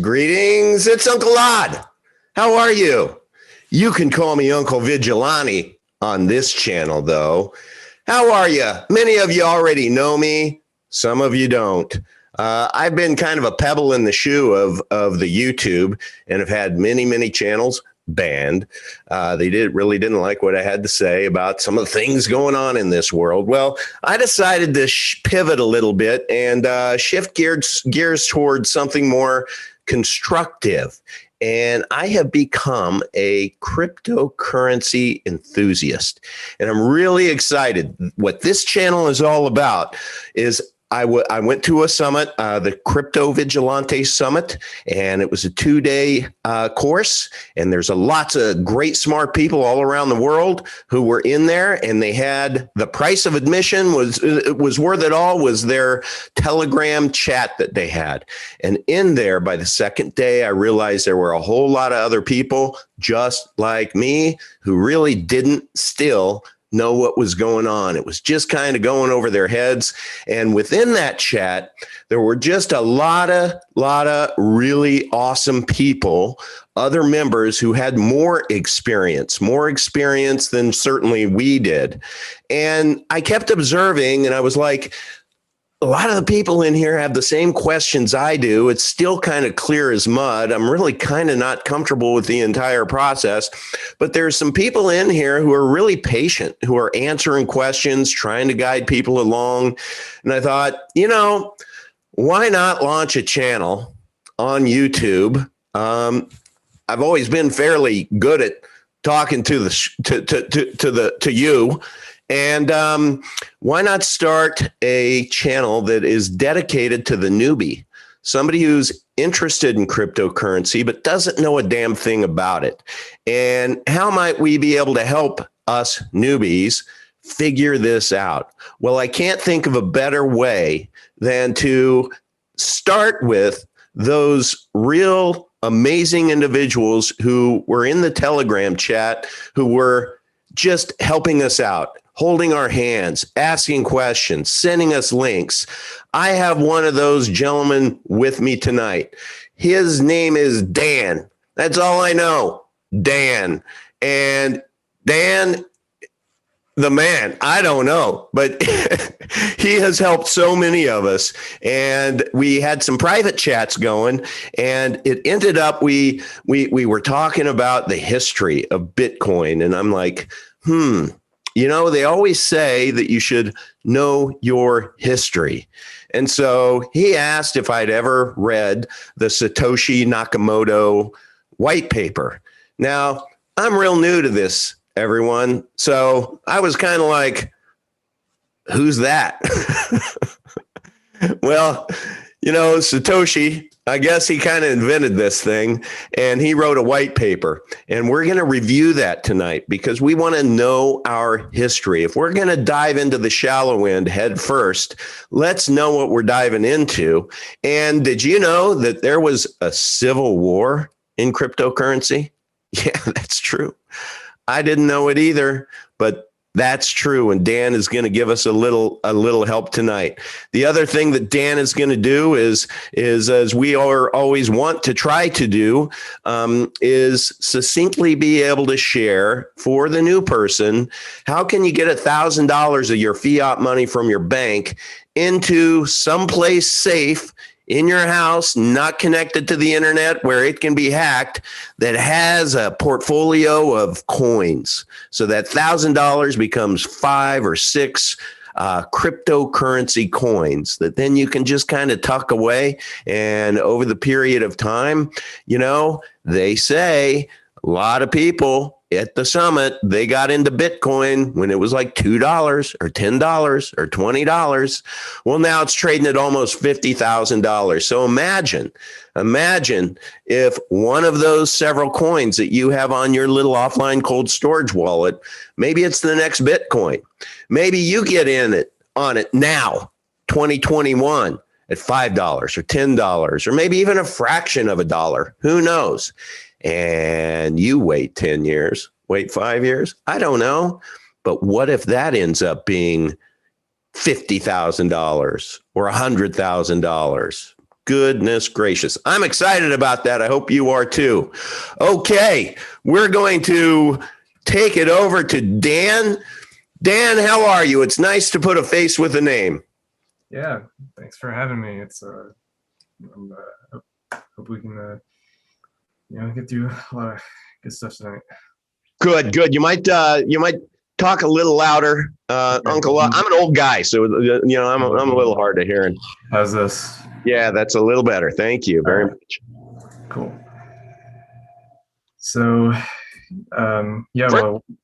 Greetings, it's Uncle Odd. How are you? You can call me Uncle Vigilante on this channel, though. How are you? Many of you already know me. Some of you don't. I've been kind of a pebble in the shoe of the YouTube and have had many channels banned. They really didn't like what I had to say about some of the things going on in this world. Well, I decided to pivot a little bit and shift gears towards something more constructive. And I have become a cryptocurrency enthusiast. And I'm really excited. What this channel is all about is I went to a summit, the Crypto Vigilante Summit, and it was a 2-day course. And there's lots of great, smart people all around the world who were in there. And they had the price of admission was worth it all, was their Telegram chat that they had. And in there, by the second day, I realized there were a whole lot of other people just like me who really didn't still know what was going on. It was just kind of going over their heads. And within that chat, there were just a lot of really awesome people, other members who had more experience than certainly we did. And I kept observing, and I was like, a lot of the people in here have the same questions I do. It's still kind of clear as mud. I'm really kind of not comfortable with the entire process, but there's some people in here who are really patient, who are answering questions, trying to guide people along. And I thought, why not launch a channel on YouTube? I've always been fairly good at talking to you. And why not start a channel that is dedicated to the newbie, somebody who's interested in cryptocurrency but doesn't know a damn thing about it? And how might we be able to help us newbies figure this out? Well, I can't think of a better way than to start with those real amazing individuals who were in the Telegram chat, who were just helping us out, holding our hands, asking questions, sending us links. I have one of those gentlemen with me tonight. His name is Dan. That's all I know, Dan. And Dan, the man, I don't know, but he has helped so many of us. And we had some private chats going, and it ended up, we were talking about the history of Bitcoin. And I'm like, they always say that you should know your history. And so he asked if I'd ever read the Satoshi Nakamoto Whitepaper. Now, I'm real new to this, everyone. So I was kind of like, who's that? Well, Satoshi, I guess he kind of invented this thing, and he wrote a white paper, and we're going to review that tonight because we want to know our history. If we're going to dive into the shallow end head first, let's know what we're diving into. And did you know that there was a civil war in cryptocurrency? Yeah, that's true. I didn't know it either, but that's true. And Dan is going to give us a little help tonight. The other thing that Dan is going to do is as we always want to try to do, is succinctly be able to share for the new person. How can you get $1,000 of your fiat money from your bank into someplace safe in your house, not connected to the internet, where it can be hacked, that has a portfolio of coins, so that $1,000 becomes 5 or 6 cryptocurrency coins that then you can just kind of tuck away. And over the period of time, they say a lot of people, at the summit, they got into Bitcoin when it was like $2 or $10 or $20. Well, now it's trading at almost $50,000. So imagine if one of those several coins that you have on your little offline cold storage wallet, maybe it's the next Bitcoin. Maybe you get on it now, 2021. At $5 or $10, or maybe even a fraction of a dollar. Who knows? And you wait 10 years, wait 5 years. I don't know. But what if that ends up being $50,000 or $100,000? Goodness gracious. I'm excited about that. I hope you are too. Okay, we're going to take it over to Dan. Dan, how are you? It's nice to put a face with a name. Yeah, thanks for having me. It's hope we can get through a lot of good stuff tonight. Good. You might talk a little louder, Uncle. I'm an old guy, so I'm a little hard to hear. How's this? Yeah, that's a little better. Thank you very much. Cool. So,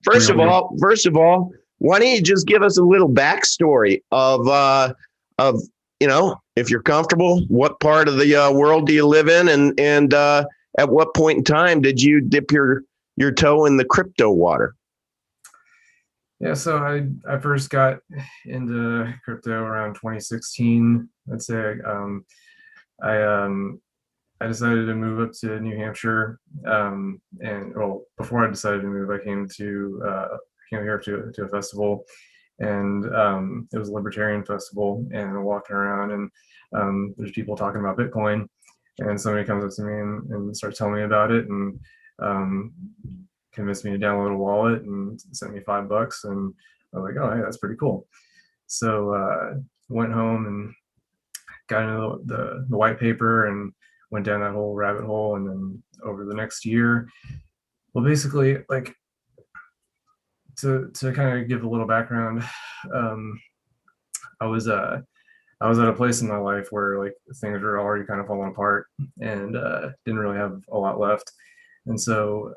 first of all, why don't you just give us a little backstory of if you're comfortable, what part of the world do you live in, and at what point in time did you dip your toe in the crypto water? Yeah, so I first got into crypto around 2016. I'd say I decided to move up to New Hampshire, and before I decided to move, I came here to a festival, and it was a libertarian festival, and I'm walking around, and there's people talking about Bitcoin, and somebody comes up to me and starts telling me about it, and convinced me to download a wallet and sent me $5, and I was like, oh, hey, that's pretty cool. So went home and got into the Whitepaper and went down that whole rabbit hole, and then over the next year, well, basically, like, to kind of give a little background, I was at a place in my life where, like, things were already kind of falling apart, and didn't really have a lot left, and so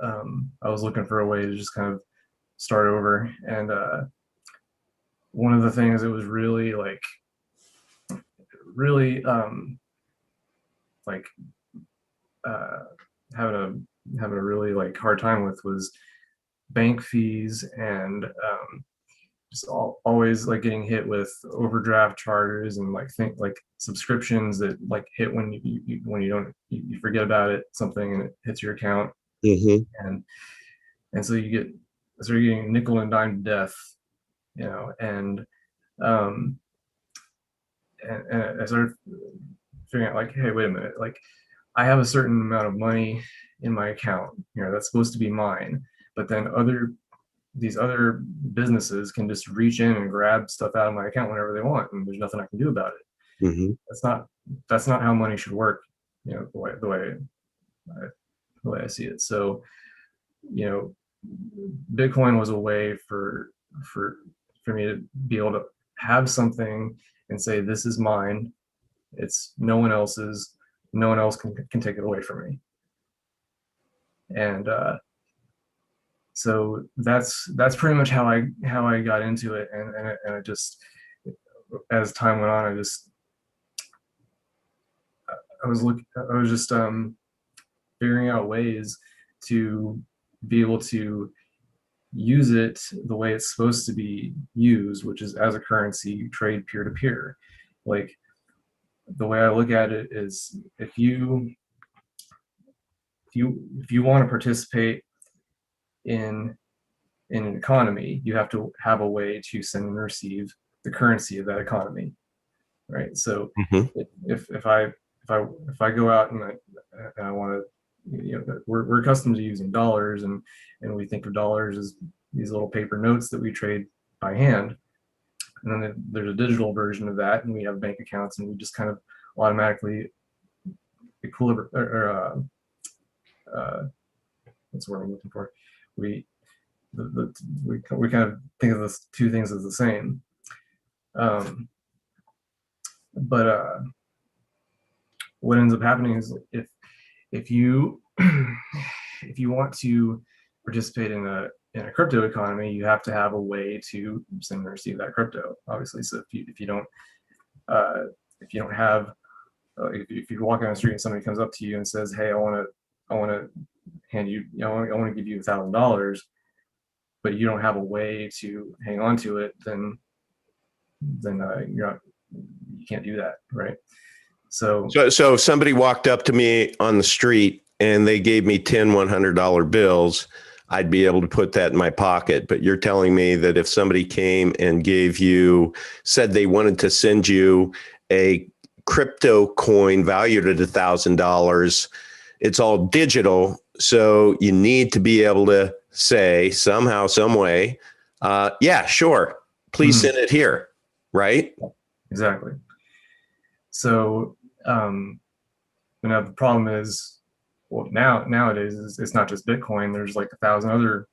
I was looking for a way to just kind of start over. And one of the things that was really having a really like hard time with was bank fees, and just always like getting hit with overdraft charges, and like subscriptions that like hit when you forget about it, something, and it hits your account. Mm-hmm. And so you start getting nickel and dime to death, and I started figuring out, like, hey, wait a minute, like, I have a certain amount of money in my account, that's supposed to be mine, but then these other businesses can just reach in and grab stuff out of my account whenever they want, and there's nothing I can do about it. Mm-hmm. That's not how money should work, the way I see it. So, Bitcoin was a way for me to be able to have something and say, this is mine, it's no one else's, no one else can take it away from me. And so that's pretty much how I got into it, and it just, as time went on, I was just figuring out ways to be able to use it the way it's supposed to be used, which is as a currency, trade peer to peer. Like, the way I look at it is, if you want to participate in an economy, you have to have a way to send and receive the currency of that economy, right? So mm-hmm. if I go out and I want to, we're accustomed to using dollars, and we think of dollars as these little paper notes that we trade by hand, and then there's a digital version of that, and we have bank accounts, and we just kind of automatically what's the word I'm looking for? We kind of think of the two things as the same. But what ends up happening is, if you want to participate in a crypto economy, you have to have a way to send and receive that crypto, obviously. So if you don't have if you're walking on the street and somebody comes up to you and says, "Hey, I want to hand you, I want to give you $1,000," but you don't have a way to hang on to it, then you can't do that, right? So if somebody walked up to me on the street and they gave me 10 $100 bills, I'd be able to put that in my pocket. But you're telling me that if somebody came and said they wanted to send you a crypto coin valued at $1,000, it's all digital. So you need to be able to say somehow, some way, yeah, sure, please send it here, right? exactly. So now the problem is, well, nowadays it's not just Bitcoin. There's like 1,000 other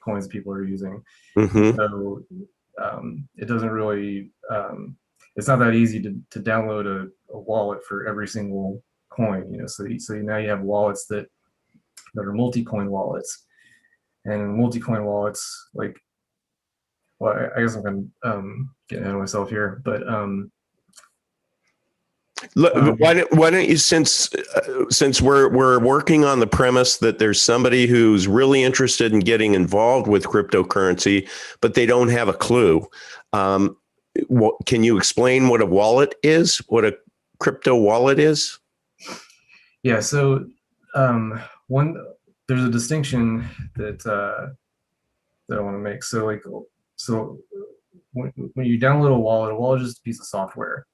coins people are using. Mm-hmm. So it doesn't really, it's not that easy to download a wallet for every single coin. So now you have wallets that are multi-coin wallets, and multi-coin wallets, like, well, I guess I'm kind of getting ahead of myself here, but why don't you, since we're working on the premise that there's somebody who's really interested in getting involved with cryptocurrency, but they don't have a clue. Can you explain what a wallet is? What a crypto wallet is? Yeah. So there's a distinction that I want to make. So when you download a wallet is just a piece of software.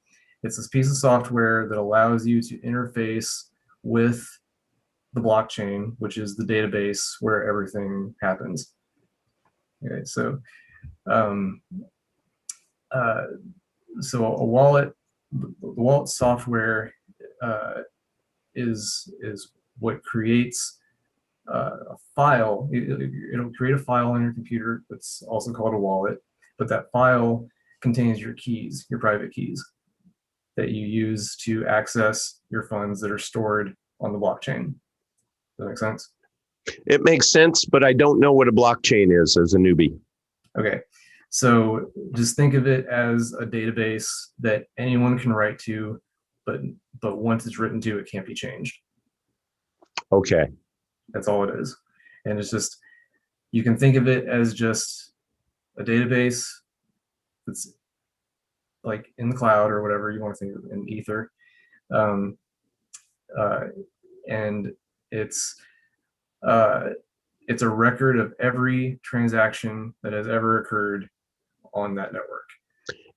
It's this piece of software that allows you to interface with the blockchain, which is the database where everything happens. Okay, so a wallet, the wallet software is what creates a file. It'll create a file on your computer that's also called a wallet, but that file contains your keys, your private keys, that you use to access your funds that are stored on the blockchain. Does that make sense? It makes sense, but I don't know what a blockchain is as a newbie. Okay, so just think of it as a database that anyone can write to, but once it's written to, it can't be changed. Okay. That's all it is. And it's just, you can think of it as just a database that's like in the cloud or whatever you want to think of, in ether. And it's a record of every transaction that has ever occurred on that network.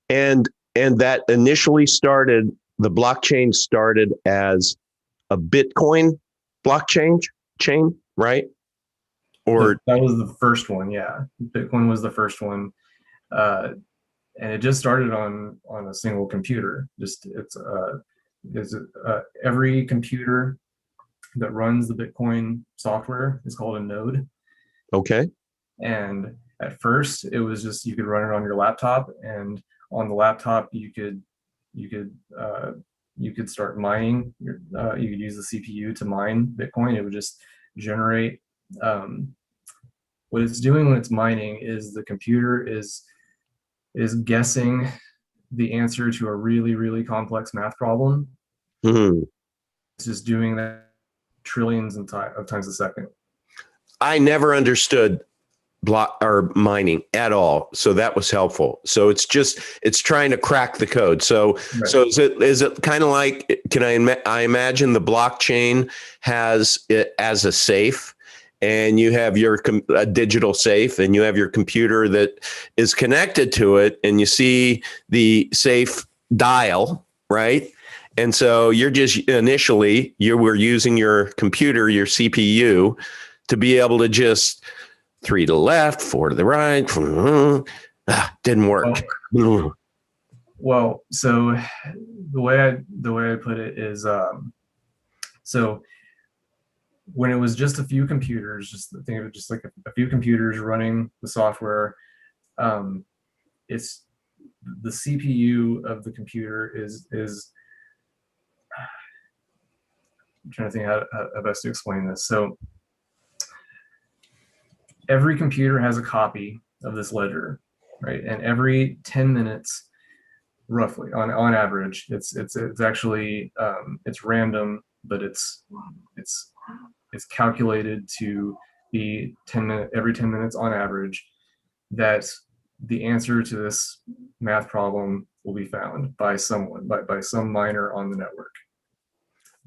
And that initially started, the blockchain started as a Bitcoin blockchain chain, right? Or that was the first one, yeah. Bitcoin was the first one, and it just started on a single computer. Every computer that runs the Bitcoin software is called a node. Okay. And at first, it was just, you could run it on your laptop, and on the laptop you could start mining. You could use the CPU to mine Bitcoin. It would just generate. What it's doing when it's mining is the computer is guessing the answer to a really, really complex math problem. Mm-hmm. It's just doing that trillions of times a second. I never understood block or mining at all, so that was helpful. So it's trying to crack the code. So Right. So is it kind of like, I imagine the blockchain has it as a safe, and you have a digital safe, and you have your computer that is connected to it, and you see the safe dial, right? And so you were using your computer, your CPU, to be able to just 3 to the left, 4 to the right. Didn't work. Well, so the way I put it is, so when it was just a few computers, just think of it just like a few computers running the software. It's the CPU of the computer is. I'm trying to think how best to explain this. So every computer has a copy of this ledger, right? And every 10 minutes, roughly on average, it's actually it's random, but it's calculated to be 10 minutes every 10 minutes on average, that the answer to this math problem will be found by someone, by some miner on the network.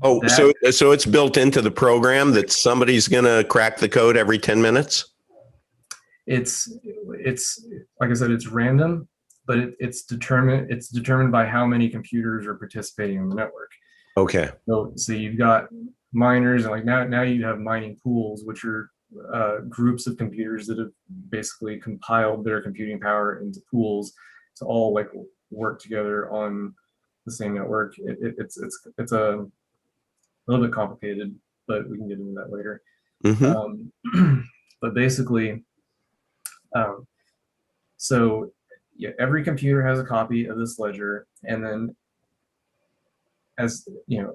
Oh, That so it's built into the program that somebody's going to crack the code every 10 minutes? it's like I said, it's random, but it's determined by how many computers are participating in the network. Okay. So you've got miners, and like now you have mining pools, which are groups of computers that have basically compiled their computing power into pools to all like work together on the same network. It's a little bit complicated, but we can get into that later. Mm-hmm. But basically, um, so yeah, every computer has a copy of this ledger, and then as you know,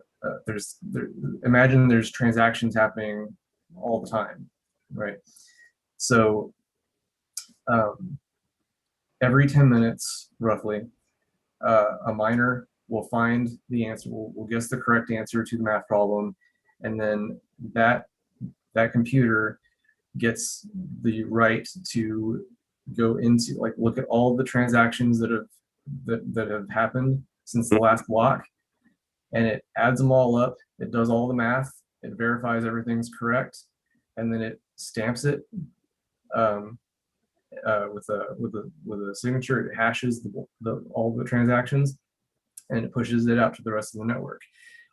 imagine there's transactions happening all the time, right? So um, every 10 minutes, roughly, a miner will find the answer, will guess the correct answer to the math problem, and then that computer gets the right to go into like look at all the transactions that have happened since the last block, and it adds them all up. It does all the math. It verifies everything's correct, and then it stamps it um, with a signature. It hashes all the transactions, and it pushes it out to the rest of the network.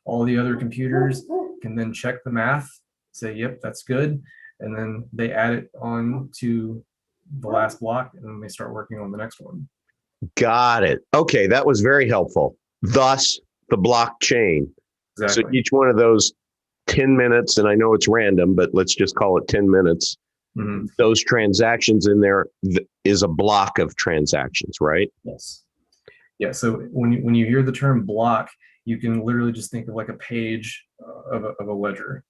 All the other computers can then check the math, say, "Yep, that's good," and then they add it on to the last block, and then they start working on the next one. Got it. Okay, that was very helpful. Thus, the blockchain. So Exactly. each one of those 10 minutes, and I know it's random, but let's just call it 10 minutes. Mm-hmm. Those transactions in there is a block of transactions, right? Yes. Yeah. So when you hear the term block, you can literally just think of like a page of a ledger.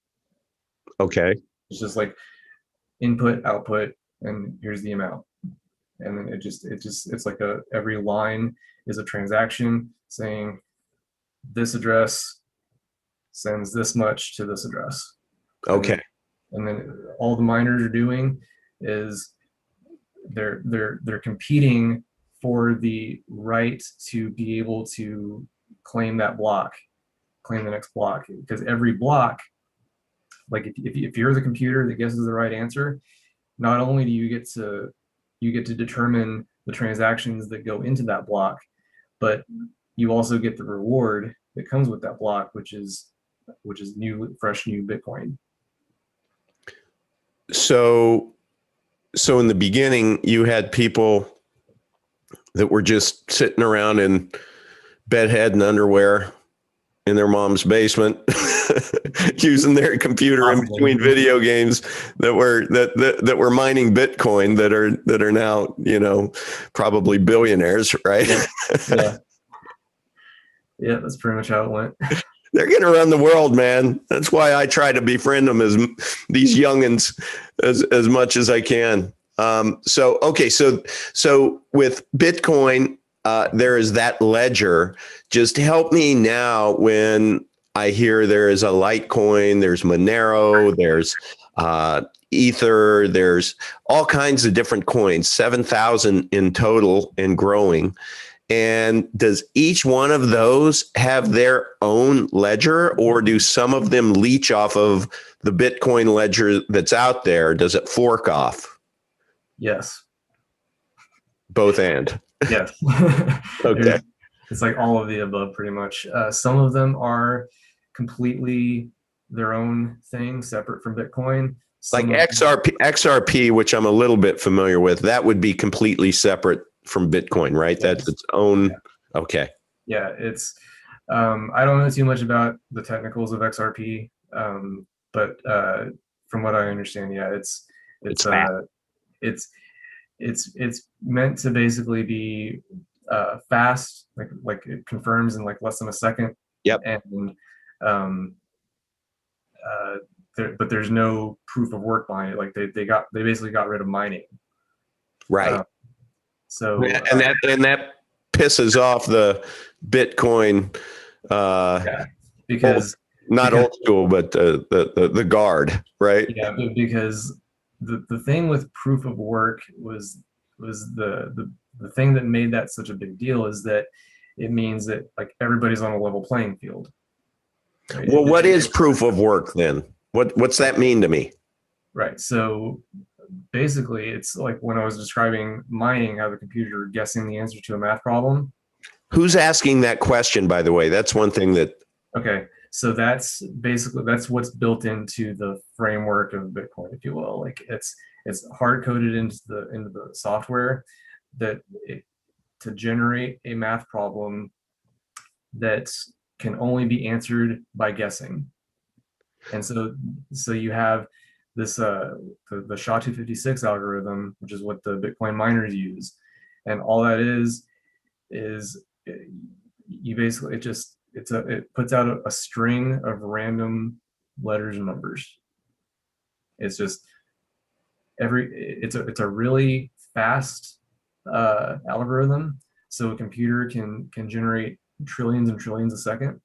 Okay. It's just like input, output, and here's the amount. And then it's like every line is a transaction saying this address sends this much to this address. Okay. And then all the miners are doing is they're competing for the right to be able to claim that block, claim the next block, because every block, like if you're the computer that guesses the right answer, not only do you get to determine the transactions that go into that block, but you also get the reward that comes with that block, which is fresh new Bitcoin. So in the beginning, you had people that were just sitting around in bedhead and underwear in their mom's basement using their computer in between video games that were mining Bitcoin that are now, probably billionaires, right? Yeah. Yeah, that's pretty much how it went. They're going to run the world, man. That's why I try to befriend them as these youngins as much as I can. So with Bitcoin, there is that ledger. Just help me now when I hear there is a Litecoin, there's Monero, there's Ether, there's all kinds of different coins, 7,000 in total and growing. And does each one of those have their own ledger, or do some of them leech off of the Bitcoin ledger that's out there? Does it fork off? Yes. Both and. Yes. Okay. It's like all of the above, pretty much. Some of them are completely their own thing, separate from Bitcoin. Like XRP, which I'm a little bit familiar with, that would be completely separate from Bitcoin, right? Yes. That's its own. Yeah. Okay. Yeah, it's. I don't know too much about the technicals of XRP, but from what I understand, yeah, it's meant to basically be fast, like it confirms in like less than a second. Yep. And um, but there's no proof of work behind it. Like they basically got rid of mining. Right. So And that pisses off the Bitcoin, yeah, because not old school, but the guard, right? yeah, because the thing with proof of work was the thing that made that such a big deal is that it means that like everybody's on a level playing field. Right? Well, what is proof of work then? What's that mean to me? Right. So basically, it's like when I was describing mining, how the computer guessing the answer to a math problem. Who's asking that question, by the way? That's one thing that. Okay. So that's what's built into the framework of Bitcoin, if you will. Like it's hard coded into the software that to generate a math problem that can only be answered by guessing. And so you have this the SHA-256 algorithm, which is what the Bitcoin miners use, and all that is you basically it puts out a string of random letters and numbers. It's just it's a really fast algorithm, so a computer can generate trillions and trillions a second,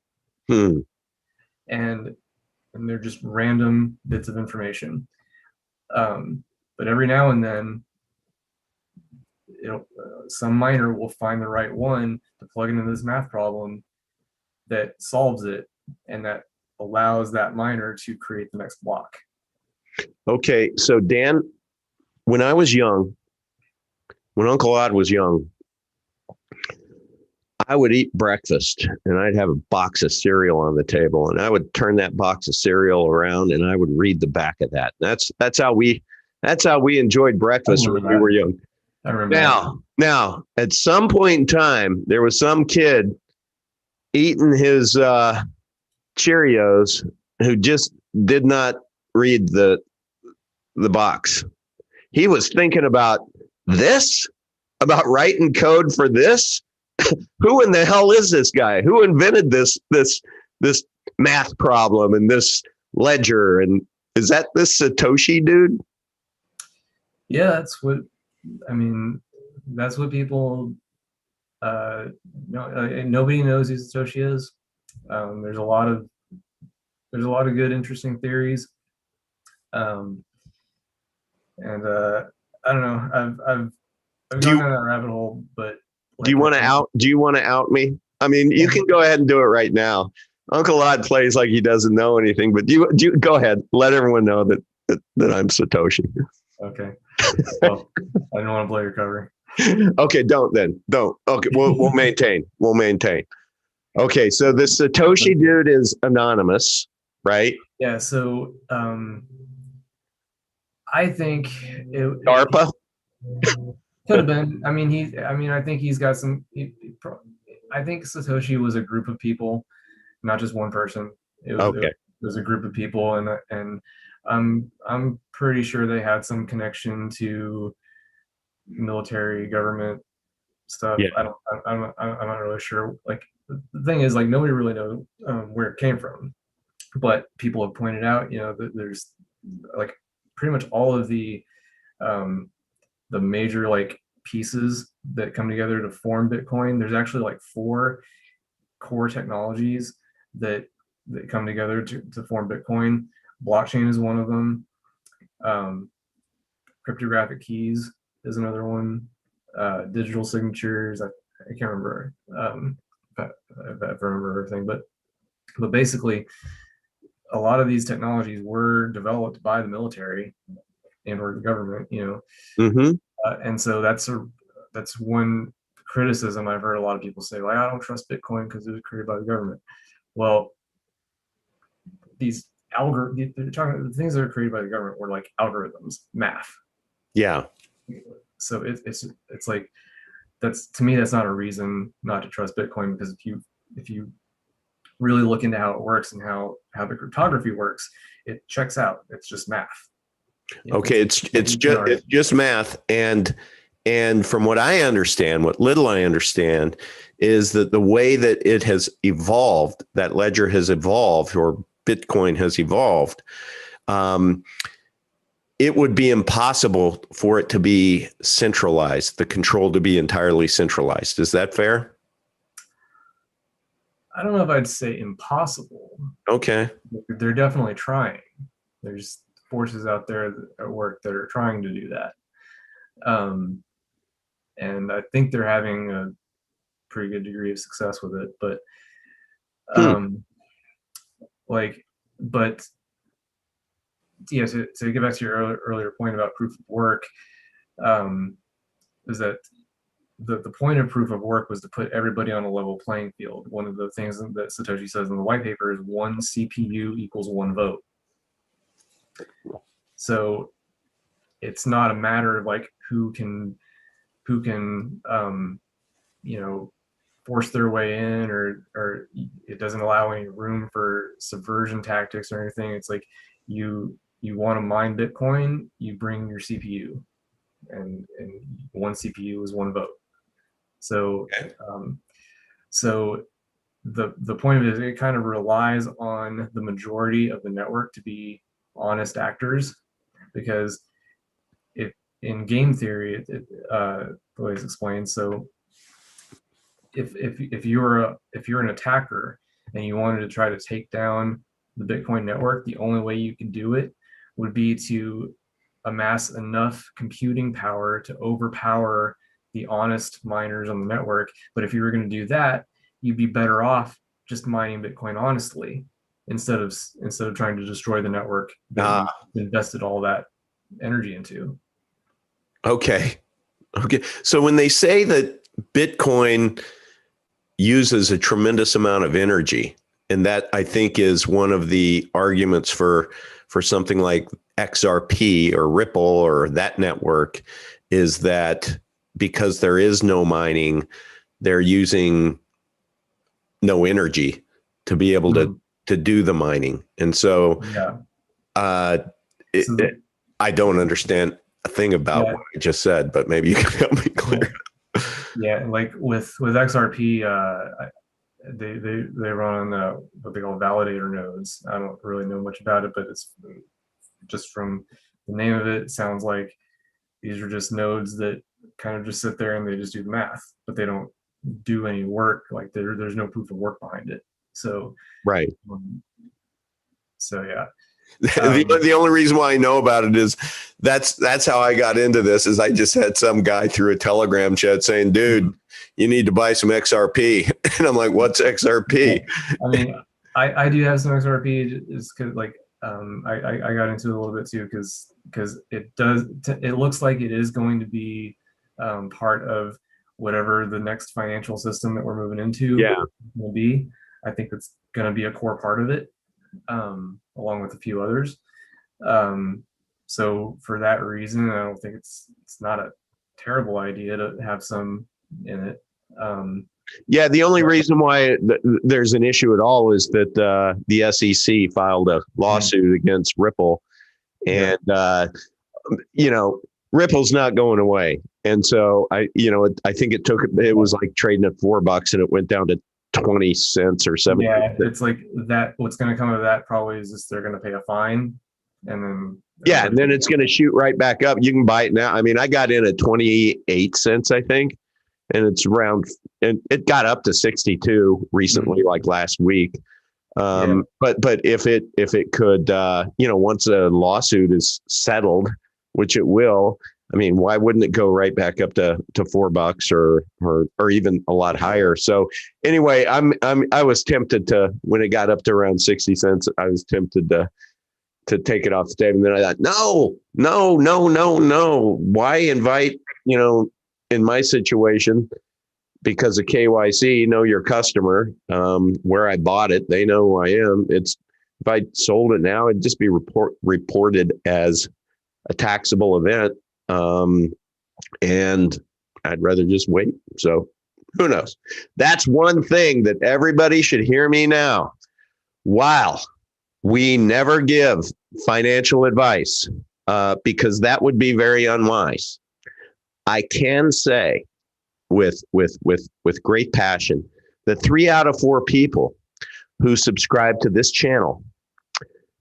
Hmm. and they're just random bits of information. But every now and then, some miner will find the right one to plug into this math problem that solves it, and that allows that miner to create the next block. Okay, so Dan, when I was young, when Uncle Odd was young, I would eat breakfast and I'd have a box of cereal on the table, and I would turn that box of cereal around and I would read the back of that. That's how we enjoyed breakfast when we were young. I remember. Now, at some point in time, there was some kid eating his Cheerios who just did not read the box. He was thinking about writing code for this. Who in the hell is this guy? Who invented this math problem and this ledger? And is that this Satoshi dude? Yeah, that's what people nobody knows who Satoshi is. There's a lot of good, interesting theories. And I don't know. I've gone down that rabbit hole, but do you want to out me? I mean, you can go ahead and do it right now. Uncle Odd plays like he doesn't know anything, but do you go ahead, let everyone know that I'm Satoshi. Okay. Well, I didn't want to blow your cover. Okay, don't. Okay, we'll maintain. Okay, so this Satoshi dude is anonymous, right? Yeah. So I think DARPA could have been. I think he's got some. I think Satoshi was a group of people, not just one person. It was a group of people, and I'm pretty sure they had some connection to military government stuff. Yeah. I'm not really sure. Like the thing is, like nobody really knows where it came from, but people have pointed out, that there's like pretty much all of the major like pieces that come together to form Bitcoin. There's actually like 4 core technologies that come together to form Bitcoin. Blockchain is one of them. Cryptographic keys is another one. Digital signatures. I can't remember if I remember everything, but basically, a lot of these technologies were developed by the military and or the government. Mm-hmm. And so that's one criticism I've heard a lot of people say, like, I don't trust Bitcoin because it was created by the government. Well, the things that are created by the government were like algorithms, math. Yeah. So it's like, to me, that's not a reason not to trust Bitcoin, because if you really look into how it works and how the cryptography works, it checks out. It's just math. Okay, it's just math, and from what I understand, what little I understand, is that the way that it has evolved, that ledger has evolved, or Bitcoin has evolved, it would be impossible for it to be centralized, the control to be entirely centralized. Is that fair? I don't know if I'd say impossible. Okay. They're definitely trying. There's forces out there at work that are trying to do that. And I think they're having a pretty good degree of success with it. But like, but yeah, to get back to your earlier point about proof of work, is that the point of proof of work was to put everybody on a level playing field. One of the things that Satoshi says in the white paper is 1 CPU equals 1 vote. So it's not a matter of like who can you know, force their way in, or it doesn't allow any room for subversion tactics or anything. It's like you want to mine Bitcoin, you bring your CPU, and 1 CPU is 1 vote. So Okay. so the point of it is it kind of relies on the majority of the network to be honest actors, because if in game theory, the way it's explained, so if you're an attacker and you wanted to try to take down the Bitcoin network, the only way you can do it would be to amass enough computing power to overpower the honest miners on the network. But if you were going to do that, you'd be better off just mining Bitcoin honestly instead of trying to destroy the network that you invested all that energy into. Okay. So when they say that Bitcoin uses a tremendous amount of energy, and that I think is one of the arguments for something like XRP or Ripple or that network, is that because there is no mining, they're using no energy to be able to do the mining. And so, I don't understand a thing about what I just said, but maybe you can help me clear. Yeah, like with XRP, they run on what they call validator nodes. I don't really know much about it, but it's just from the name of it, it sounds like these are just nodes that kind of just sit there and they just do the math, but they don't do any work. Like there's no proof of work behind it. So right. So yeah. The only reason why I know about it is that's how I got into this. Is I just had some guy through a Telegram chat saying, "Dude, you need to buy some XRP," and I'm like, "What's XRP?" I mean, I do have some XRP, is because like I got into it a little bit too, because it looks like it is going to be part of whatever the next financial system that we're moving into will be. I think it's going to be a core part of it, along with a few others. So for that reason, I don't think it's not a terrible idea to have some in it. Yeah, the only reason why there's an issue at all is that the SEC filed a lawsuit against Ripple, and Ripple's not going away. And so I think it was like trading at $4 and it went down to 20 cents or 7. Yeah, it's like that. What's going to come of that probably is just they're going to pay a fine, and then and then it's going to shoot right back up. You can buy it now. I mean, I got in at 28 cents, I think, and it's around, and it got up to 62 recently, like last week. But if it could, once a lawsuit is settled, which it will, I mean, why wouldn't it go right back up to $4 or even a lot higher? So anyway, I was tempted to, when it got up to around 60 cents, I was tempted to take it off the table. And then I thought, no. Why invite, in my situation, because of KYC, know your customer, where I bought it, they know who I am. If I sold it now, it'd just be reported as a taxable event. And I'd rather just wait. So who knows? That's one thing that everybody should hear me now. While we never give financial advice, because that would be very unwise, I can say with great passion that 3 out of 4 people who subscribe to this channel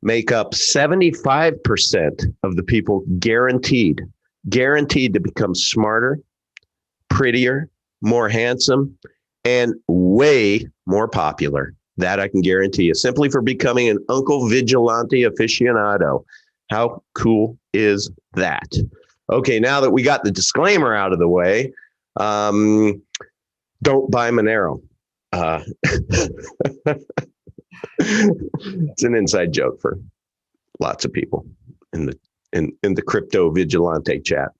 make up 75% of the people guaranteed to become smarter, prettier, more handsome, and way more popular. That I can guarantee you, simply for becoming an Uncle Vigilante aficionado. How cool is that? Okay, now that we got the disclaimer out of the way, don't buy Monero. It's an inside joke for lots of people in the crypto vigilante chat.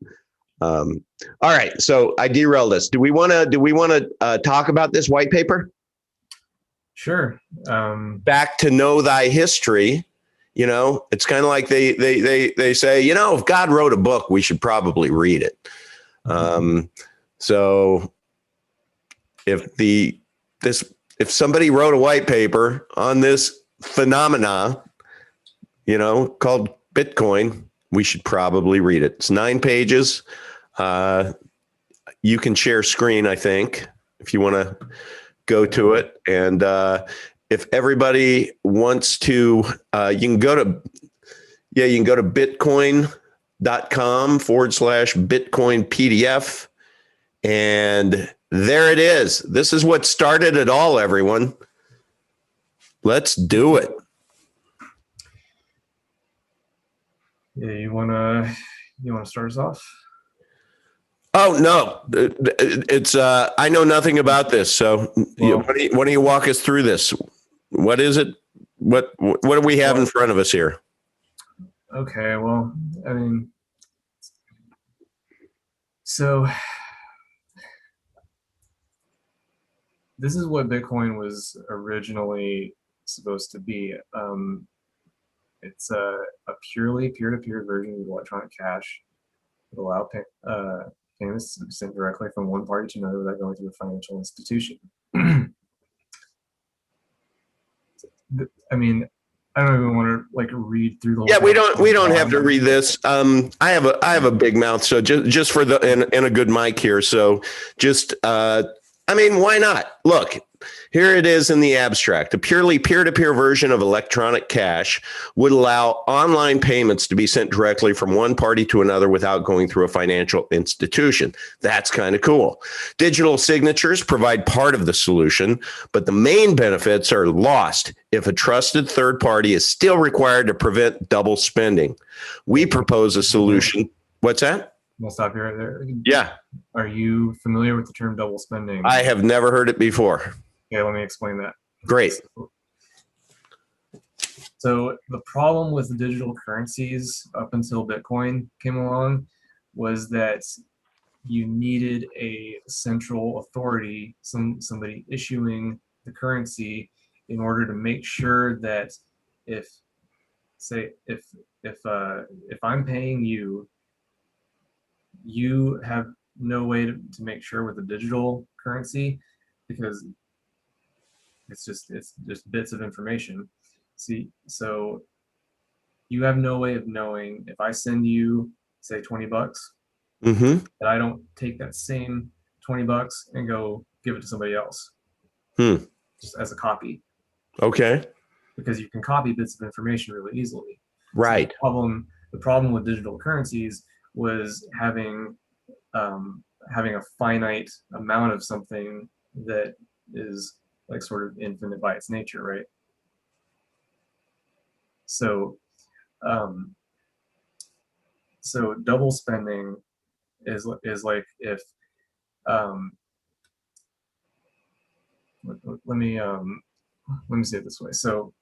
All right, so I derailed us. Do we want to talk about this white paper? Sure. Back to know thy history. You know, it's kind of like they say, you know, if God wrote a book, we should probably read it. So if somebody wrote a white paper on this phenomena, you know, called Bitcoin, we should probably read it. It's 9 pages. You can share screen, I think, if you want to go to it. And if everybody wants to, you can go to bitcoin.com/Bitcoin PDF. And there it is. This is what started it all, everyone. Let's do it. Yeah, you wanna start us off? Oh no, it's I know nothing about this. So why don't you walk us through this? What is it? What do we have in front of us here? Okay, well, I mean, so this is what Bitcoin was originally supposed to be. It's a purely peer-to-peer version of electronic cash that allow payments to be sent directly from one party to another without going through a financial institution. I mean, I don't even want to like read through the whole Yeah, thing. we don't have to read this. I have a big mouth, so just for the and a good mic here. So just I mean, why not? Look, here it is in the abstract. A purely peer-to-peer version of electronic cash would allow online payments to be sent directly from one party to another without going through a financial institution. That's kind of cool. Digital signatures provide part of the solution, but the main benefits are lost if a trusted third party is still required to prevent double spending. We propose a solution. What's that? We'll stop you right there. Yeah. Are you familiar with the term double spending? I have never heard it before. Okay, let me explain that. Great. So the problem with digital currencies up until Bitcoin came along was that you needed a central authority, somebody issuing the currency, in order to make sure that if I'm paying you, you have no way to make sure with a digital currency, because it's just bits of information. See, so you have no way of knowing if I send you, say, $20, Mm-hmm. that I don't take that same $20 and go give it to somebody else, just as a copy. Okay. Because you can copy bits of information really easily. Right. So the problem with digital currencies was having a finite amount of something that is like sort of infinite by its nature, right? So so double spending is like if let me say it this way. So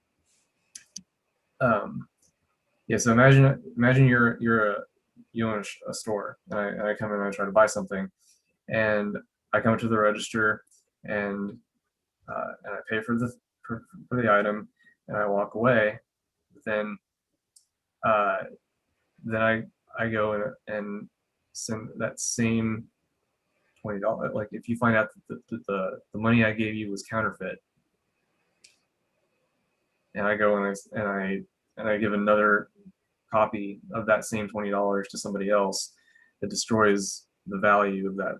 yeah, so imagine you own a store, and I come in and I try to buy something, and I come to the register, and I pay for the item, and I walk away. Then I go and send that same $20. Like if you find out that the money I gave you was counterfeit, and I go and I give another copy of that same $20 to somebody else, it destroys the value of that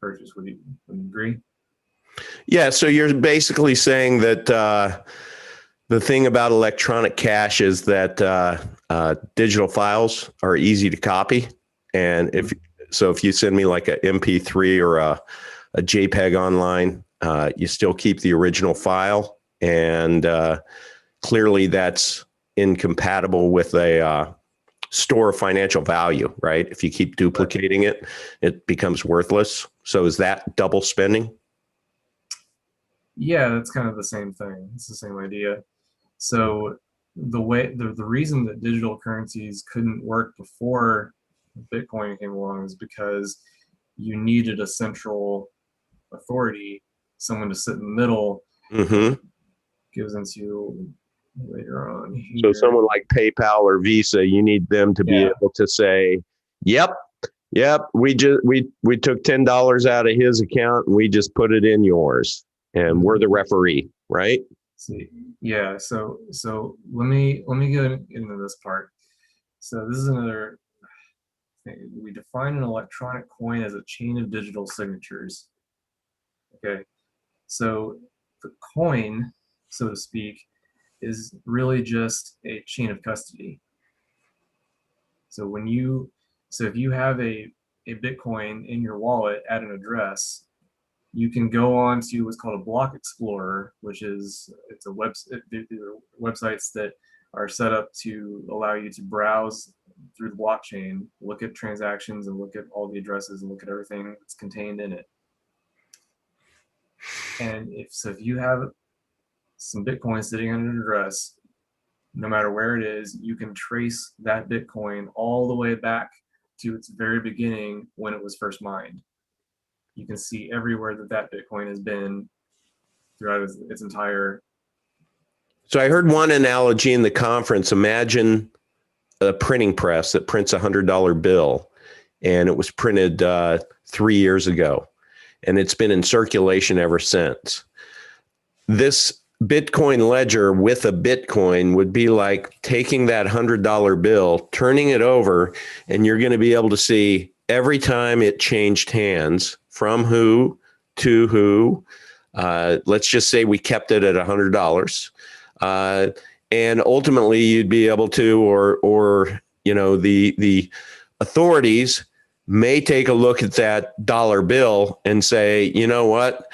purchase. Would you agree? Yeah. So you're basically saying that The thing about electronic cash is that digital files are easy to copy. And if you send me like a MP3 or a JPEG online, you still keep the original file. And clearly that's incompatible with a store of financial value, right? If you keep duplicating it, it becomes worthless. So is that double spending? Yeah, that's kind of the same thing. It's the same idea. So the reason that digital currencies couldn't work before Bitcoin came along is because you needed a central authority, someone to sit in the middle, Mm-hmm. gives into later on So here. someone like PayPal or Visa, you need them to be able to say, "Yep, we took $10 out of his account and we just put it in yours, and we're the referee," right? See, yeah. So let me go into this part. So this is another thing. We define an electronic coin as a chain of digital signatures. Okay. So the coin, so to speak, is really just a chain of custody. So if you have a Bitcoin in your wallet at an address, you can go on to what's called a block explorer, which is it's a websites that are set up to allow you to browse through the blockchain, look at transactions and look at all the addresses and look at everything that's contained in it. And if you have some Bitcoin sitting on an address, no matter where it is, you can trace that Bitcoin all the way back to its very beginning when it was first mined. You can see everywhere that Bitcoin has been throughout its entire. So I heard one analogy in the conference. Imagine a printing press that prints $100 bill, and it was printed 3 years ago, and it's been in circulation ever since. This Bitcoin ledger with a Bitcoin would be like taking that $100 bill, turning it over, and you're going to be able to see every time it changed hands, from who to who. Let's just say we kept it at $100. And ultimately you'd be able to, or the authorities may take a look at that dollar bill and say, you know what,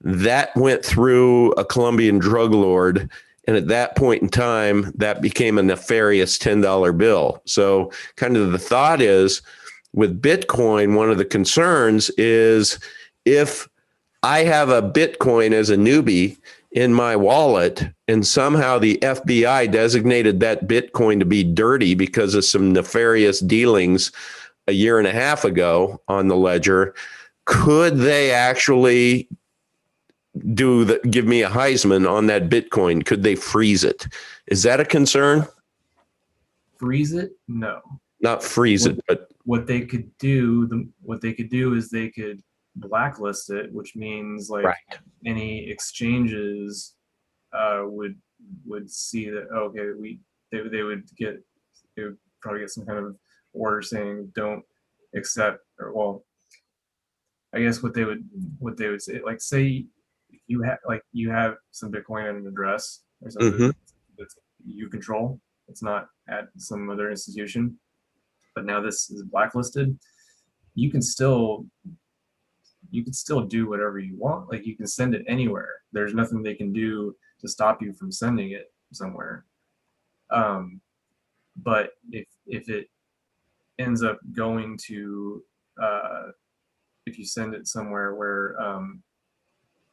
that went through a Colombian drug lord. And at that point in time, that became a nefarious $10 bill. So kind of the thought is, with Bitcoin, one of the concerns is if I have a Bitcoin as a newbie in my wallet and somehow the FBI designated that Bitcoin to be dirty because of some nefarious dealings a year and a half ago on the ledger, could they actually give me a Heisman on that Bitcoin? Could they freeze it? Is that a concern? Freeze it? No. Not freeze it, but what they could do is they could blacklist it, which means like any exchanges would see that, okay, they would probably get some kind of order saying don't accept, or well, I guess what they would say, like, say you have some Bitcoin at an address or something that you control, it's not at some other institution, but now this is blacklisted. You can still do whatever you want. Like, you can send it anywhere. There's nothing they can do to stop you from sending it somewhere. But if it ends up going to if you send it somewhere where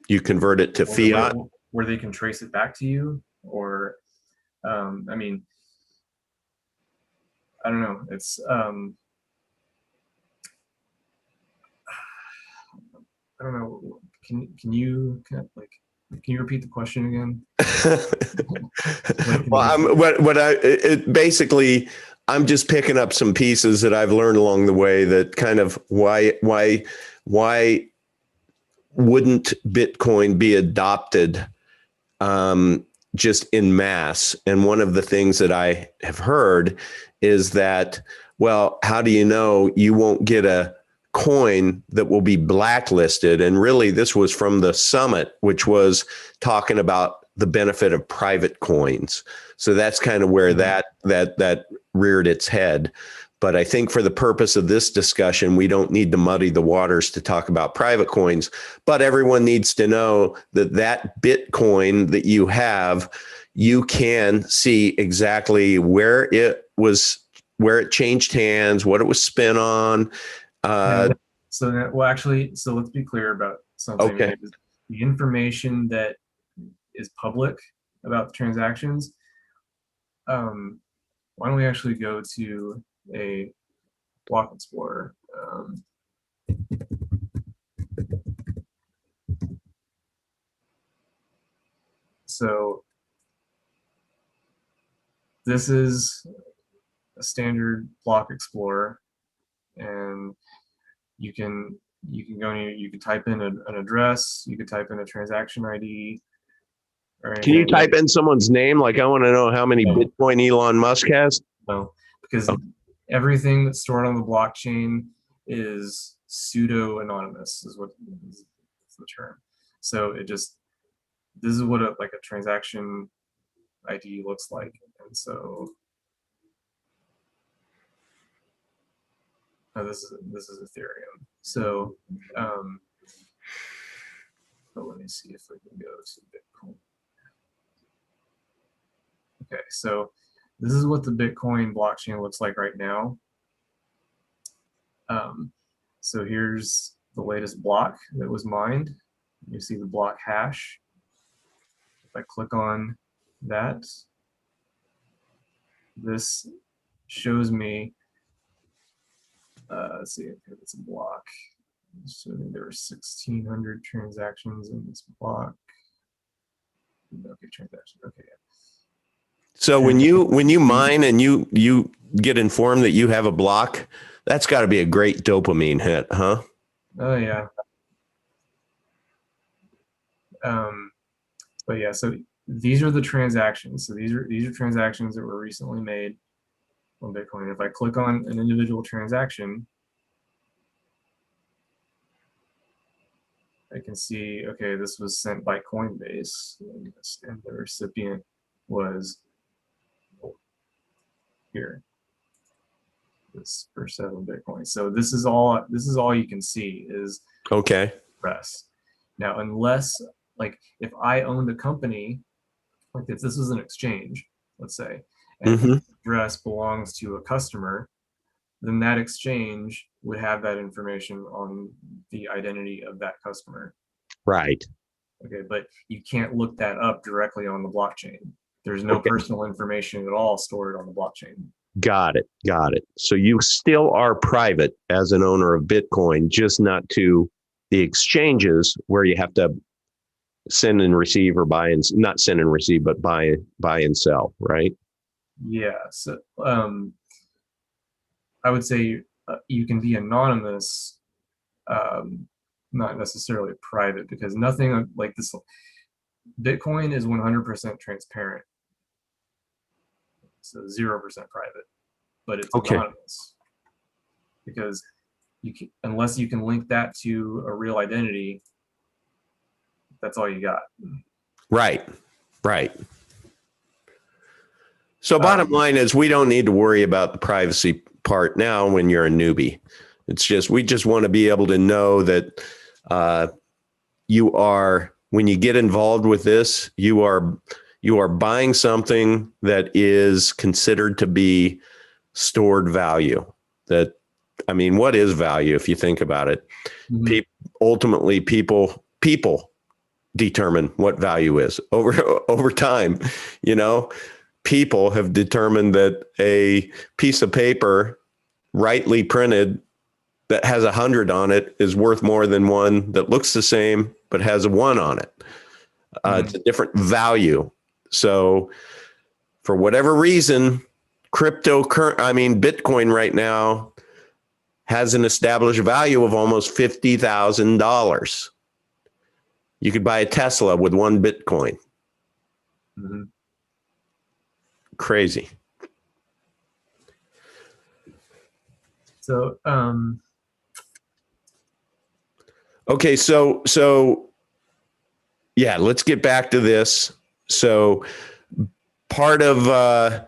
you convert it to fiat, where they can trace it back to you, or I mean, I don't know. It's I don't know. Can you repeat the question again? Well, basically, I'm just picking up some pieces that I've learned along the way that kind of why wouldn't Bitcoin be adopted just in mass? And one of the things that I have heard is that, well, how do you know you won't get a coin that will be blacklisted? And really, this was from the summit, which was talking about the benefit of private coins. So that's kind of where that reared its head. But I think for the purpose of this discussion, we don't need to muddy the waters to talk about private coins. But everyone needs to know that that Bitcoin that you have, you can see exactly where it changed hands, what it was spent on. So let's be clear about something. Okay. The information that is public about the transactions. Why don't we actually go to a block explorer? So this is a standard block explorer, and you can you can type in an address, you could type in a transaction ID. Can you type in someone's name? Like, I want to know how many Bitcoin Elon Musk has. No, because everything that's stored on the blockchain is pseudo anonymous, is the term. So this is what a transaction ID looks like, and so this is Ethereum. So let me see if we can go to Bitcoin. Okay, so this is what the Bitcoin blockchain looks like right now. So here's the latest block that was mined. You see the block hash. If I click on that, this shows me, let's see if it's a block. So there were 1,600 transactions in this block. Okay, transaction. Okay. So when you mine and you get informed that you have a block, that's got to be a great dopamine hit, huh? Oh yeah. But yeah, so these are the transactions. So these are transactions that were recently made on Bitcoin. If I click on an individual transaction, I can see, okay, this was sent by Coinbase, and the recipient was here. This for 7 Bitcoin. So this is all you can see is okay. Press. Now, unless if I owned a company, like if this was an exchange, let's say, and the address belongs to a customer, then that exchange would have that information on the identity of that customer. Right. Okay, but you can't look that up directly on the blockchain. There's no personal information at all stored on the blockchain. Got it. So you still are private as an owner of Bitcoin, just not to the exchanges where you have to send and receive or buy and not send and receive, but buy and sell, right? Yeah. So I would say you can be anonymous, not necessarily private, because nothing like this. Bitcoin is 100% transparent. So 0% private, but it's anonymous because unless you can link that to a real identity, that's all you got. Right. So bottom line is we don't need to worry about the privacy part now when you're a newbie. It's just, we just want to be able to know that you are, when you get involved with this, you are buying something that is considered to be stored value. That, I mean, what is value if you think about it? Ultimately, people determine what value is over time. People have determined that a piece of paper rightly printed that has 100 on it is worth more than one that looks the same but has a 1 on it. It's a different value. So for whatever reason, Bitcoin right now has an established value of almost $50,000. You could buy a Tesla with 1 Bitcoin. Crazy. So, okay. So yeah, let's get back to this. So part of the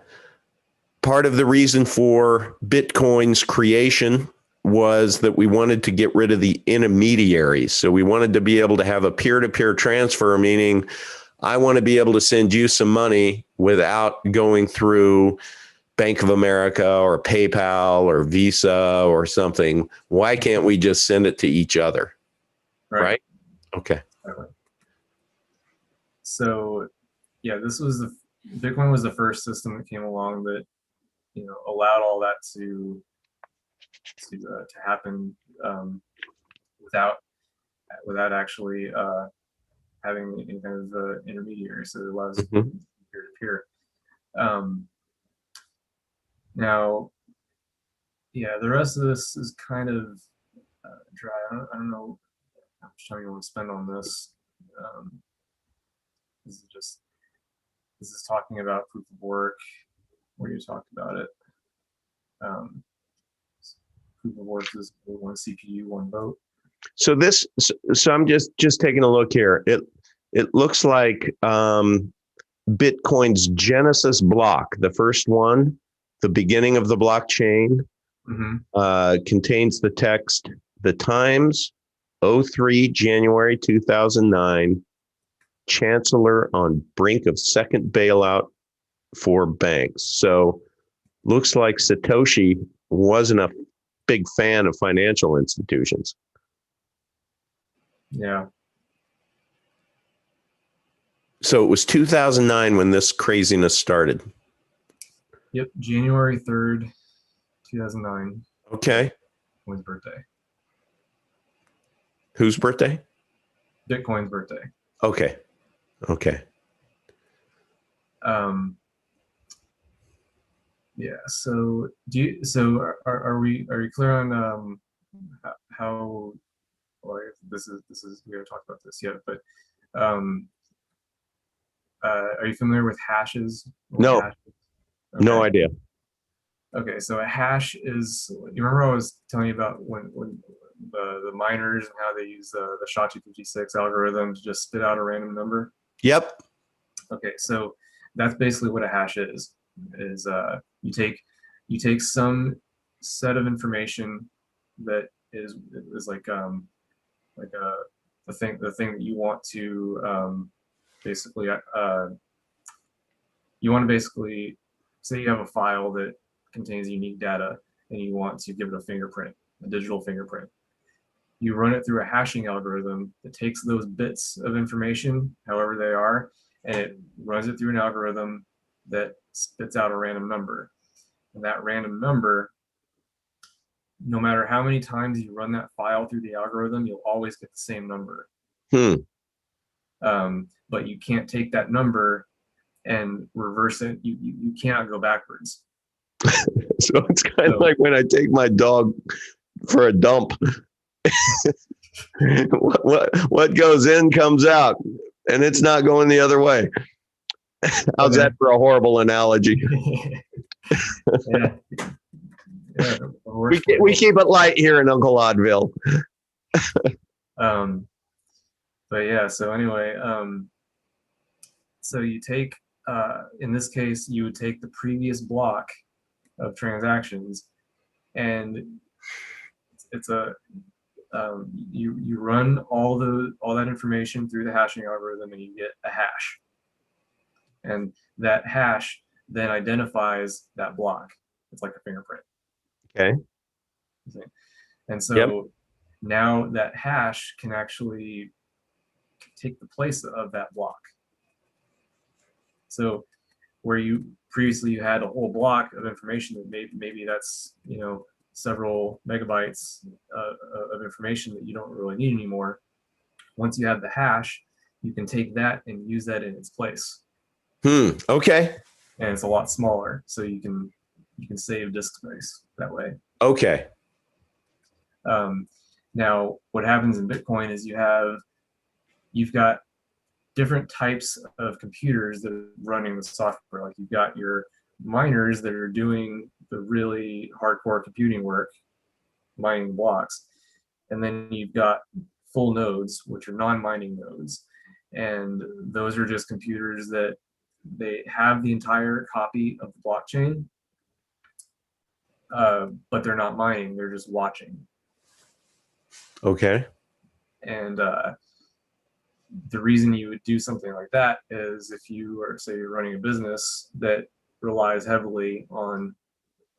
reason for Bitcoin's creation was that we wanted to get rid of the intermediaries. So we wanted to be able to have a peer-to-peer transfer, meaning I want to be able to send you some money without going through Bank of America or PayPal or Visa or something. Why can't we just send it to each other? Right? Okay. Exactly. So yeah, Bitcoin was the first system that came along that, allowed all that to happen, without actually having any kind of intermediary. So it allows Mhm. peer to peer. Now, yeah, the rest of this is kind of dry. I don't know how much time you want to spend on this. Um, this is talking about proof of work, where you talked about it. Um, Proof of work is one CPU, one vote. So I'm just taking a look here. It looks like Bitcoin's Genesis block, the first one, the beginning of the blockchain, contains the text, "The Times, 03 January 2009, Chancellor on brink of second bailout for banks." So looks like Satoshi wasn't a big fan of financial institutions. Yeah. So it was 2009 when this craziness started. Yep. January 3rd, 2009. Okay. Bitcoin's birthday. Whose birthday? Bitcoin's birthday. Okay. Okay. Yeah. So are we clear on how, well, this is we haven't talked about this yet, but um are you familiar with hashes? No, Okay. no idea. Okay, so a hash is, you remember I was telling you about when the miners and how they use the SHA-256 algorithm to just spit out a random number? Yep. Okay, so that's basically what a hash is you take some set of information that is like the thing that you want to basically you want to basically say you have a file that contains unique data and you want to give it a fingerprint, a digital fingerprint. You run it through a hashing algorithm that takes those bits of information, however they are, and it runs it through an algorithm that spits out a random number. And that random number, no matter how many times you run that file through the algorithm, you'll always get the same number. But you can't take that number and reverse it. You cannot go backwards. So it's kind of like when I take my dog for a dump. what goes in comes out, and it's not going the other way. How's that for a horrible analogy? Yeah. Yeah, we keep it light here in Uncle Oddville. But yeah, so anyway, so you take, in this case, you would take the previous block of transactions, and it's a you run all that information through the hashing algorithm, and you get a hash, and that hash then identifies that block. It's like a fingerprint. Okay. And so now that hash can actually take the place of that block. So where you previously had a whole block of information that maybe that's several megabytes of information that you don't really need anymore. Once you have the hash, you can take that and use that in its place. Okay. And it's a lot smaller, so you can save disk space that way. Okay. Now, what happens in Bitcoin is you've got different types of computers that are running the software. Like you've got your miners that are doing the really hardcore computing work, mining blocks. And then you've got full nodes, which are non-mining nodes. and those are just computers that they have the entire copy of the blockchain, but they're not mining, they're just watching. Okay. And the reason you would do something like that is if you are, say, you're running a business that relies heavily on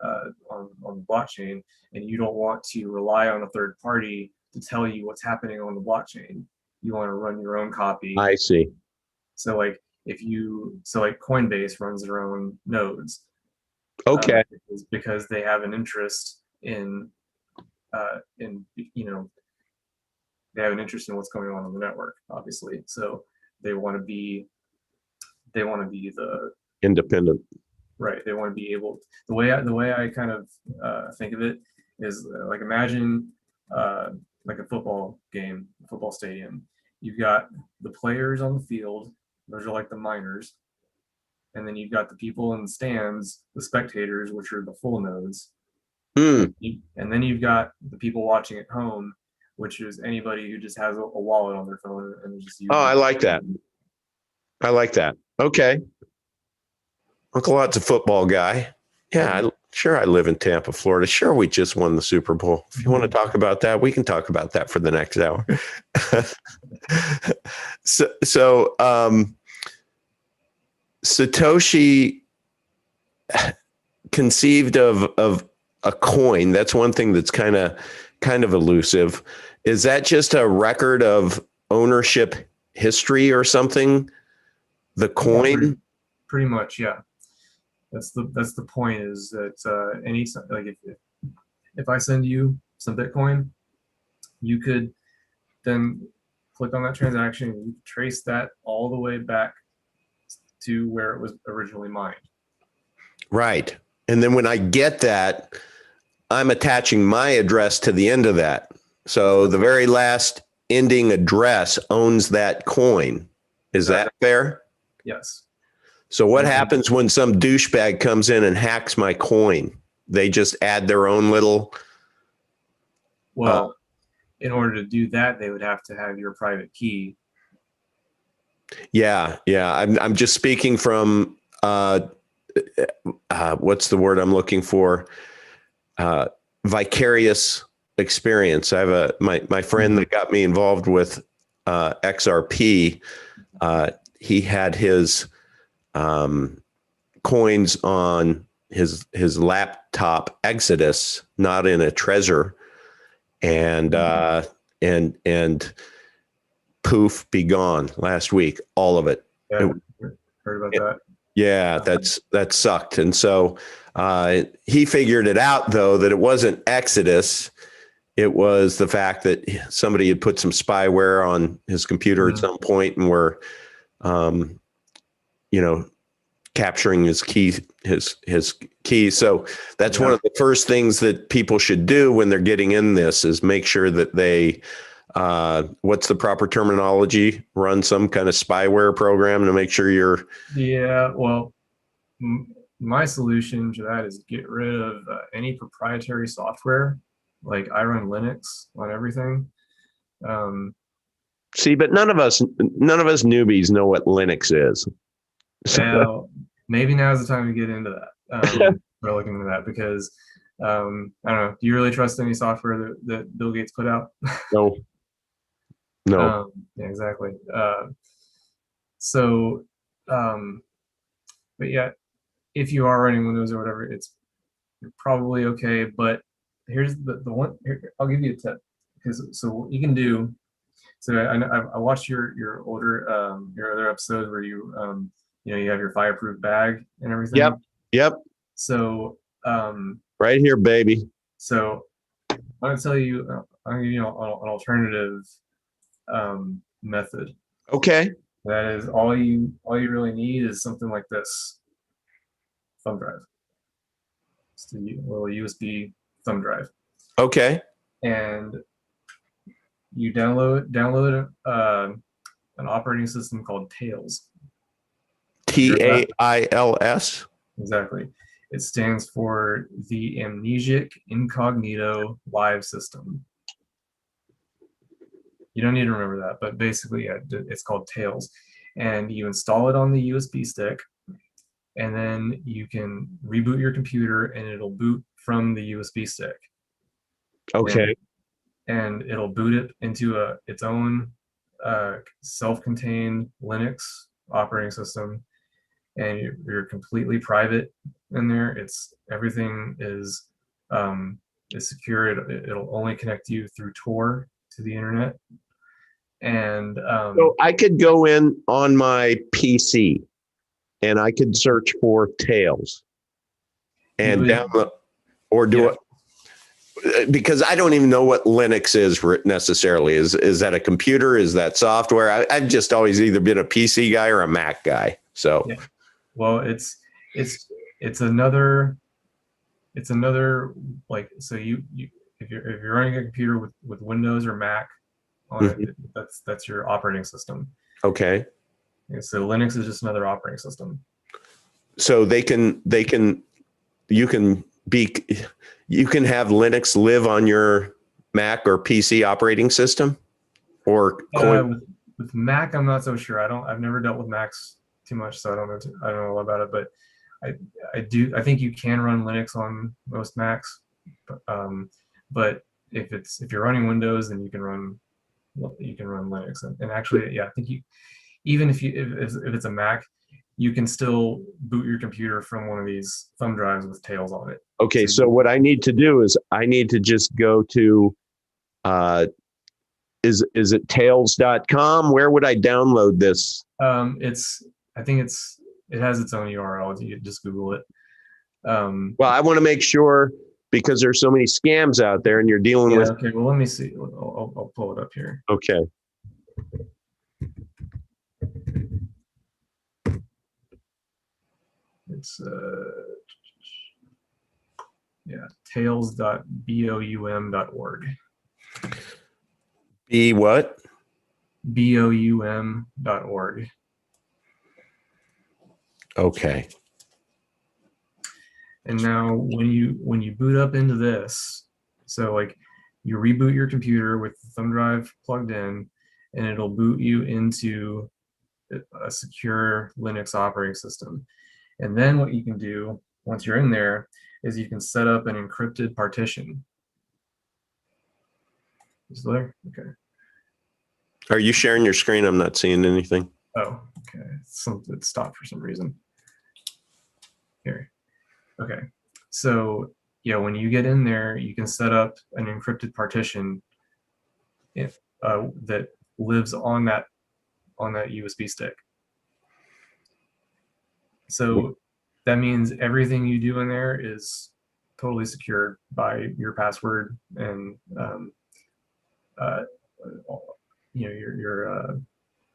the blockchain, and you don't want to rely on a third party to tell you what's happening on the blockchain. You want to run your own copy. I see. So like like Coinbase runs their own nodes. Okay. Because they have an interest in they have an interest in what's going on the network, obviously. So they want to be the Independent. right. They want to be able. The way I kind of think of it is like, imagine like a football game, football stadium. You've got the players on the field; those are like the miners, and then you've got the people in the stands, the spectators, which are the full nodes. Mm. And then you've got the people watching at home, which is anybody who just has a wallet on their phone and just uses. Oh, I like that. I like that. Okay. Uncle Odd's a football guy. Yeah, sure. I live in Tampa, Florida. Sure, we just won the Super Bowl. If you want to talk about that, we can talk about that for the next hour. So, Satoshi conceived of a coin. That's one thing that's kind of elusive. Is that just a record of ownership history or something? The coin? Yeah, pretty much, yeah. That's the point, is that if I send you some Bitcoin, you could then click on that transaction and you trace that all the way back to where it was originally mined. Right. And then when I get that, I'm attaching my address to the end of that. So the very last ending address owns that coin. Is that fair? Yes. So what happens when some douchebag comes in and hacks my coin? They just add their own little. Well, in order to do that, they would have to have your private key. Yeah. I'm just speaking from what's the word I'm looking for? Vicarious experience. I have my friend that got me involved with XRP. He had his coins on his laptop Exodus, not in a Trezor, and poof, be gone last week, all of it. Yeah, heard about that. Yeah, that sucked. And so he figured it out, though, that it wasn't Exodus. It was the fact that somebody had put some spyware on his computer at some point and were, capturing his keys. So that's one of the first things that people should do when they're getting in this, is make sure that they, what's the proper terminology? Run some kind of spyware program to make sure you're. Yeah, well, my solution to that is get rid of any proprietary software. Like, I run Linux on everything. See, but none of us newbies know what Linux is. So maybe now's the time to get into that. We're looking into that because I don't know. Do you really trust any software that Bill Gates put out? No. Yeah, exactly. But yeah, if you are running Windows or whatever, you're probably okay. But here's the one. Here, I'll give you a tip. So what you can do. So I watched your older your other episodes where you you have your fireproof bag and everything. Yep. So right here, baby. So I'm gonna tell you, I'm gonna give you an alternative method. Okay. That is all you really need is something like this thumb drive. It's a little USB thumb drive. Okay. And you download an operating system called Tails. TAILS. Exactly. It stands for the Amnesic Incognito Live System. You don't need to remember that, but basically, yeah, it's called Tails, and you install it on the USB stick, and then you can reboot your computer, and it'll boot from the USB stick, Okay. and it'll boot it into its own self-contained Linux operating system, and you're completely private in there. It's everything is secure. It'll only connect you through Tor to the internet, and So I could go in on my PC and I could search for Tails and download or do it because I don't even know what Linux is necessarily. Is that a computer? Is that software? I've just always either been a PC guy or a Mac guy. So, yeah. Well, it's another like, so you if you're running a computer with Windows or Mac on it, that's your operating system. Okay. And so Linux is just another operating system. So you can have Linux live on your Mac or PC operating system, or with Mac, I'm not so sure. I've never dealt with Macs too much, so I don't know a lot about it. But I think you can run Linux on most Macs. But if you're running Windows, then you can run Linux. And actually, yeah, I think even if it's a Mac, you can still boot your computer from one of these thumb drives with Tails on it. Okay, so what I need to do is I need to just go to is it tails.com? Where would I download this? I think it has its own URL. You just Google it. Well, I want to make sure because there's so many scams out there and you're dealing with. Okay, well, let me see. I'll pull it up here. Okay. It's tails.boum.org. B what? boum.org. Okay. And now when you boot up into this, so like you reboot your computer with the thumb drive plugged in, and it'll boot you into a secure Linux operating system. And then what you can do once you're in there is you can set up an encrypted partition. Is there? Okay. Are you sharing your screen? I'm not seeing anything. Oh, okay. It stopped for some reason. Here. Okay. So yeah, when you get in there, you can set up an encrypted partition that lives on that USB stick. So that means everything you do in there is totally secured by your password and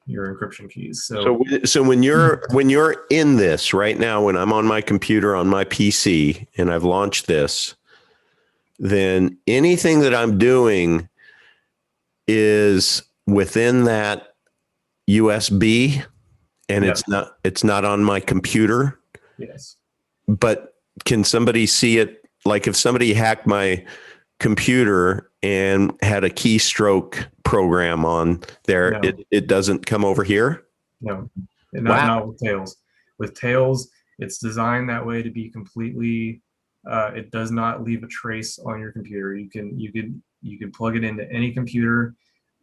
your encryption keys. So when you're in this right now, when I'm on my computer on my PC and I've launched this, then anything that I'm doing is within that USB, and Yep. it's not on my computer. Yes. But can somebody see it? Like if somebody hacked my computer and had a keystroke program on there, No. it doesn't come over here? No, not with Tails. With Tails, it's designed that way to be completely. It does not leave a trace on your computer. You can plug it into any computer,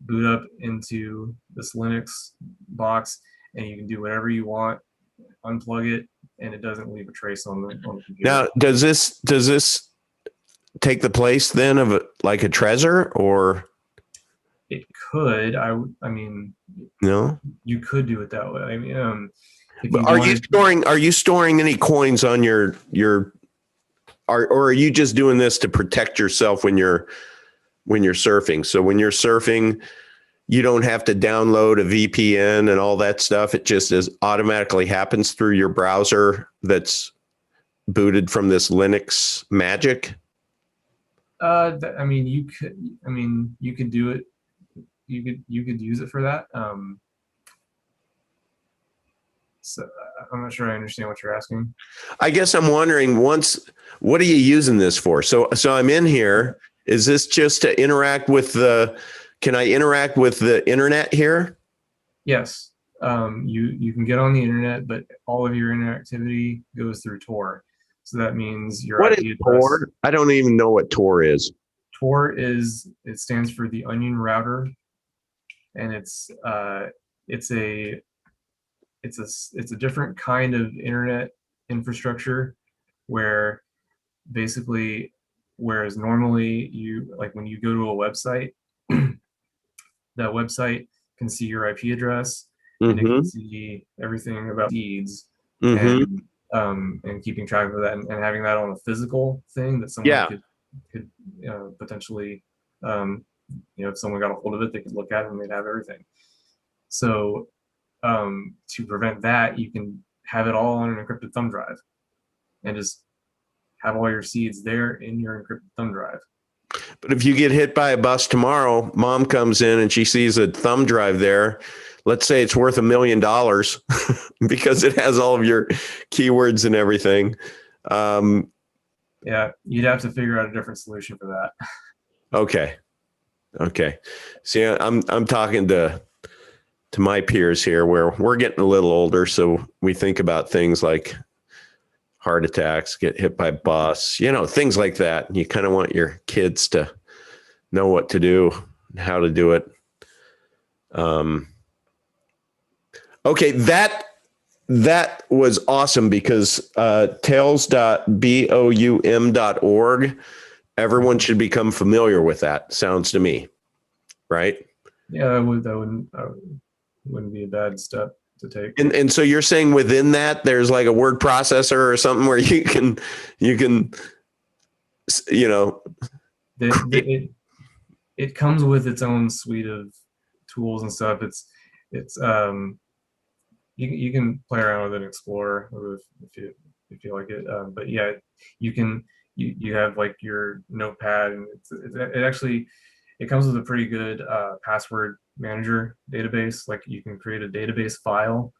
boot up into this Linux box, and you can do whatever you want. Unplug it, and it doesn't leave a trace on the computer. Now, does this take the place then of like a Trezor, or it could? I mean, no? You could do it that way. I mean, are you storing any coins on your or are you just doing this to protect yourself when you're surfing? So when you're surfing, you don't have to download a VPN and all that stuff. It just automatically happens through your browser that's booted from this Linux magic. I mean, you could do it. You could use it for that. So I'm not sure I understand what you're asking. I guess I'm wondering what are you using this for? So I'm in here. Is this just to interact with the Can I interact with the internet here? Yes, you can get on the internet, but all of your interactivity goes through Tor. So that means your What is IP address. Tor? I don't even know what Tor is. Tor it stands for the Onion Router, and it's a it's a different kind of internet infrastructure where basically, whereas normally you like when you go to a website, that website can see your IP address and it can Mm-hmm. see everything about feeds Mm-hmm. and keeping track of that and having that on a physical thing that someone Yeah. could potentially if someone got a hold of it, they could look at it and they'd have everything. So to prevent that, you can have it all on an encrypted thumb drive and just have all your seeds there in your encrypted thumb drive. But if you get hit by a bus tomorrow, mom comes in and she sees a thumb drive there. Let's say it's worth $1 million because it has all of your keywords and everything. Yeah, you'd have to figure out a different solution for that. Okay. See, I'm talking to my peers here where we're getting a little older, so we think about things like heart attacks, get hit by a bus, things like that. You kind of want your kids to know what to do, how to do it. Okay, that was awesome because tails.boum.org, everyone should become familiar with that. Sounds to me, right? Yeah, wouldn't be a bad step to take. And so you're saying within that there's like a word processor or something where you can create. It comes with its own suite of tools and stuff. It's you can play around with it and explore if you like it. But yeah, you can you have like your notepad and it actually it comes with a pretty good password manager database. Like you can create a database file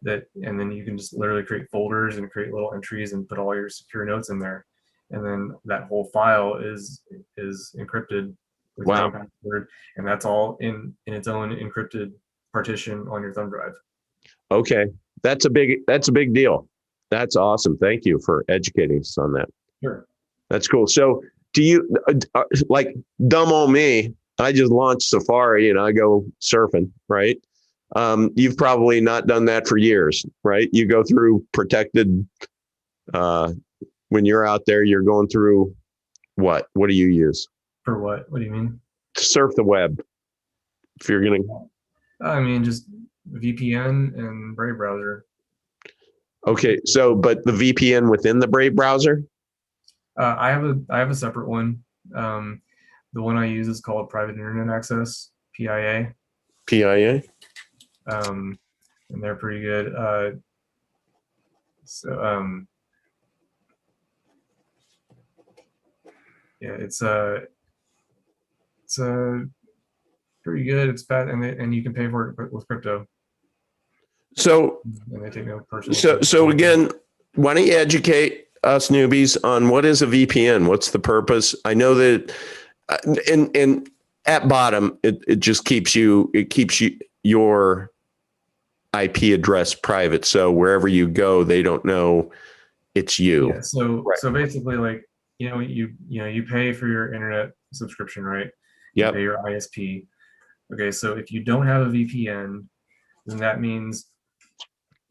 and then you can just literally create folders and create little entries and put all your secure notes in there. And then that whole file is encrypted with your Wow. own password, and that's all in its own encrypted partition on your thumb drive. Okay. That's a big deal. That's awesome. Thank you for educating us on that. Sure. That's cool. So do you like dumb old me? I just launched Safari and I go surfing, right? You've probably not done that for years, right? You go through protected, when you're out there, you're going through what? What do you use? For what? What do you mean? To surf the web. If you're going to, I mean, just VPN and Brave browser. okay. So, but the VPN within the Brave browser? I have a separate one. The one I use is called Private Internet Access (PIA), PIA? and they're pretty good. So yeah, it's pretty good. It's fat, and you can pay for it with crypto, So, and they take no personal. so again, why don't you educate us newbies on what is a VPN? What's the purpose? I know that, and at bottom, it just keeps your IP address private. So wherever you go, they don't know it's you. Yeah. So basically, like you pay for your internet subscription, right? You Yep. pay your ISP. Okay. So if you don't have a VPN, then that means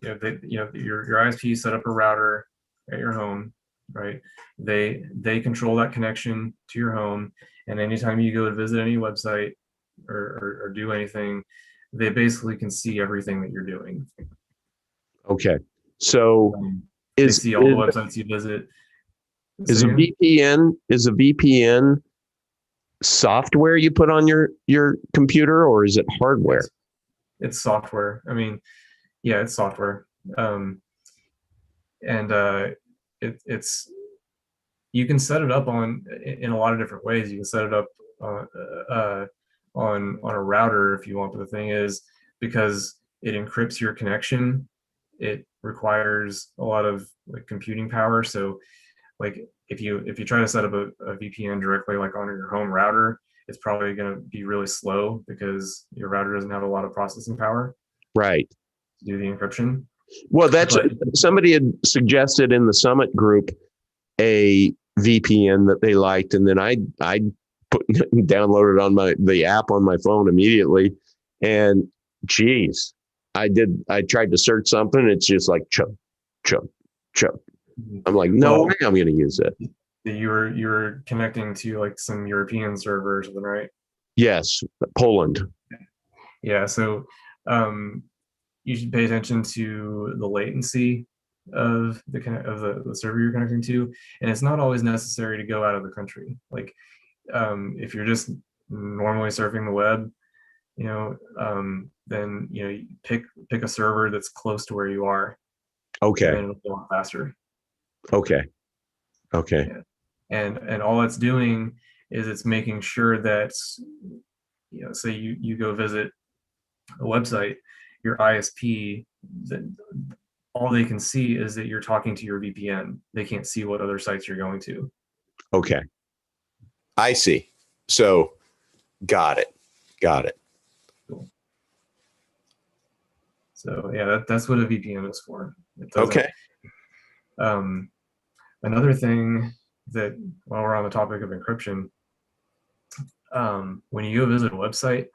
your ISP set up a router at your home, right? They control that connection to your home, and anytime you go to visit any website or do anything, they basically can see everything that you're doing. Okay. So They is see all the websites you visit. is a VPN software you put on your computer, or is it hardware? It's software. I mean, yeah, it's software. And it's you can set it up in a lot of different ways. You can set it up on a router if you want. But the thing is, because it encrypts your connection, it requires a lot of like computing power. So like if you try to set up a VPN directly like on your home router, it's probably going to be really slow because your router doesn't have a lot of processing power Right. to do the encryption. Well, that's But somebody had suggested in the Summit group a VPN that they liked, and then I downloaded on the app on my phone immediately, and geez, I tried to search something, it's just like chug, chug, chug. I'm like, no way I'm going to use it. you were connecting to like some European server or something, right? Yes, Poland. Yeah, so you should pay attention to the latency of the server you're connecting to, and it's not always necessary to go out of the country. Like if you're just normally surfing the web, then you pick a server that's close to where you are, Okay. and then it'll go on faster. Okay. Yeah. And all it's doing is it's making sure that, say you go visit a website, your ISP, that all they can see is that you're talking to your VPN. They can't see what other sites you're going to. Okay. I see. So got it. Cool. So yeah, that's what a VPN is for. Okay. Another thing that, while we're on the topic of encryption, when you go visit a website,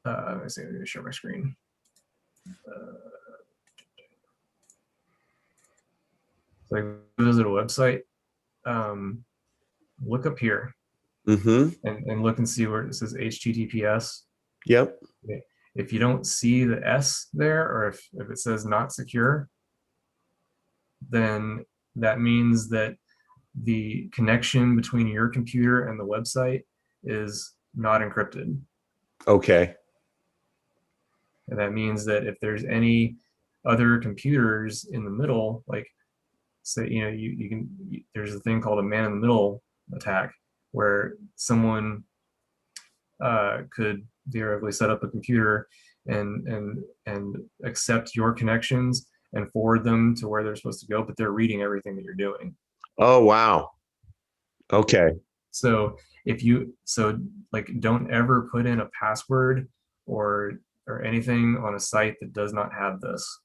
let me see, let me share my screen. So like, visit a website, look up here and look and see where it says HTTPS. Yep. Okay. If you don't see the S there, or if it says not secure, then that means that the connection between your computer and the website is not encrypted. Okay. And that means that if there's any other computers in the middle, like say, you can, there's a thing called a man in the middle attack, where someone could theoretically set up a computer and accept your connections and forward them to where they're supposed to go, but they're reading everything that you're doing. Oh, wow. Okay. So don't ever put in a password or anything on a site that does not have this.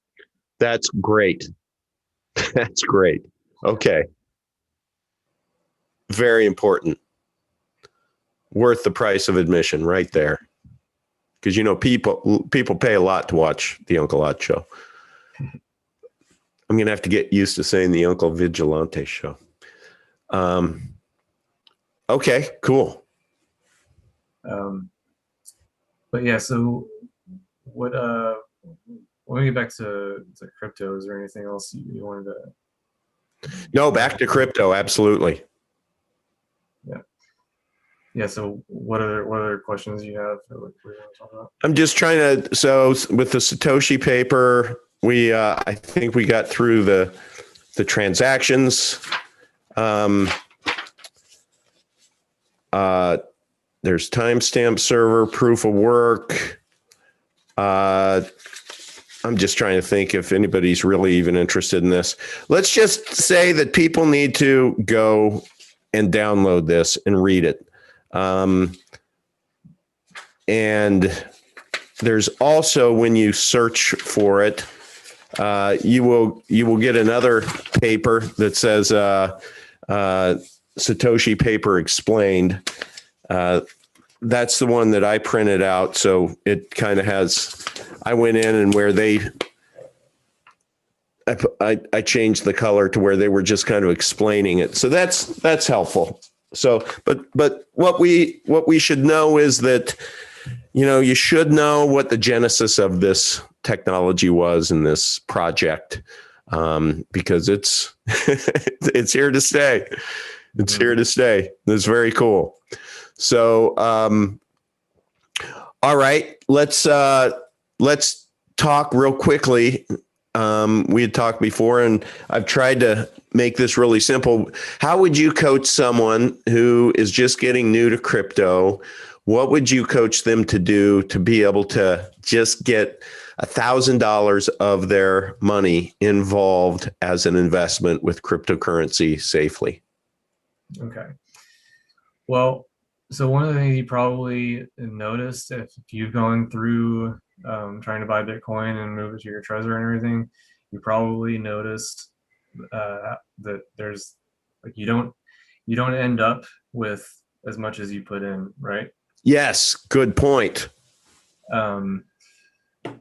That's great. That's great. Okay. Very important. Worth the price of admission right there. Because, people pay a lot to watch the Uncle Odd Show. I'm going to have to get used to saying the Uncle Vigilante Show. Okay, cool. But yeah, so what, when we get back to crypto, is there anything else you wanted to? No, back to crypto. Absolutely. Yeah. So what other questions you have that we want to talk about? I'm just trying to, so with the Satoshi paper, I think we got through the transactions. There's timestamp server, proof of work. I'm just trying to think if anybody's really even interested in this. Let's just say that people need to go and download this and read it. And there's also, when you search for it, you will get another paper that says Satoshi paper explained. That's the one that I printed out. So it kind of has, I went in and where I changed the color to where they were just kind of explaining it. So that's helpful. So, but what we should know is that, you should know what the genesis of this technology was in this project, because it's it's here to stay. It's here to stay. It's very cool. So, all right, let's talk real quickly. We had talked before, and I've tried to make this really simple. How would you coach someone who is just getting new to crypto? What would you coach them to do to be able to just get $1,000 of their money involved as an investment with cryptocurrency safely? Okay. Well, So one of the things you probably noticed if you've gone through trying to buy Bitcoin and move it to your Trezor and everything, you probably noticed that there's like you don't end up with as much as you put in, right? Yes, good point. Um,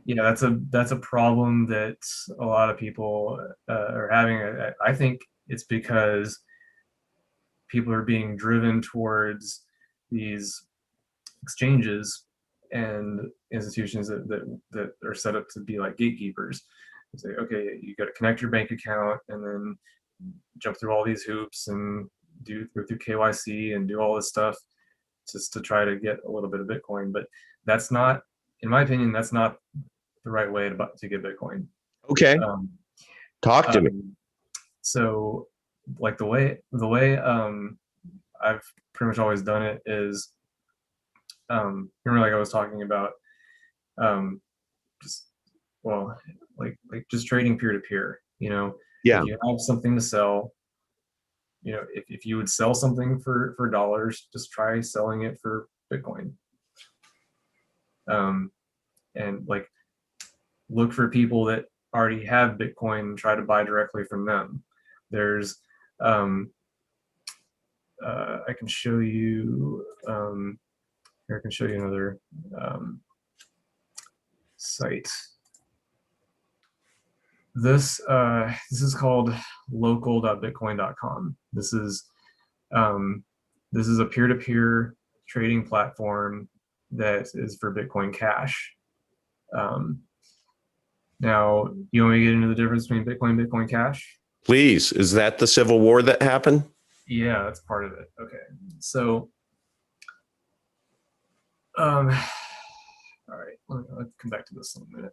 yeah, that's a problem that a lot of people are having. I think it's because people are being driven towards these exchanges and institutions that are set up to be like gatekeepers. You say, okay, you got to connect your bank account and then jump through all these hoops and go through KYC and do all this stuff just to try to get a little bit of Bitcoin. But that's not, in my opinion, that's not the right way to get Bitcoin. Okay, Um, talk to me. so, like the way I've pretty much always done it is, remember, like I was talking about, um, just well, like just trading peer to peer. You know, Yeah. if you have something to sell, you know, if you would sell something for dollars, just try selling it for Bitcoin. Um, and like look for people that already have Bitcoin and try to buy directly from them. There's um, I can show you here I can show you another site. This is called local.bitcoin.com. Um, this is a peer-to-peer trading platform that is for Bitcoin Cash. Um, now, you want me to get into the difference between Bitcoin and Bitcoin Cash? Please, is that the Civil War that happened? Yeah, that's part of it. Okay, so all right, let's come back to this in a minute.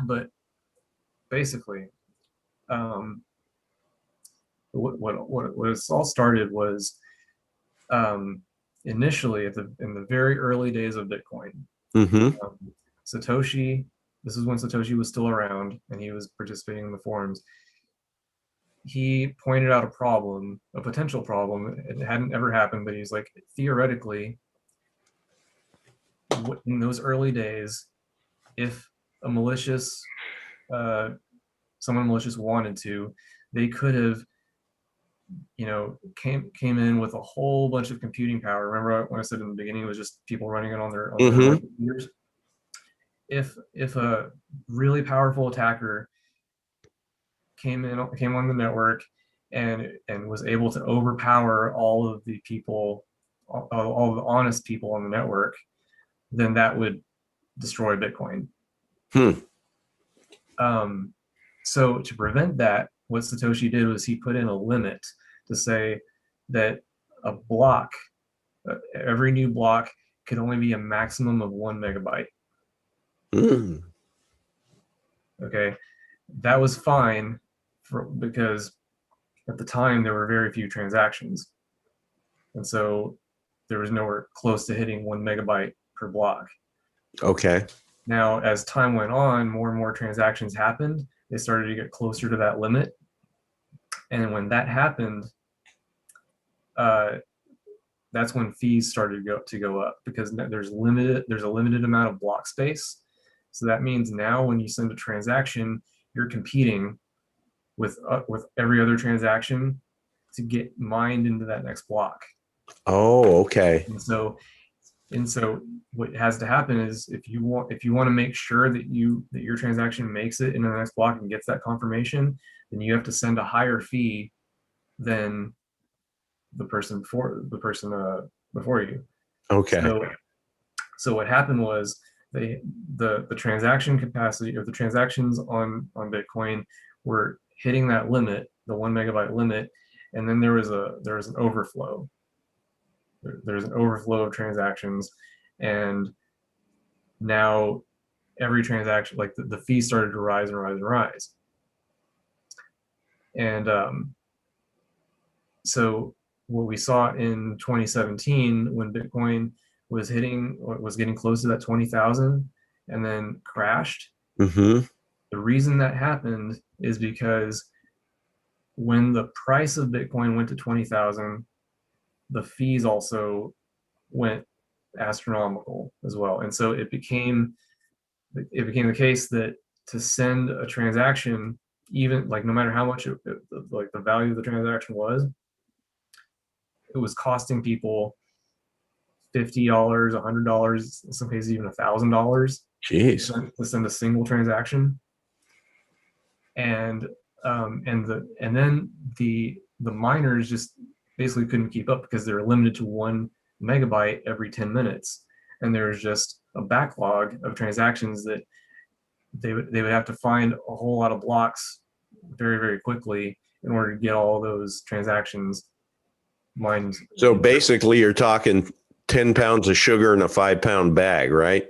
But basically, um, what it's all started was um, initially in the very early days of Bitcoin. Mm-hmm. Um, Satoshi, this is when Satoshi was still around and he was participating in the forums. He pointed out a problem, a potential problem. It hadn't ever happened, but he's like, theoretically, in those early days, if a malicious, uh, someone malicious wanted to, they could have, you know, came in with a whole bunch of computing power. Remember when I said in the beginning it was just people running it on their Mm-hmm. own computers? If a really powerful attacker came on the network and was able to overpower all of the people, all of the honest people on the network, then that would destroy Bitcoin. Hmm. So to prevent that, what Satoshi did was he put in a limit to say that a block, every new block could only be a maximum of 1 megabyte. Mm. Okay, that was fine because at the time there were very few transactions, and so there was nowhere close to hitting 1 megabyte per block. Okay. Now, as time went on, more and more transactions happened. They started to get closer to that limit, and when that happened, uh, that's when fees started to go up because there's a limited amount of block space. So that means now when you send a transaction, you're competing with every other transaction to get mined into that next block. Oh, okay. And so what has to happen is if you want to make sure that your transaction makes it into the next block and gets that confirmation, then you have to send a higher fee than the person before you. Okay. So what happened was the transaction capacity or the transactions on Bitcoin were hitting that limit, the 1 megabyte limit, and then there was an overflow. There's an overflow of transactions, and now every transaction, like the fee started to rise and rise and rise. And so what we saw in 2017 when Bitcoin was getting close to that 20,000 and then crashed. Mm-hmm. The reason that happened is because when the price of Bitcoin went to 20,000, the fees also went astronomical as well. And so it became the case that to send a transaction, even like no matter how much like the value of the transaction was, it was costing people $50, $100, in some cases even $1,000 Jeez. to send a single transaction. And then the miners just basically couldn't keep up because they were limited to 1 megabyte every 10 minutes, and there was just a backlog of transactions that they would have to find a whole lot of blocks very, very quickly in order to get all those transactions mined. So basically, you're talking 10 pounds of sugar in a 5-pound bag, right?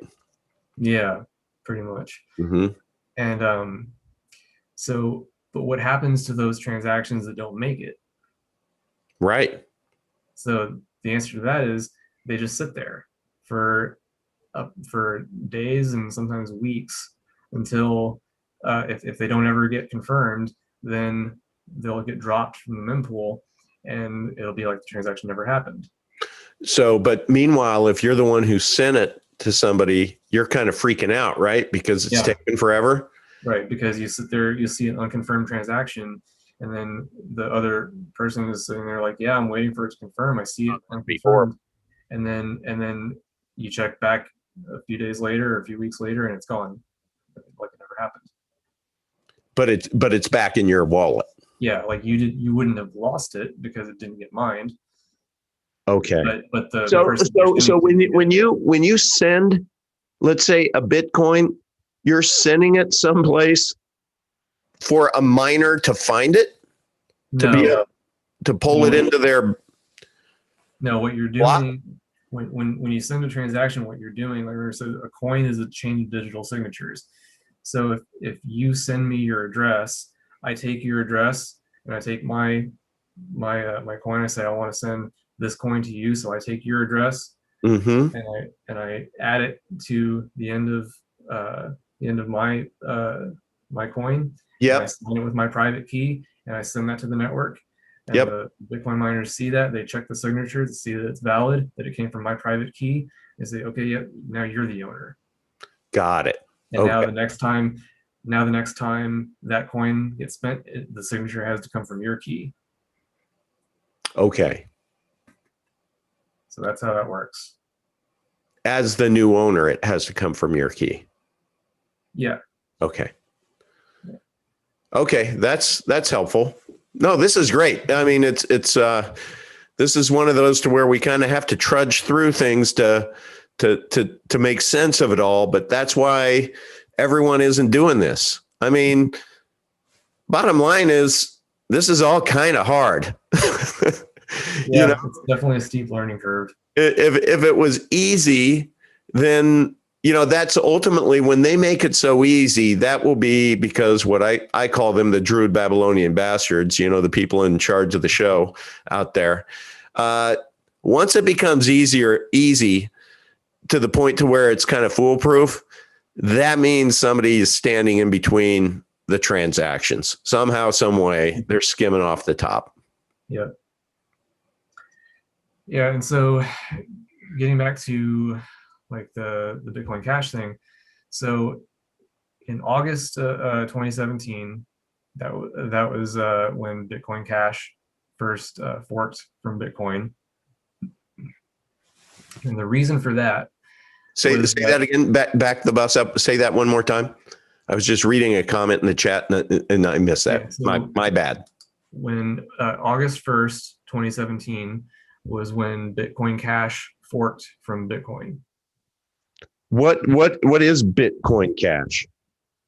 Yeah, pretty much. Mm-hmm. And so, but what happens to those transactions that don't make it? Right. So the answer to that is they just sit there for days and sometimes weeks until if they don't ever get confirmed, then they'll get dropped from the mempool, and it'll be like the transaction never happened. So, but meanwhile, if you're the one who sent it to somebody, you're kind of freaking out, right? Because it's taken forever. Right, because you sit there, you see an unconfirmed transaction, and then the other person is sitting there like, yeah, I'm waiting for it to confirm. I see it unconfirmed. And then you check back a few days later or a few weeks later and it's gone. Like it never happened. But it's back in your wallet. Yeah, like you wouldn't have lost it because it didn't get mined. Okay. But the so person so when you send, let's say, a Bitcoin, you're sending it someplace for a miner to find it, to pull it into their. No, what you're doing when you send a transaction, what you're doing, like I said, a coin is a chain of digital signatures. So if you send me your address, I take your address and I take my coin. I say I want to send this coin to you, so I take your address Mm-hmm. and I add it to the end of my my coin. Yep. And I sign it with my private key and I send that to the network. And Yep. the Bitcoin miners see that, they check the signature to see that it's valid, that it came from my private key, and say, okay, yep, now you're the owner. Got it. And now the next time that coin gets spent, the signature has to come from your key. Okay. So that's how that works. As the new owner, it has to come from your key. Yeah. Okay. Okay, that's helpful. No, this is great. I mean, it's this is one of those to where we kind of have to trudge through things to make sense of it all, but that's why everyone isn't doing this. I mean, bottom line is this is all kind of hard. Yeah, it's definitely a steep learning curve. If it was easy, then that's ultimately when they make it so easy, that will be because what I call them the Druid Babylonian bastards, the people in charge of the show out there. Once it becomes easy to the point to where it's kind of foolproof, that means somebody is standing in between the transactions. Somehow, some way, they're skimming off the top. Yeah. Yeah, and so getting back to like the Bitcoin Cash thing. So in August 2017, that was when Bitcoin Cash first forked from Bitcoin. And the reason for that. Say that again. Back the bus up. Say that one more time. I was just reading a comment in the chat and I missed that. Yeah, so my bad. When August 1st, 2017 was when Bitcoin Cash forked from Bitcoin. What is Bitcoin Cash?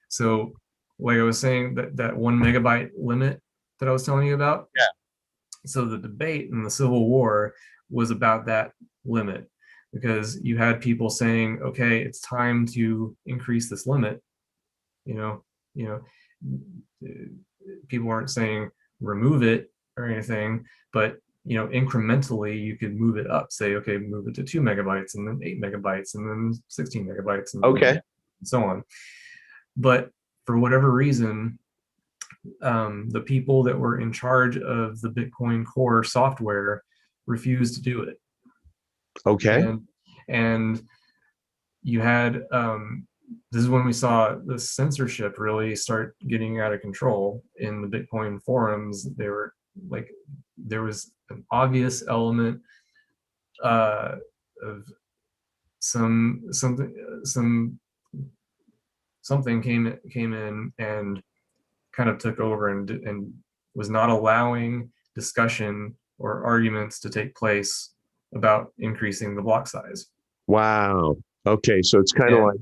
So, like I was saying, that 1 megabyte limit that I was telling you about. Yeah. So the debate in the Civil War was about that limit, because you had people saying, okay, it's time to increase this limit. People weren't saying remove it or anything, but incrementally you could move it up. Say, okay, move it to 2 megabytes, and then 8 megabytes, and then 16 megabytes, and so on. But for whatever reason, the people that were in charge of the Bitcoin Core software refused to do it. Okay. And you had this is when we saw the censorship really start getting out of control in the Bitcoin forums. They were like, there was an obvious element of something came in and kind of took over and was not allowing discussion or arguments to take place about increasing the block size. Wow. Okay. So it's And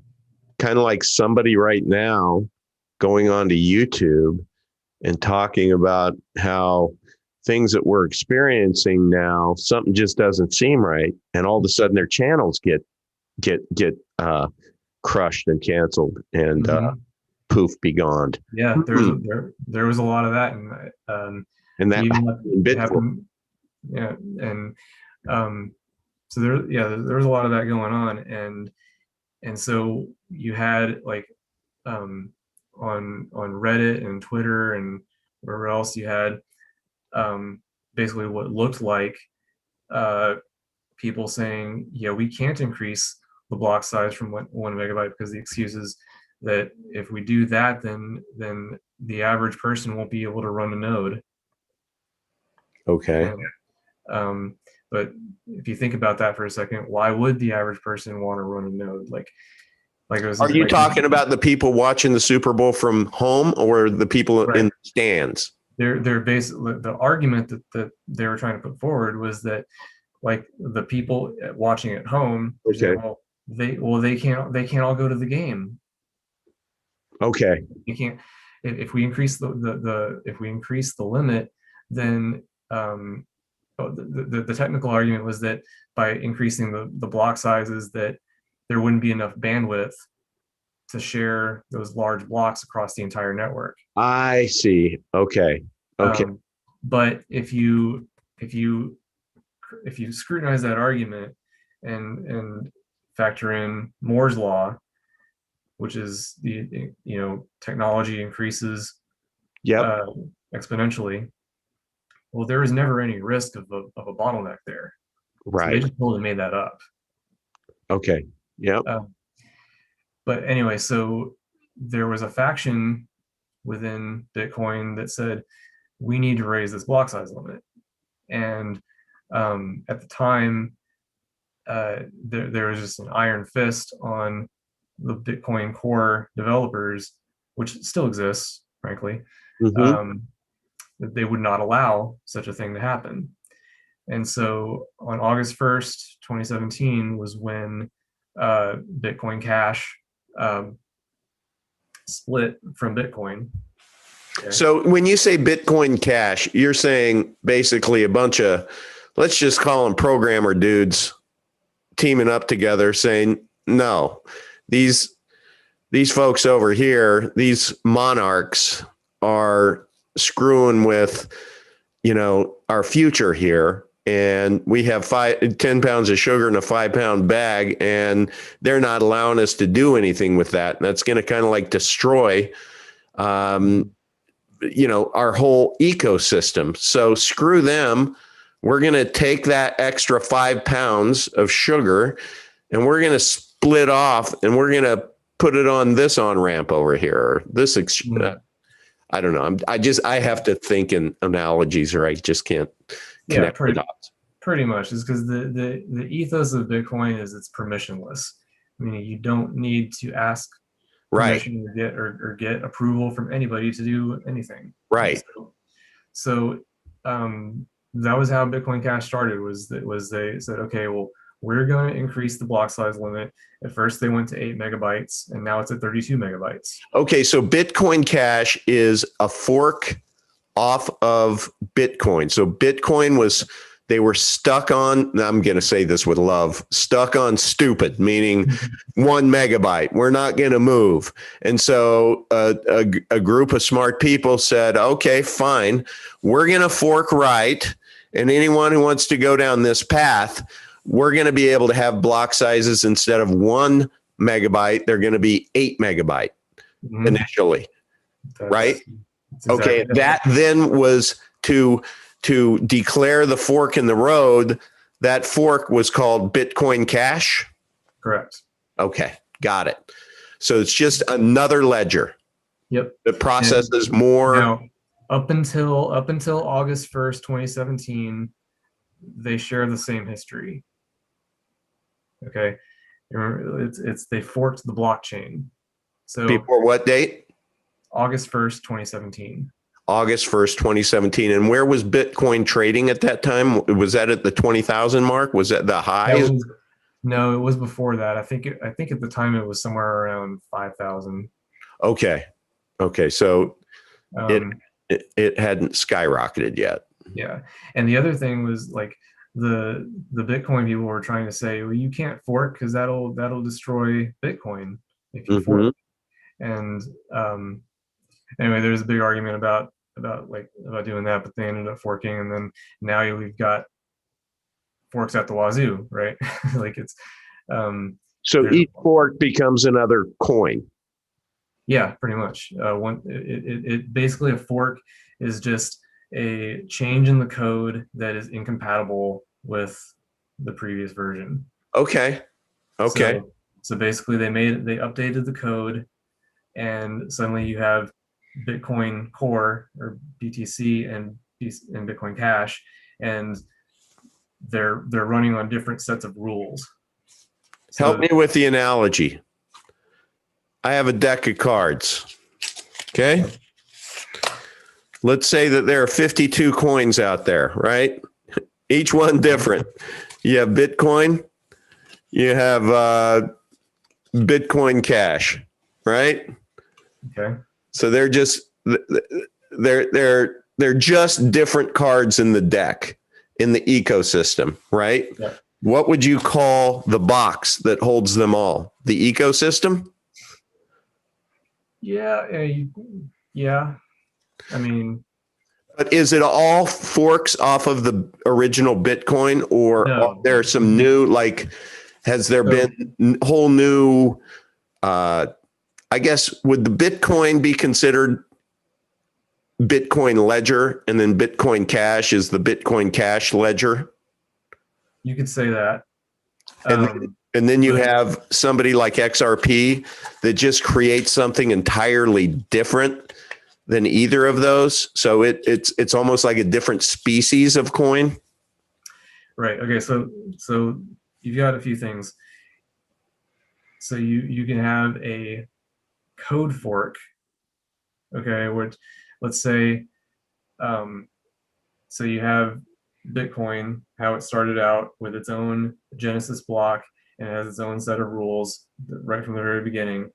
kind of like somebody right now going onto YouTube and talking about how things that we're experiencing now, something just doesn't seem right. And all of a sudden their channels get crushed and canceled and poof, be gone. yeah, there was a lot of that, and And that even in Bitcoin. happened, yeah, and so there was a lot of that going on, and so you had like on Reddit and Twitter and wherever else you had basically what looked like people saying, yeah, we can't increase the block size from 1 megabyte because the excuse is that if we do that, then the average person won't be able to run a node. Okay. And, but if you think about that for a second, why would the average person want to run a node? Like it was Are you like talking about the people watching the Super Bowl from home or the people right. in the stands? They're basically, the argument that they were trying to put forward was that like the people watching at home, Okay. they can't all go to the game. Okay. You can't, if we increase if we increase the limit, then the technical argument was that by increasing the block sizes, that there wouldn't be enough bandwidth to share those large blocks across the entire network. I see. Okay. Okay. But if you scrutinize that argument and factor in Moore's law, which is the technology increases Yep. exponentially, well, there was never any risk of a bottleneck there. So they Right. just totally made that up. Okay. Yep. But anyway, so there was a faction within Bitcoin that said we need to raise this block size limit, and at the time, there was just an iron fist on the Bitcoin core developers, which still exists, frankly, Mm-hmm. that they would not allow such a thing to happen. And so on August 1st, 2017 was when Bitcoin Cash split from Bitcoin. Okay. So when you say Bitcoin Cash, you're saying basically a bunch of, let's just call them programmer dudes teaming up together saying, no, these folks over here, these monarchs are screwing with, our future here. And we have 10 pounds of sugar in a 5-pound bag, and they're not allowing us to do anything with that. And that's going to kind of like destroy, our whole ecosystem. So screw them. We're going to take that extra 5 pounds of sugar and we're going to split off and we're going to put it on this on-ramp over here. Or this, I don't know. I have to think in analogies or I just can't connect the dots. Pretty much is because the ethos of Bitcoin is it's permissionless. Meaning you don't need to ask permission to get approval from anybody to do anything. Right. So that was how Bitcoin Cash started. Was they said, okay, well, we're going to increase the block size limit. At first, they went to 8 megabytes, and now it's at 32 megabytes. Okay, so Bitcoin Cash is a fork off of Bitcoin. So Bitcoin they were stuck on, I'm going to say this with love, stuck on stupid, meaning 1 megabyte. We're not going to move. And so a group of smart people said, okay, fine. We're going to fork right. And anyone who wants to go down this path, we're going to be able to have block sizes instead of 1 megabyte. They're going to be 8 megabyte initially. Right? Exactly. Okay. That then was to declare the fork in the road That fork was called Bitcoin Cash. Correct. Okay, got it. So it's just another ledger. Yep. It processes And more. now, up until August 1st, 2017, they share the same history. Okay. Remember, they forked the blockchain. So Before what date? August 1st, 2017. August 1st, 2017. And where was Bitcoin trading at that time? Was that at the 20,000 mark? Was that the high? No, it was before that. I think at the time it was somewhere around 5,000. Okay. So Um, it hadn't skyrocketed yet. yeah. And the other thing was like the Bitcoin people were trying to say, well, you can't fork because that'll destroy Bitcoin if you Mm-hmm. fork. And anyway, there's a big argument about doing that, but they ended up forking, and then now we've got forks at the wazoo, right? Like it's so each fork becomes another coin. Yeah, pretty much. It basically, a fork is just a change in the code that is incompatible with the previous version. Okay. So basically, they updated the code, and suddenly you have Bitcoin Core or BTC and Bitcoin Cash, and they're running on different sets of rules. Help me with the analogy. I have a deck of cards. Okay. Let's say that there are 52 coins out there, right? Each one different. You have Bitcoin, you have Bitcoin Cash, right? Okay. So they're just different cards in the deck, in the ecosystem, right? Yeah. What would you call the box that holds them all? The ecosystem? Yeah. Yeah. I mean, but is it all forks off of the original Bitcoin, or no. there are some new, like, has there been whole new, I guess, would the Bitcoin be considered Bitcoin ledger, and then Bitcoin Cash is the Bitcoin Cash ledger? You could say that. And then you have somebody like XRP that just creates something entirely different than either of those. So it's almost like a different species of coin. Right. Okay. So you've got a few things. So you can have a code fork. Okay. Which, let's say, so you have Bitcoin, how it started out with its own Genesis block and it has its own set of rules right from the very beginning.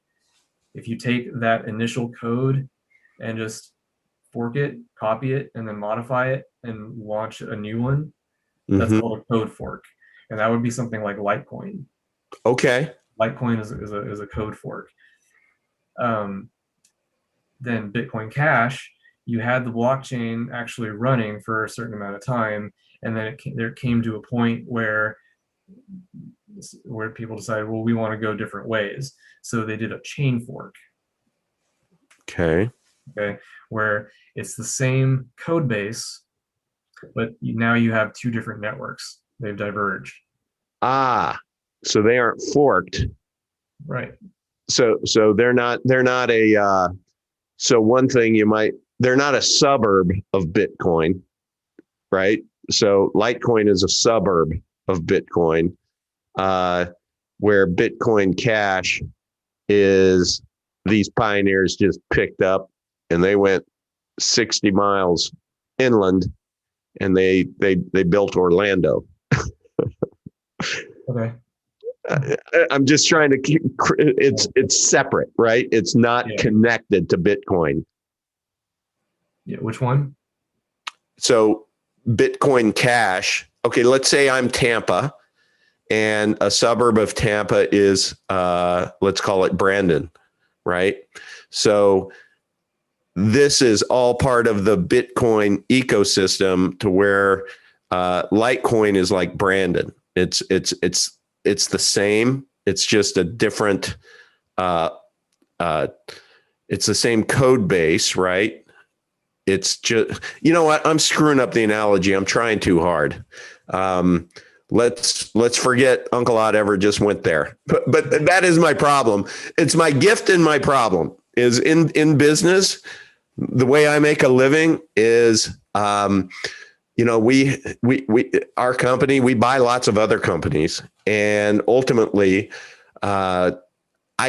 If you take that initial code and just fork it, copy it, and then modify it and launch a new one, that's called a code fork. And that would be something like Litecoin. Okay. Litecoin is a code fork. Then Bitcoin Cash, you had the blockchain actually running for a certain amount of time, and then there came to a point where people decided, well, we want to go different ways. So they did a chain fork. Okay. Where it's the same code base, but now you have two different networks. They've diverged. So they aren't forked. Right. So they're not a, so one thing they're not a suburb of Bitcoin, right? So Litecoin is a suburb of Bitcoin, where Bitcoin Cash is these pioneers just picked up and they went 60 miles inland and they built Orlando. Okay. I'm just trying to keep, it's separate, right? It's not connected to Bitcoin. Yeah. Which one? So Bitcoin Cash. Okay, let's say I'm Tampa, and a suburb of Tampa is, let's call it Brandon, right? So this is all part of the Bitcoin ecosystem, to where Litecoin is like Brandon. It's the same. It's just a different. It's the same code base, right? It's just, you know what? I'm screwing up the analogy. I'm trying too hard. let's forget Uncle Odd ever just went there. But that is my problem. It's my gift and my problem is in business. The way I make a living is, we our company, we buy lots of other companies, and ultimately, I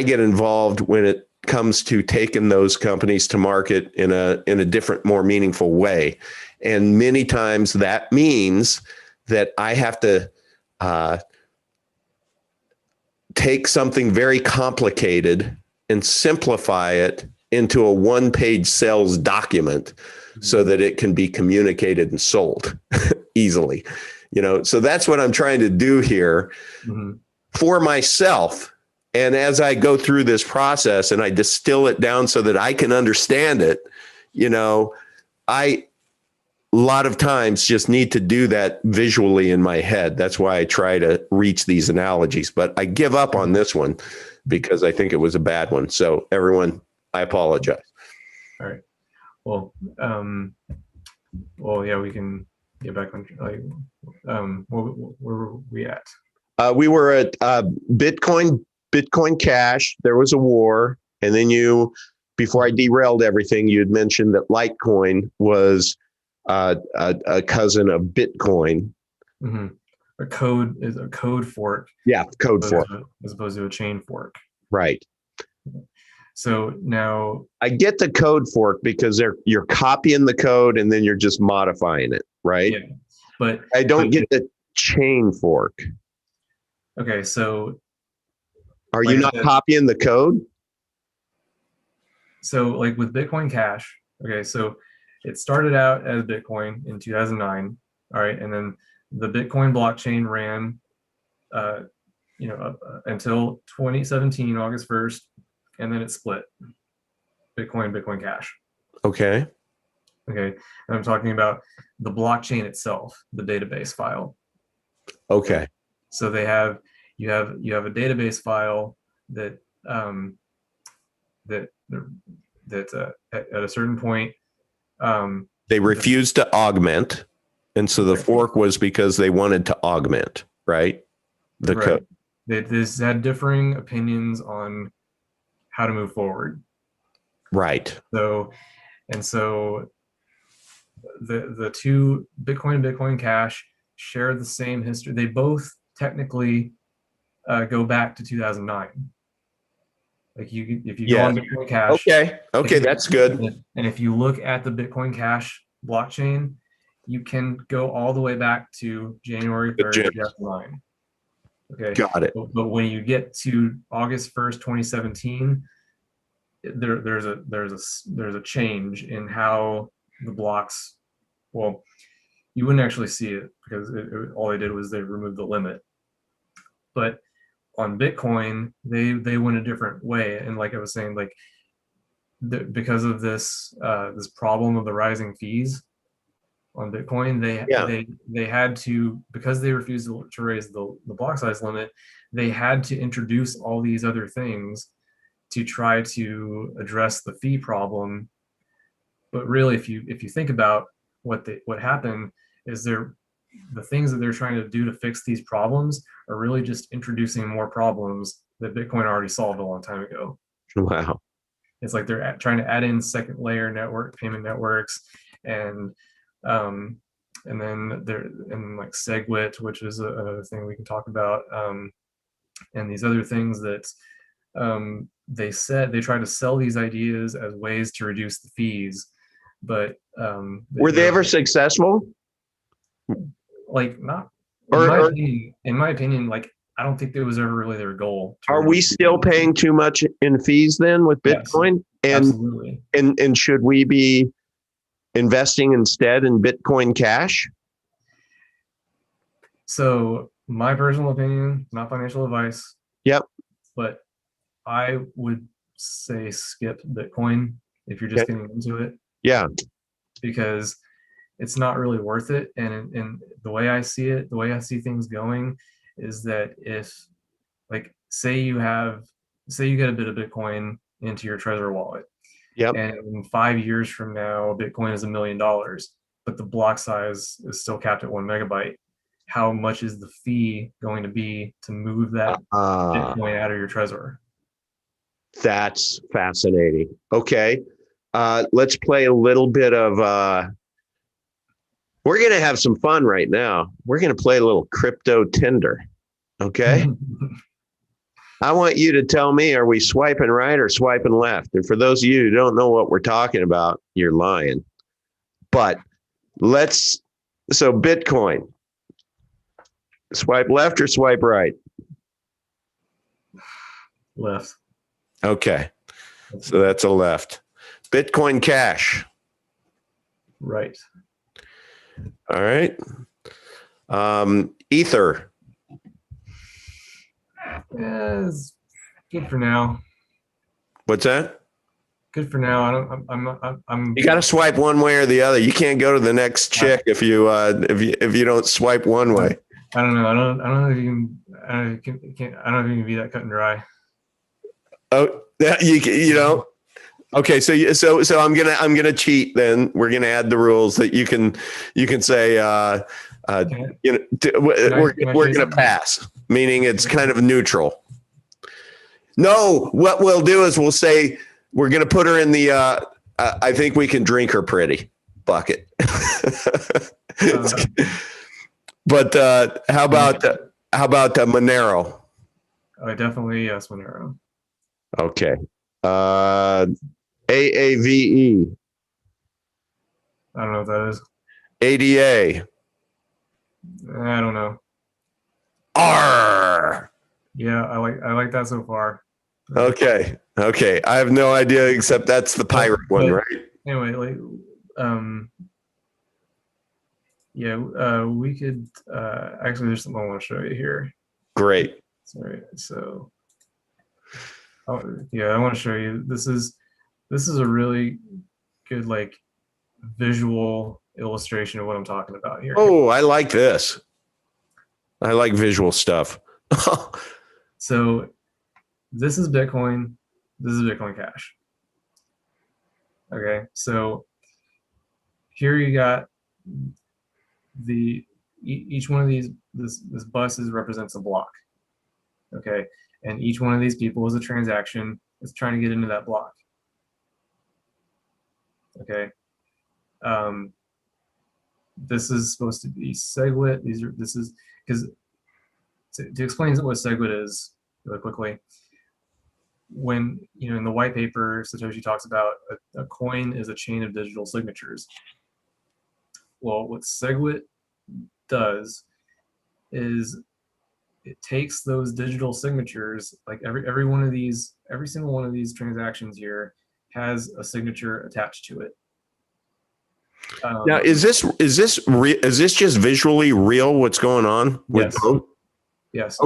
get involved when it comes to taking those companies to market in a different, more meaningful way. And many times that means that I have to take something very complicated and simplify it into a one-page sales document so that it can be communicated and sold easily. So that's what I'm trying to do here for myself. And as I go through this process and I distill it down so that I can understand it, I a lot of times just need to do that visually in my head. That's why I try to reach these analogies, but I give up on this one because I think it was a bad one. So everyone, I apologize. All right. Well, yeah, we can get back on, where were we at? We were at Bitcoin Cash. There was a war. And then before I derailed everything, you had mentioned that Litecoin was a cousin of Bitcoin. Mm-hmm. A code fork. Yeah, code fork. As opposed to a chain fork. Right. So now I get the code fork because you're copying the code and then you're just modifying it, right? Yeah, but I don't get the chain fork. Okay, so are you not copying the code? So like with Bitcoin Cash, okay, so it started out as Bitcoin in 2009, all right, and then the Bitcoin blockchain ran, until 2017, August 1st, and then it split. Bitcoin Cash. Okay. And I'm talking about the blockchain itself, the database file. Okay. So you have a database file that at a certain point they refused to augment, and so the fork was because they wanted to augment, right? The code. They had differing opinions on how to move forward. Right. So the two, Bitcoin and Bitcoin Cash, share the same history. They both technically go back to 2009. Like if you go on Bitcoin Cash. Okay, that's good. And if you look at the Bitcoin Cash blockchain, you can go all the way back to January 3rd, 2009. Okay. Got it. But when you get to August 1st, 2017, there's a change in how the blocks. Well, you wouldn't actually see it because all they did was they removed the limit. But on Bitcoin, they went a different way, and like I was saying, like because of this problem of the rising fees on Bitcoin, they had to, because they refused to raise the block size limit, they had to introduce all these other things to try to address the fee problem. But really, if you think about what happened, is the things that they're trying to do to fix these problems are really just introducing more problems that Bitcoin already solved a long time ago. Wow. It's like they're trying to add in second layer payment networks, and then like SegWit, which is another thing we can talk about, and these other things that they try to sell these ideas as ways to reduce the fees, but were they ever successful? Like, not in my opinion, like I don't think that was ever really their goal. Are we still paying too much in fees then with Bitcoin? Yes, absolutely. And should we be investing instead in Bitcoin Cash? So my personal opinion, not financial advice. Yep. But I would say skip Bitcoin if you're just getting into it. Yeah. Because it's not really worth it. And the way I see it, the way I see things going is that if, like, say you get a bit of Bitcoin into your Trezor wallet. Yep. And 5 years from now, Bitcoin is $1 million, but the block size is still capped at 1 megabyte. how much is the fee going to be to move that Bitcoin out of your Trezor? That's fascinating. Okay. Let's play a little bit of, we're going to have some fun right now. We're going to play a little crypto Tinder. Okay. I want you to tell me, are we swiping right or swiping left? And for those of you who don't know what we're talking about, you're lying. But so Bitcoin, swipe left or swipe right? Left. Okay. So that's a left. Bitcoin Cash. Right. All right. Ether. Yeah, it's good for now. What's that? Good for now. I don't. I'm You got to swipe one way or the other. You can't go to the next chick if you don't swipe one way. I don't know. I don't know if you can. I don't know if you can be that cut and dry. Oh, you know. Okay, so I'm gonna cheat. Then we're gonna add the rules that you can say. We're gonna pass, meaning it's kind of neutral. No, what we'll do is we'll say we're gonna put her in the. I think we can drink her pretty bucket. But how about Monero? Oh, definitely yes, Monero. Okay. AAVE. I don't know what that is. ADA. I don't know. R. Yeah, I like that so far. Okay. I have no idea except that's the pirate one, right? Anyway, we could actually there's something I want to show you here. Great. Sorry. So I want to show you. This is a really good visual illustration of what I'm talking about here. Oh, I like this. I like visual stuff. So this is Bitcoin. This is Bitcoin Cash. Okay, so here you got each one of these. This bus represents a block. Okay, and each one of these people is a transaction that's trying to get into that block. Okay, this is supposed to be SegWit. This is because to explain what SegWit is really quickly. When in the white paper, Satoshi talks about a coin is a chain of digital signatures. Well, what SegWit does is it takes those digital signatures, like every single one of these transactions here has a signature attached to it. Now, is this just visually real? What's going on with both? Yes,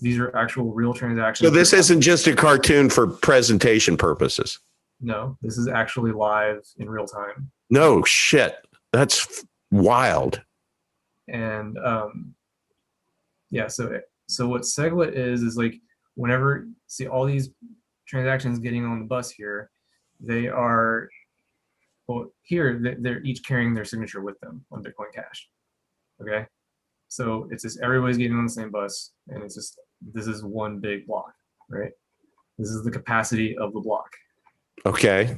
these are actual real transactions. So this isn't just a cartoon for presentation purposes. No, this is actually live in real time. No shit, that's wild. And so what SegWit is like whenever see all these transactions getting on the bus here, they are they're each carrying their signature with them on Bitcoin Cash. Okay. So it's just everybody's getting on the same bus, and it's just this is one big block, right? This is the capacity of the block. Okay.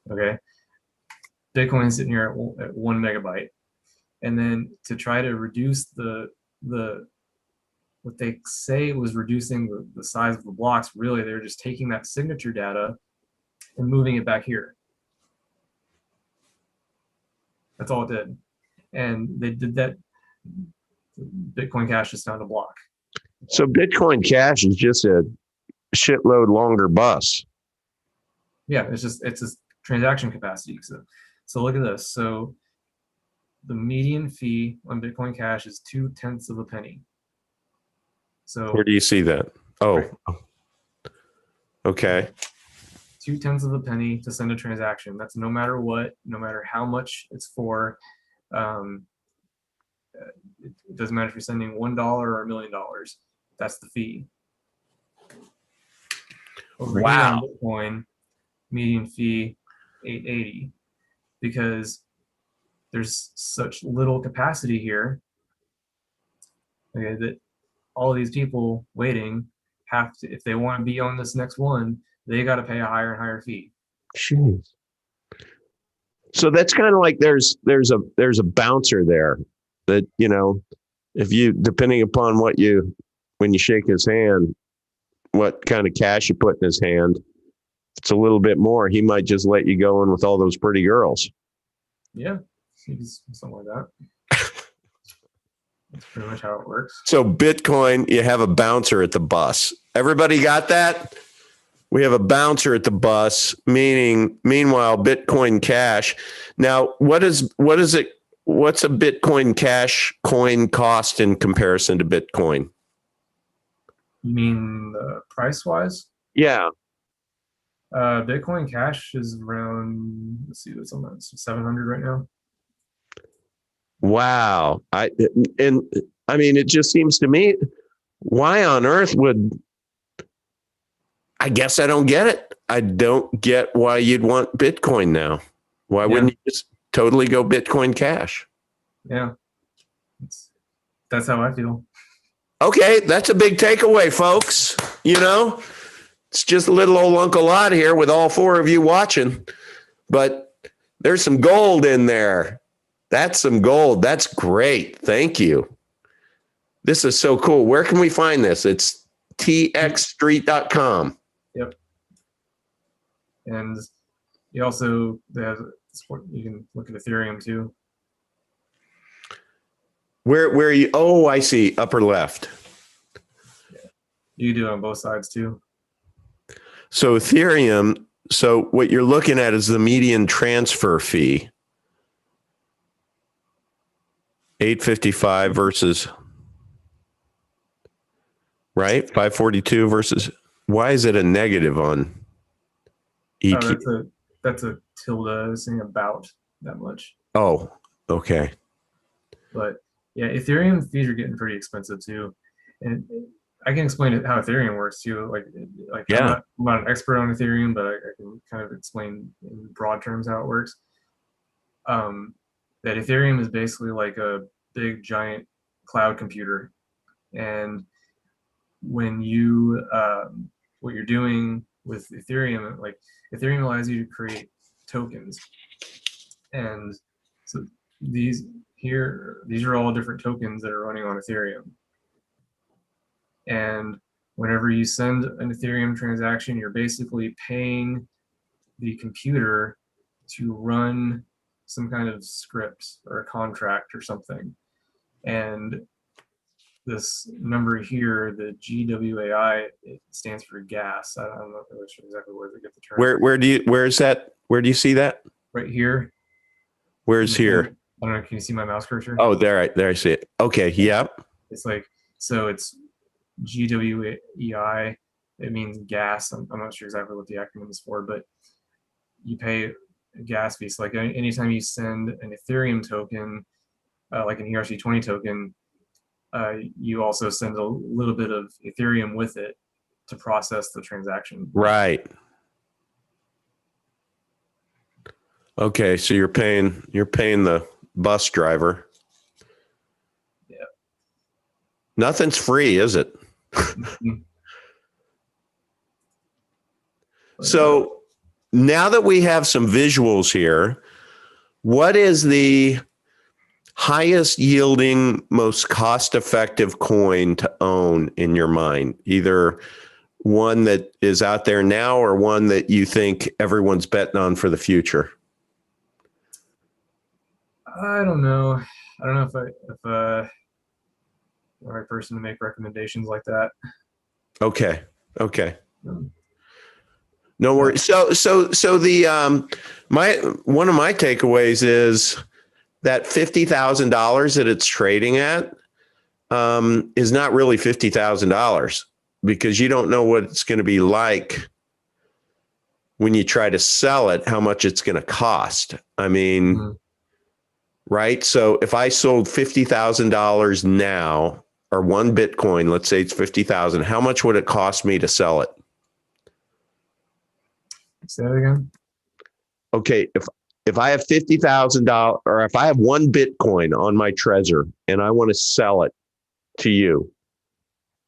Okay. Bitcoin is sitting here at 1 megabyte, and then to try to reduce the what they say was reducing the size of the blocks, really they're just taking that signature data and moving it back here. That's all it did. And they did that. Bitcoin Cash is found a block. So Bitcoin Cash is just a shitload longer bus. Yeah, it's just transaction capacity. So look at this. So the median fee on Bitcoin Cash is 0.2 of a penny. So where do you see that? Oh, right. Okay. 0.2 of a penny to send a transaction. That's no matter what, no matter how much it's for. It doesn't matter if you're sending $1 or $1 million. That's the fee. Over here on Bitcoin, median fee $8.80, because there's such little capacity here, okay, that all of these people waiting have to, if they want to be on this next one, they got to pay a higher and higher fee. Jeez. So that's kind of like there's a bouncer there that, you know, if you, depending upon what you, when you shake his hand, what kind of cash you put in his hand, if it's a little bit more, he might just let you go in with all those pretty girls. Yeah, something like that. That's pretty much how it works. So Bitcoin, you have a bouncer at the bus. Everybody got that? We have a bouncer at the bus, meaning, meanwhile, Bitcoin Cash. Now, what's a Bitcoin Cash coin cost in comparison to Bitcoin? You mean price wise? Yeah. Bitcoin Cash is around, let's see, what's on that? 700 right now. Wow. I mean, it just seems to me, why on earth would, I guess I don't get it. I don't get why you'd want Bitcoin now. Why wouldn't you just totally go Bitcoin Cash? Yeah. That's how I feel. Okay, that's a big takeaway, folks. You know, it's just a little old Uncle Lot here with all four of you watching, but there's some gold in there. That's some gold. That's great. Thank you. This is so cool. Where can we find this? It's txstreet.com. Yep. And you also, they have support, you can look at Ethereum too. Where you, oh, I see, upper left. Yeah. You do it on both sides too. So Ethereum, so what you're looking at is the median transfer fee. $855 versus, right? 542 versus, why is it a negative on EQ? Oh, that's a tilde saying about that much. Oh, okay. But yeah, Ethereum fees are getting pretty expensive too. And I can explain how Ethereum works too. Like Yeah. I'm not an expert on Ethereum, but I can kind of explain in broad terms how it works. That Ethereum is basically like a big giant cloud computer, and when you what you're doing with Ethereum, like Ethereum allows you to create tokens, and so these are all different tokens that are running on Ethereum. And whenever you send an Ethereum transaction, you're basically paying the computer to run some kind of script or a contract or something. And this number here, the GWAI, it stands for gas. I'm not really sure exactly where they get the term. Where do you see that? Right here. Where's here? I don't know. Can you see my mouse cursor? Oh, there I see it. Okay. Yep. It's like, so it's GWEI. It means gas. I'm not sure exactly what the acronym is for, but you pay a gas fee. So like anytime you send an Ethereum token, like an ERC20 token, you also send a little bit of Ethereum with it to process the transaction. Right. Okay, so you're paying the bus driver. Yeah. Nothing's free, is it? So now that we have some visuals here, what is the highest yielding, most cost-effective coin to own in your mind? Either one that is out there now or one that you think everyone's betting on for the future? I don't know. I don't know if I'm the right person to make recommendations like that. Okay. No worries. So the one of my takeaways is that $50,000 that it's trading at is not really $50,000, because you don't know what it's going to be like when you try to sell it, how much it's going to cost. I mean, right? So if I sold $50,000 now, or one Bitcoin, let's say it's 50,000, how much would it cost me to sell it? Say that again. Okay, if I have $50,000 or if I have one Bitcoin on my Trezor and I want to sell it to you,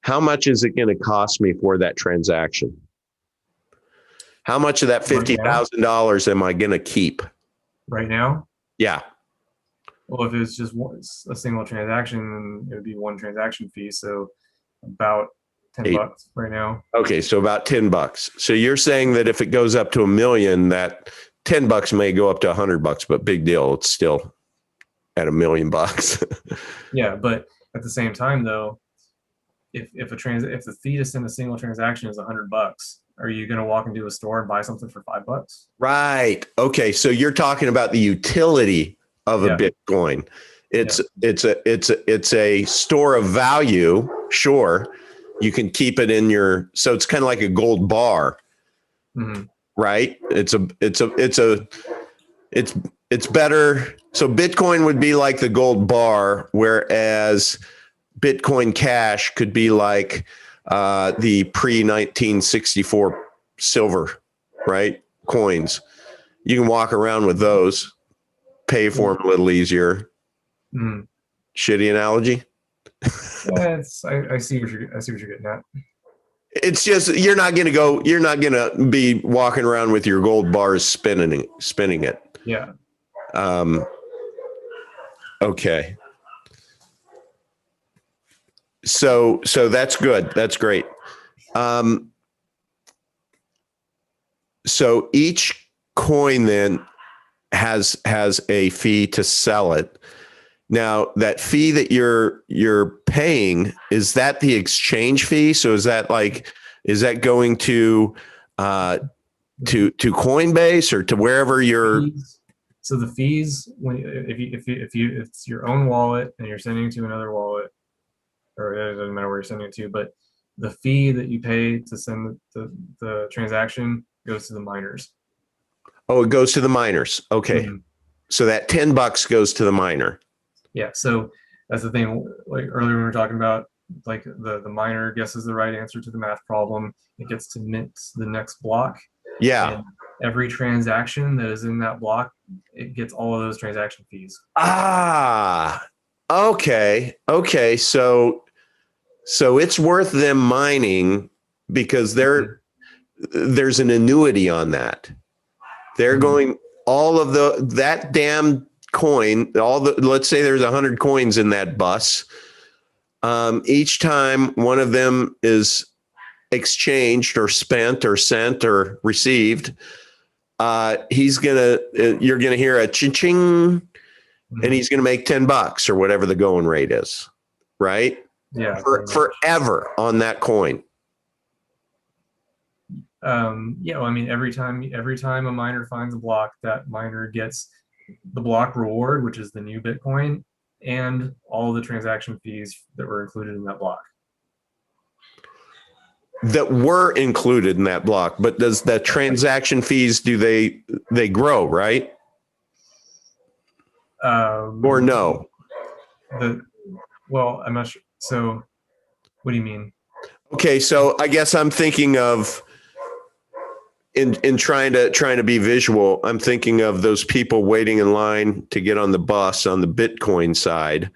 how much is it going to cost me for that transaction? How much of that $50,000 am I going to keep? Right now? Yeah. Well, if it's just a single transaction, it would be one transaction fee. So about $10 right now. Okay, so about $10. So you're saying that if it goes up to $1 million, that $10 may go up to $100, but big deal. It's still at $1 million. Yeah, but at the same time, though, if the fee to send a single transaction is $100, are you going to walk into a store and buy something for $5? Right. Okay. So you're talking about the utility of a Bitcoin. It's a store of value. Sure. You can keep it in your, so it's kind of like a gold bar, right? It's better. So Bitcoin would be like the gold bar, whereas Bitcoin Cash could be like the pre-1964 silver, right? Coins. You can walk around with those, pay for them a little easier. Shitty analogy. Yeah, I see what you're getting at. It's just you're not gonna be walking around with your gold bars spinning it. Yeah. Okay. So that's good. That's great. So each coin then has a fee to sell it. Now that fee that you're paying, is that the exchange fee? So is that going to Coinbase or to wherever you're? So the fees, when if it's your own wallet and you're sending it to another wallet, or it doesn't matter where you're sending it to, but the fee that you pay to send the transaction goes to the miners. Oh, it goes to the miners. Okay. So that $10 goes to the miner. Yeah. So that's the thing. Like earlier, we were talking about, like the miner guesses the right answer to the math problem. It gets to mint the next block. Yeah. And every transaction that is in that block, it gets all of those transaction fees. Ah, okay. Okay. So it's worth them mining because there's an annuity on that. They're going all of that damn coin, let's say there's 100 coins in that bus. Each time one of them is exchanged or spent or sent or received, you're gonna hear a ching, and he's gonna make $10 or whatever the going rate is, right? Yeah, forever on that coin. Yeah, well, I mean, every time a miner finds a block, that miner gets the block reward, which is the new Bitcoin, and all the transaction fees that were included in that block. That were included in that block, but does the transaction fees, do they grow, right? Or no? Well, I'm not sure. So what do you mean? Okay, so I guess I'm thinking of in trying to be visual, I'm thinking of those people waiting in line to get on the bus on the Bitcoin side.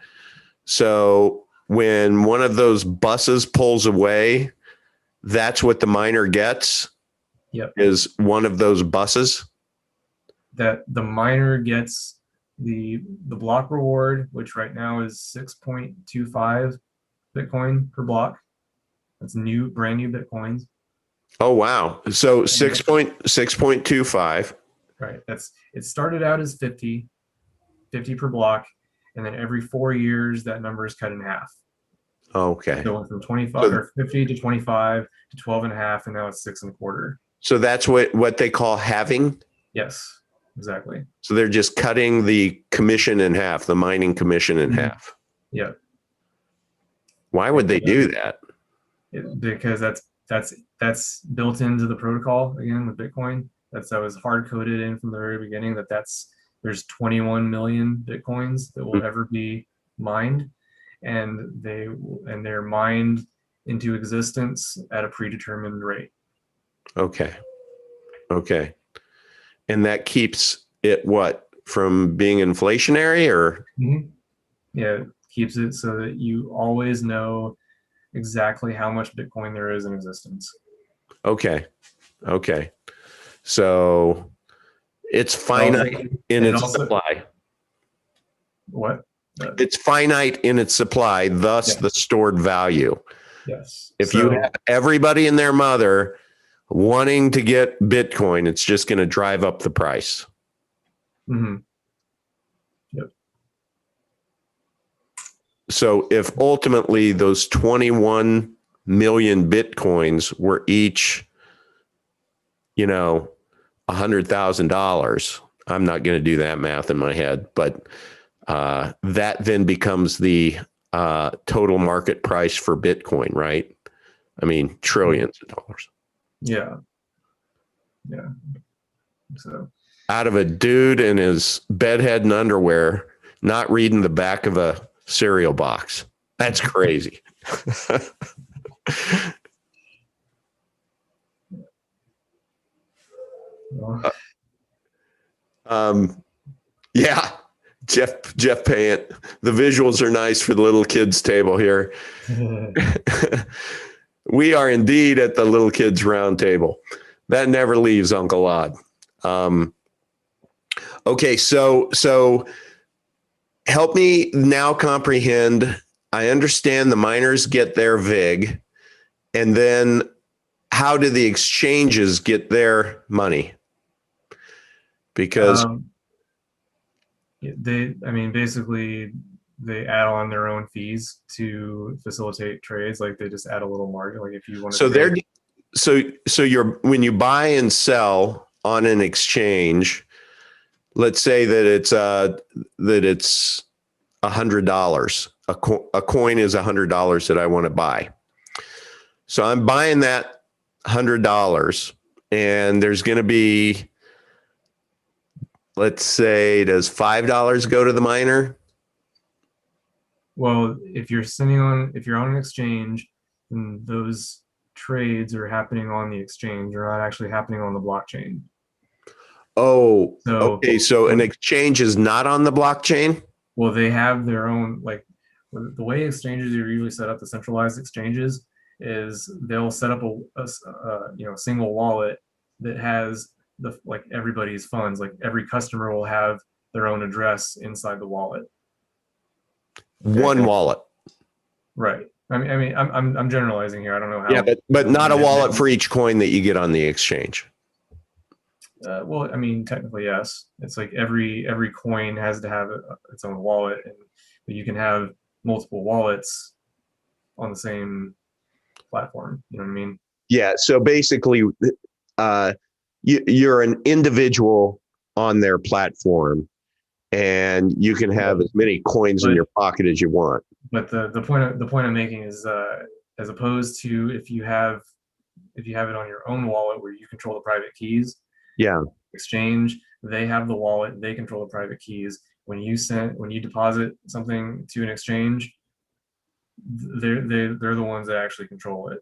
So when one of those buses pulls away, that's what the miner gets. Yep. Is one of those buses. That the miner gets the block reward, which right now is 6.25 Bitcoin per block. That's brand new Bitcoins. Oh wow! So 6.25. Right. It started out as 50 per block, and then every 4 years that number is cut in half. Okay. Going from 25 or 50 to 25 to 12 and a half, and now it's 6.25. So that's what they call halving? Yes, exactly. So they're just cutting the commission in half, the mining commission in half. Yeah. Why would they do that? Because that's built into the protocol again with Bitcoin. That was hard coded in from the very beginning. There's 21 million Bitcoins that will ever be mined, and they're mined into existence at a predetermined rate. Okay. And that keeps it what, from being inflationary or? Mhm. Yeah, it keeps it so that you always know exactly how much Bitcoin there is in existence. Okay. Okay. So it's It also, finite in it its also, supply. what? It's finite in its supply, thus Yeah, the stored value. yes. If you have So, everybody and their mother wanting to get Bitcoin, it's just going to drive up the price. mhm, yep. So if ultimately those 21 million Bitcoins were each, $100,000, I'm not going to do that math in my head, but that then becomes the total market price for Bitcoin, right? I mean, trillions of dollars. Yeah, yeah. So, Out of a dude in his bedhead and underwear, not reading the back of a cereal box. That's crazy. well, um, yeah, Jeff Payant. The visuals are nice for the little kids table here. We are indeed at the little kids round table. That never leaves Uncle Odd. Okay, so help me now comprehend. I understand the miners get their VIG, and then how do the exchanges get their money? Because um, I mean, basically, they add on their own fees to facilitate trades. Like they just add a little margin. Like if you want to so trade, they're so you're when you buy and sell on an exchange, let's say that it's $100. A coin is $100 that I want to buy. So I'm buying that $100, and there's going to be, let's say, does $5 go to the miner? well, if you're on an exchange, then those trades are happening on the exchange. They're not actually happening on the blockchain. Oh, So, okay. So an what? exchange is not on the blockchain? Well, they have their own like the way exchanges are usually set up. The centralized exchanges is they'll set up a single wallet that has the like everybody's funds. Like every customer will have their own address inside the wallet. Okay. One wallet. Right. I'm generalizing here. I don't know Yeah, how. but not a wallet for each coin that you get on the exchange. Well, I mean, technically, yes. It's like every coin has to have its own wallet, and but you can have multiple wallets on the same platform. You know what I mean? Yeah. So basically, uh, you're an individual on their platform, and you can have as many coins in But your pocket as you want. the point I'm making is as opposed to if you have it on your own wallet where you control the private keys, Yeah. exchange, they have the wallet, they control the private keys. When you deposit something to an exchange, they're the ones that actually control it,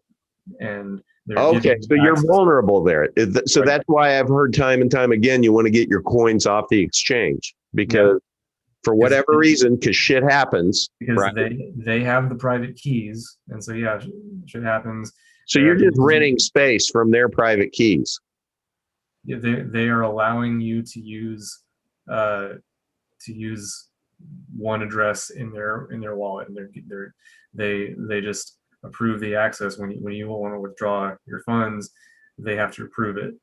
and they're Okay. giving you So you're access. vulnerable there. So Right. that's why I've heard time and time again, you want to get your coins off the exchange Yeah, because for because whatever reason, because shit happens, because right? they have the private keys, and so yeah, shit happens. So They're you're at the just mercy. renting space from their private keys. Yeah, they are allowing you uh, to use one address in their wallet, and they just approve the access when you want to withdraw your funds. They have to approve it.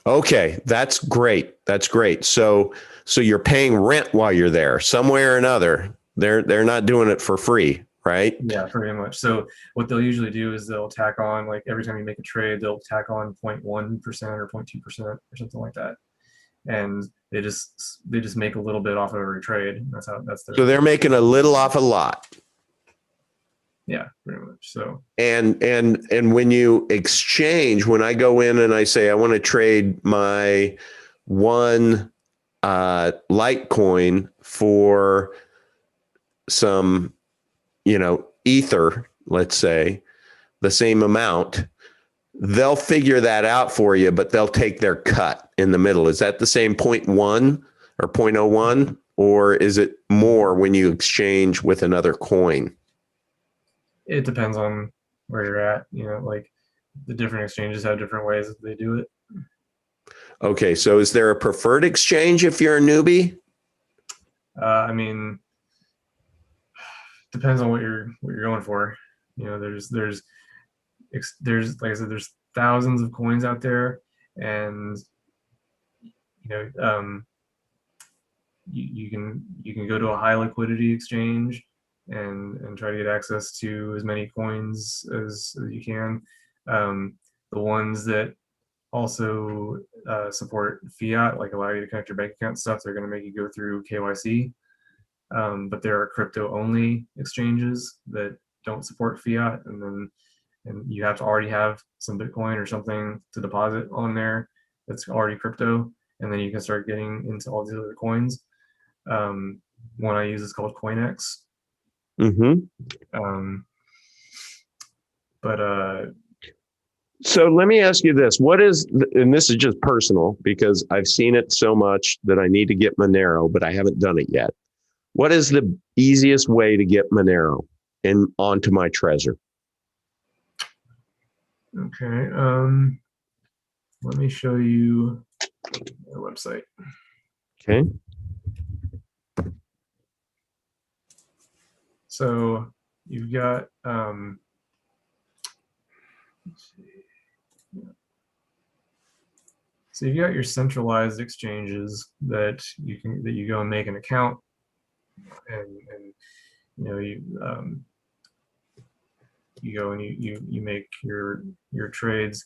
Okay, that's great. That's great. So you're paying rent while you're there, some way or another. They're not doing it for free, right? Yeah, pretty much. So what they'll usually do is they'll tack on like every time you make a trade, they'll tack on 0.1% or 0.2% or something like that, and they just make a little bit off of every trade. That's So their they're making a little off a lot. yeah, pretty much. So And when you exchange, when I go in and I say I want to trade my one Litecoin for some, ether, let's say, the same amount, they'll figure that out for you, but they'll take their cut in the middle. Is that the same 0.1 or 0.01, or is it more when you exchange with another coin? It depends on where you're at. You know, like the different exchanges have different ways that they do it. Okay, so is there a preferred exchange if you're a newbie? I mean, depends on what you're going for. You know, there's like I said, there's thousands of coins out there, and you know, you can go to a high liquidity exchange and try to get access to as many coins as you can. The ones that also support fiat, like allow you to connect your bank account stuff, they're going to make you go through KYC. But there are crypto only exchanges that don't support fiat, and you have to already have some Bitcoin or something to deposit on there that's already crypto, and then you can start getting into all these other coins. One I use is called CoinX. Mm-hmm. Um, but So let me ask you this. What is, and this is just personal because I've seen it so much that I need to get Monero, but I haven't done it yet. What is the easiest way to get Monero onto my Trezor? okay, let me show you the website. Okay. So you've got let's see. So you've got your centralized exchanges that you go and make an account, and you know you go and you make your trades.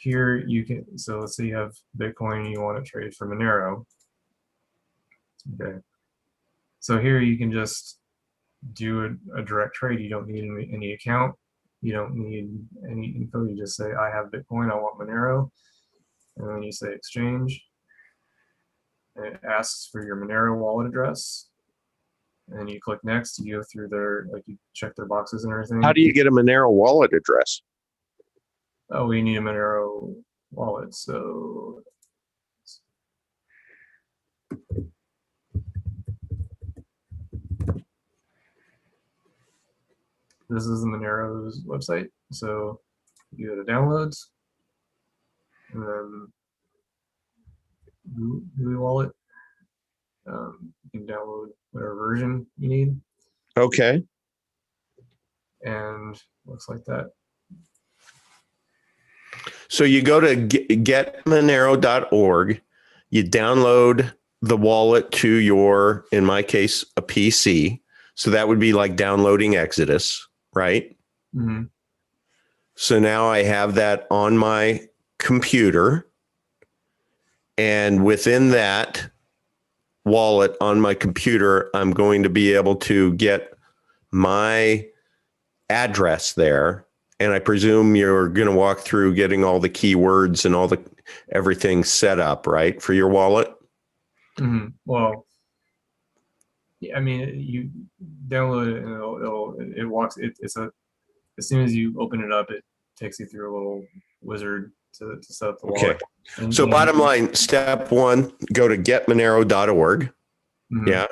Here you can, so let's say you have Bitcoin and you want to trade for Monero. Okay. So here you can just do a direct trade. You don't need any account. You don't need any info. You just say, I have Bitcoin, I want Monero. And then you say exchange. And it asks for your Monero wallet address. And then you click next. You go through their, like you check their boxes and everything. How do you get a Monero wallet address? Oh, we need a Monero wallet. So this is the Monero's website. So you go to downloads, and then GUI wallet. You can download whatever version you need, Okay. and looks like that. So you go to getmonero.org, you download the wallet to your, in my case, a PC. So that would be like downloading Exodus, right? Mm-hmm. So now I have that on my computer. And within that wallet on my computer, I'm going to be able to get my address there. And I presume you're going to walk through getting all the keywords and all the everything set up, right, for your wallet? Mm-hmm. Well, yeah, I mean, you download it and it walks. It's a, as soon as you open it up, it takes you through a little wizard to set up the wallet. Okay. So bottom line, step one, go to getmonero.org. Mm-hmm. Yeah.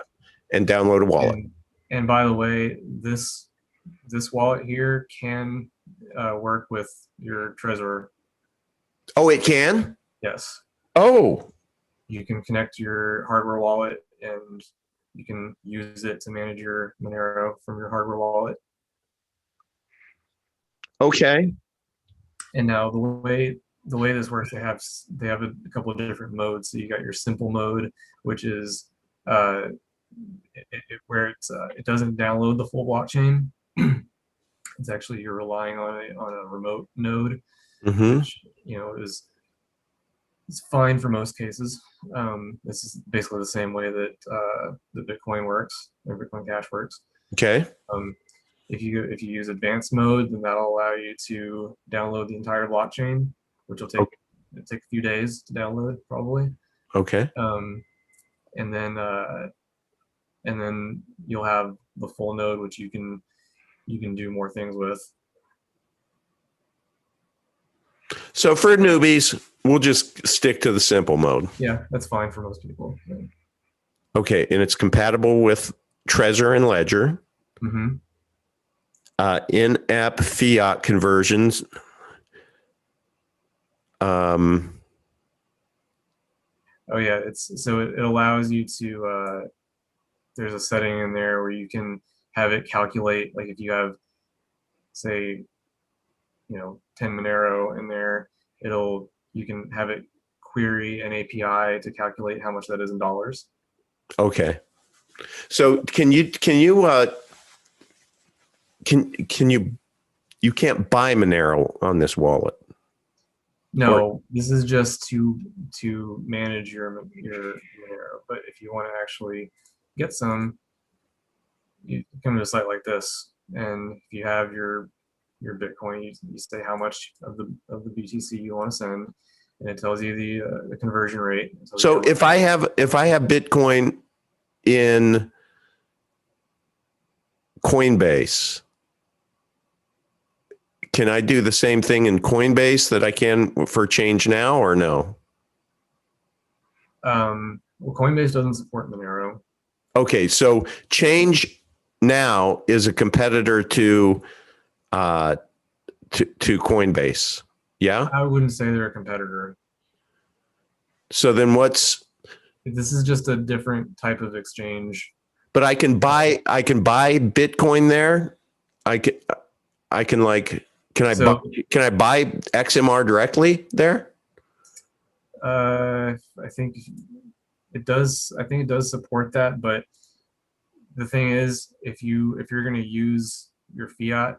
And download a wallet. And by the way, this wallet here can work with your Trezor. Oh, it can? Yes. Oh. You can connect your hardware wallet and you can use it to manage your Monero from your hardware wallet. Okay. And now the way this works, they have a couple of different modes. So you got your simple mode, which is where it doesn't download the full blockchain. It's actually you're relying on a remote node, Mm-hmm. which is fine for most cases. This is basically the same way that the Bitcoin works, or Bitcoin Cash works. Okay. If you use advanced mode, then that'll allow you to download the entire blockchain, which will take a few days to download probably. Okay. And then you'll have the full node, which you can do more things with. So for newbies, we'll just stick to the simple mode. Yeah, that's fine for most people. Okay, and it's compatible with Trezor and Ledger. Mm-hmm. In-app fiat conversions. Oh yeah, it allows you to. There's a setting in there where you can have it calculate, like if you have, say, 10 Monero in there, you can have it query an API to calculate how much that is in dollars. Okay. So can you you can't buy Monero on this wallet? No, this is just to manage your Monero. But if you want to actually get some, you come to a site like this, and if you have your Bitcoin, you say how much of the BTC you want to send, and it tells you the conversion rate. So if I have Bitcoin in Coinbase, can I do the same thing in Coinbase that I can for Change Now, or no? Well, Coinbase doesn't support Monero. Okay, so Change Now is a competitor to Coinbase. Yeah. I wouldn't say they're a competitor. So then This is just a different type of exchange. But I can buy Bitcoin there. I can can I buy XMR directly there? I think it does. I think it does support that, but the thing is, if you're going to use your fiat,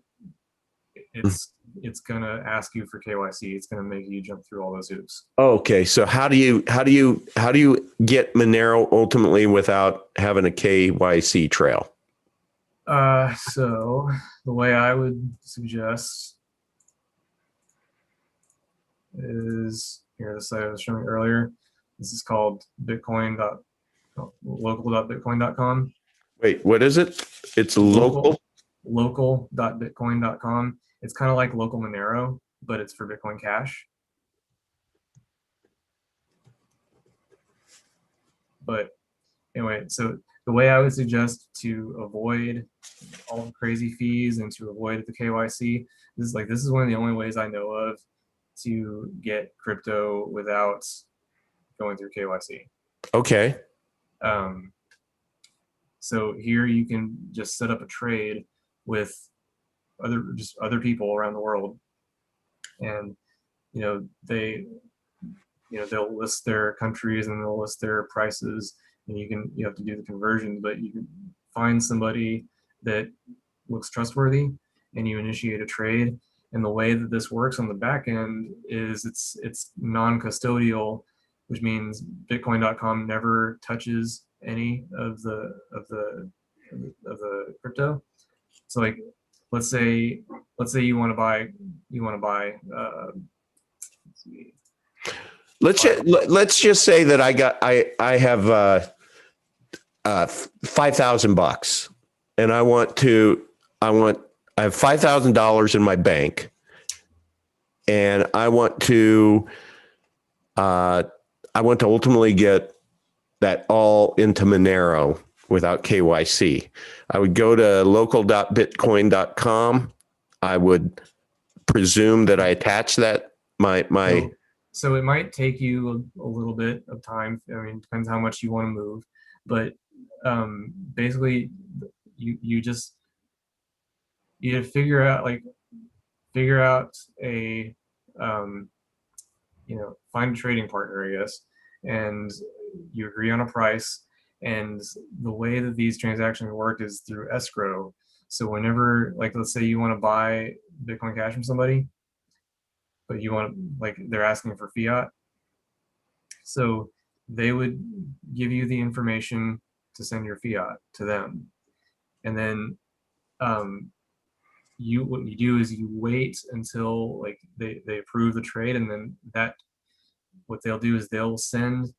it's going to ask you for KYC. It's going to make you jump through all those hoops. Okay, so how do you get Monero ultimately without having a KYC trail? So the way I would suggest is here, the site I was showing earlier. This is called local.bitcoin.com. Wait, what is it? It's local. Local.bitcoin.com. It's kind of like local Monero, but it's for Bitcoin Cash. But anyway, so the way I would suggest to avoid all the crazy fees and to avoid the KYC, this is one of the only ways I know of to get crypto without going through KYC. Okay. So here you can just set up a trade with other people around the world, and they'll list their countries and they'll list their prices, and you have to do the conversion, but you can find somebody that looks trustworthy and you initiate a trade. And the way that this works on the back end is it's non-custodial, which means Bitcoin.com never touches any of the crypto. So like, let's say you want to buy let's just say that I have $5,000 and I have $5,000 in my bank, and I want to ultimately get that all into Monero without KYC. I would go to local.bitcoin.com. I would presume that I attach that So it might take you a little bit of time. I mean, it depends how much you want to move, but basically you figure out a find a trading partner, I guess, and you agree on a price. And the way that these transactions work is through escrow. So whenever, like, let's say you want to buy Bitcoin Cash from somebody, but they're asking for fiat, so they would give you the information to send your fiat to them, and then what you do is you wait until they approve the trade, and then what they'll do is they'll send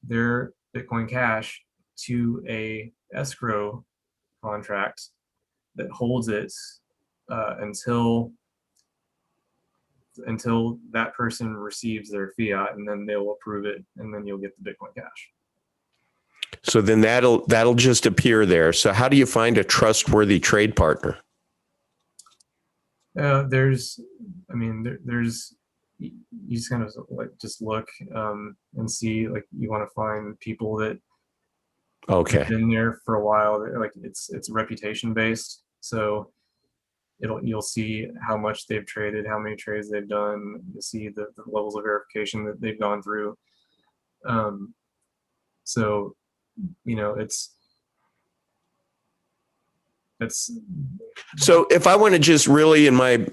their Bitcoin Cash to a escrow contract that holds it until until that person receives their fiat, and then they'll approve it, and then you'll get the Bitcoin Cash. So then that'll just appear there. So how do you find a trustworthy trade partner? There's you just kind of like just look and see, like you want to find people that Okay. have been there for a while. Like it's reputation based, so you'll see how much they've traded, how many trades they've done. You see the levels of verification that they've gone through. So it's So if I want to just really in my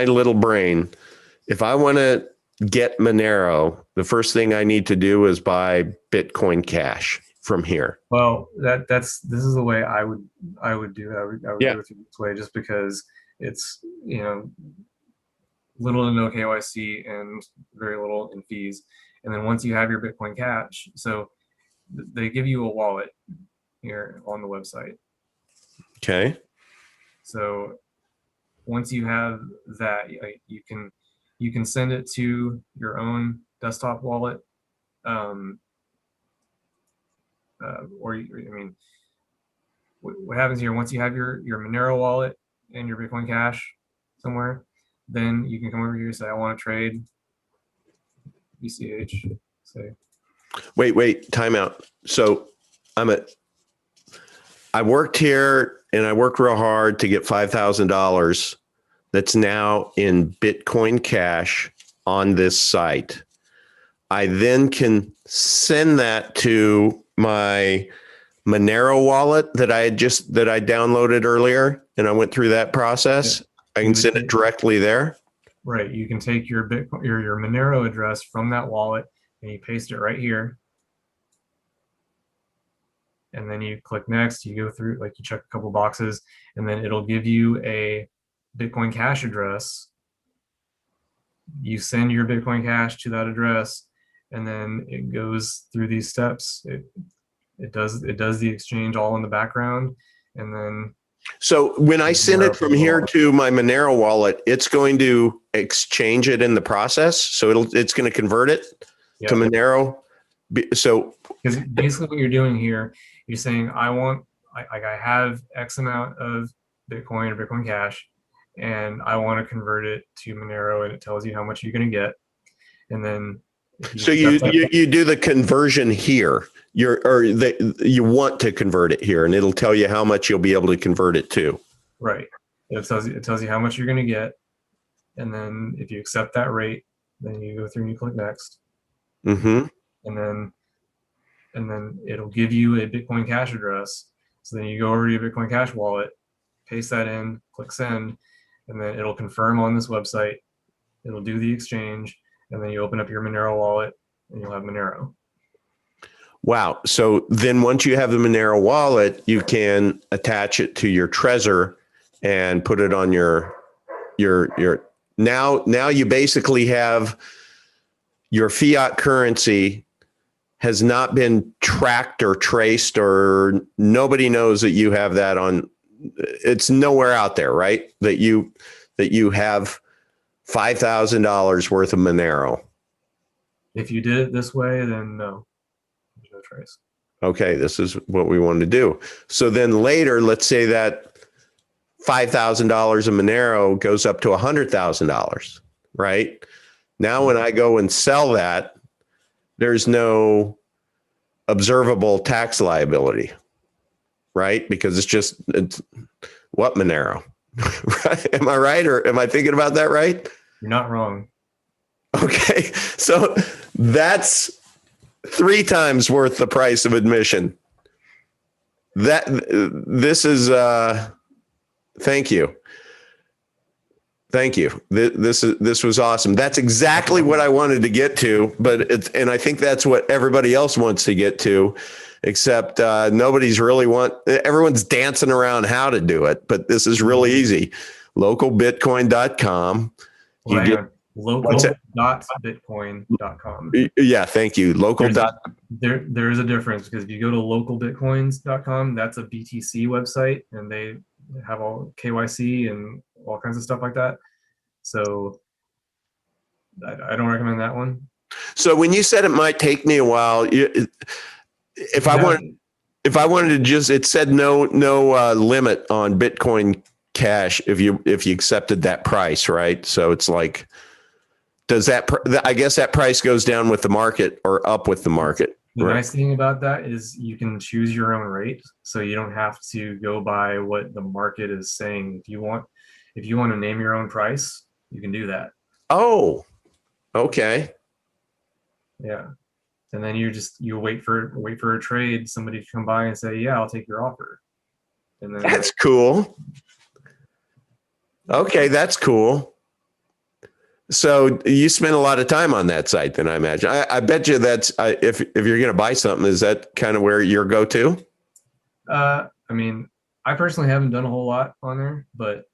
little brain, if I want to get Monero, the first thing I need to do is buy Bitcoin Cash from here. Well, this is the way I would do it. I would Yeah. do it this way, just because it's little to no KYC and very little in fees. And then once you have your Bitcoin Cash, so they give you a wallet here on the website. Okay. So once you have that, you can send it to your own desktop wallet, what happens here, once you have your Monero wallet and your Bitcoin Cash somewhere, then you can come over here and say, I want to trade BCH. Say, wait, time out. So I worked here and I worked real hard to get $5,000 that's now in Bitcoin Cash on this site. I then can send that to my Monero wallet that I downloaded earlier, and I went through that process. Yeah. I can send it directly there. Right. You can take your Bitcoin, your Monero address from that wallet, and you paste it right here. And then you click next, you go through, like you check a couple boxes, and then it'll give you a Bitcoin Cash address. You send your Bitcoin Cash to that address, and then it goes through these steps. It does the exchange all in the background, and then. So when I send it from here to my Monero wallet, it's going to exchange it in the process. So it's going to convert it to Monero. So because basically what you're doing here, you're saying, I have X amount of Bitcoin or Bitcoin Cash, and I want to convert it to Monero, and it tells you how much you're going to get. And then you do the conversion here. You want to convert it here, and it'll tell you how much you'll be able to convert it to. Right. It tells you how much you're going to get, and then if you accept that rate, then you go through and you click next. Mm-hmm. And then it'll give you a Bitcoin Cash address. So then you go over to your Bitcoin Cash wallet, paste that in, click send, and then it'll confirm on this website. It'll do the exchange, and then you open up your Monero wallet, and you'll have Monero. Wow. So then once you have the Monero wallet, you can attach it to your Trezor and put it on your now you basically have your fiat currency has not been tracked or traced, or nobody knows that you have that on. It's nowhere out there, right? That you have $5,000 worth of Monero. If you did it this way, then no. No trace. Okay, this is what we want to do. So then later, let's say that $5,000 of Monero goes up to $100,000, right? Now, when I go and sell that, there's no observable tax liability, right? Because it's what Monero, right? Am I right? Or am I thinking about that right? You're not wrong. Okay, so that's 3 times worth the price of admission. This is thank you. This was awesome. That's exactly what I wanted to get to, and I think that's what everybody else wants to get to, except everyone's dancing around how to do it, but this is really easy. Localbitcoin.com. Local.bitcoin.com. Yeah, thank you. There is a difference, because if you go to localbitcoins.com, that's a BTC website, and they have all KYC and all kinds of stuff like that. So I don't recommend that one. So when you said it might take me a while, if I That, want, if I wanted to just, it said no limit on Bitcoin Cash if you accepted that price, right? So it's like, does that? I guess that price goes down with the market or up with the market. the Right. nice thing about that is you can choose your own rate, so you don't have to go by what the market is saying. If you want to name your own price, you can do that. Oh, okay. Yeah. And then you wait for a trade, somebody to come by and say, yeah, I'll take your offer. And then That's cool. Okay, that's cool. So you spend a lot of time on that site, then I imagine. I bet you that's if you're going to buy something, is that kind of where your go-to? I mean, I personally haven't done a whole lot on there, but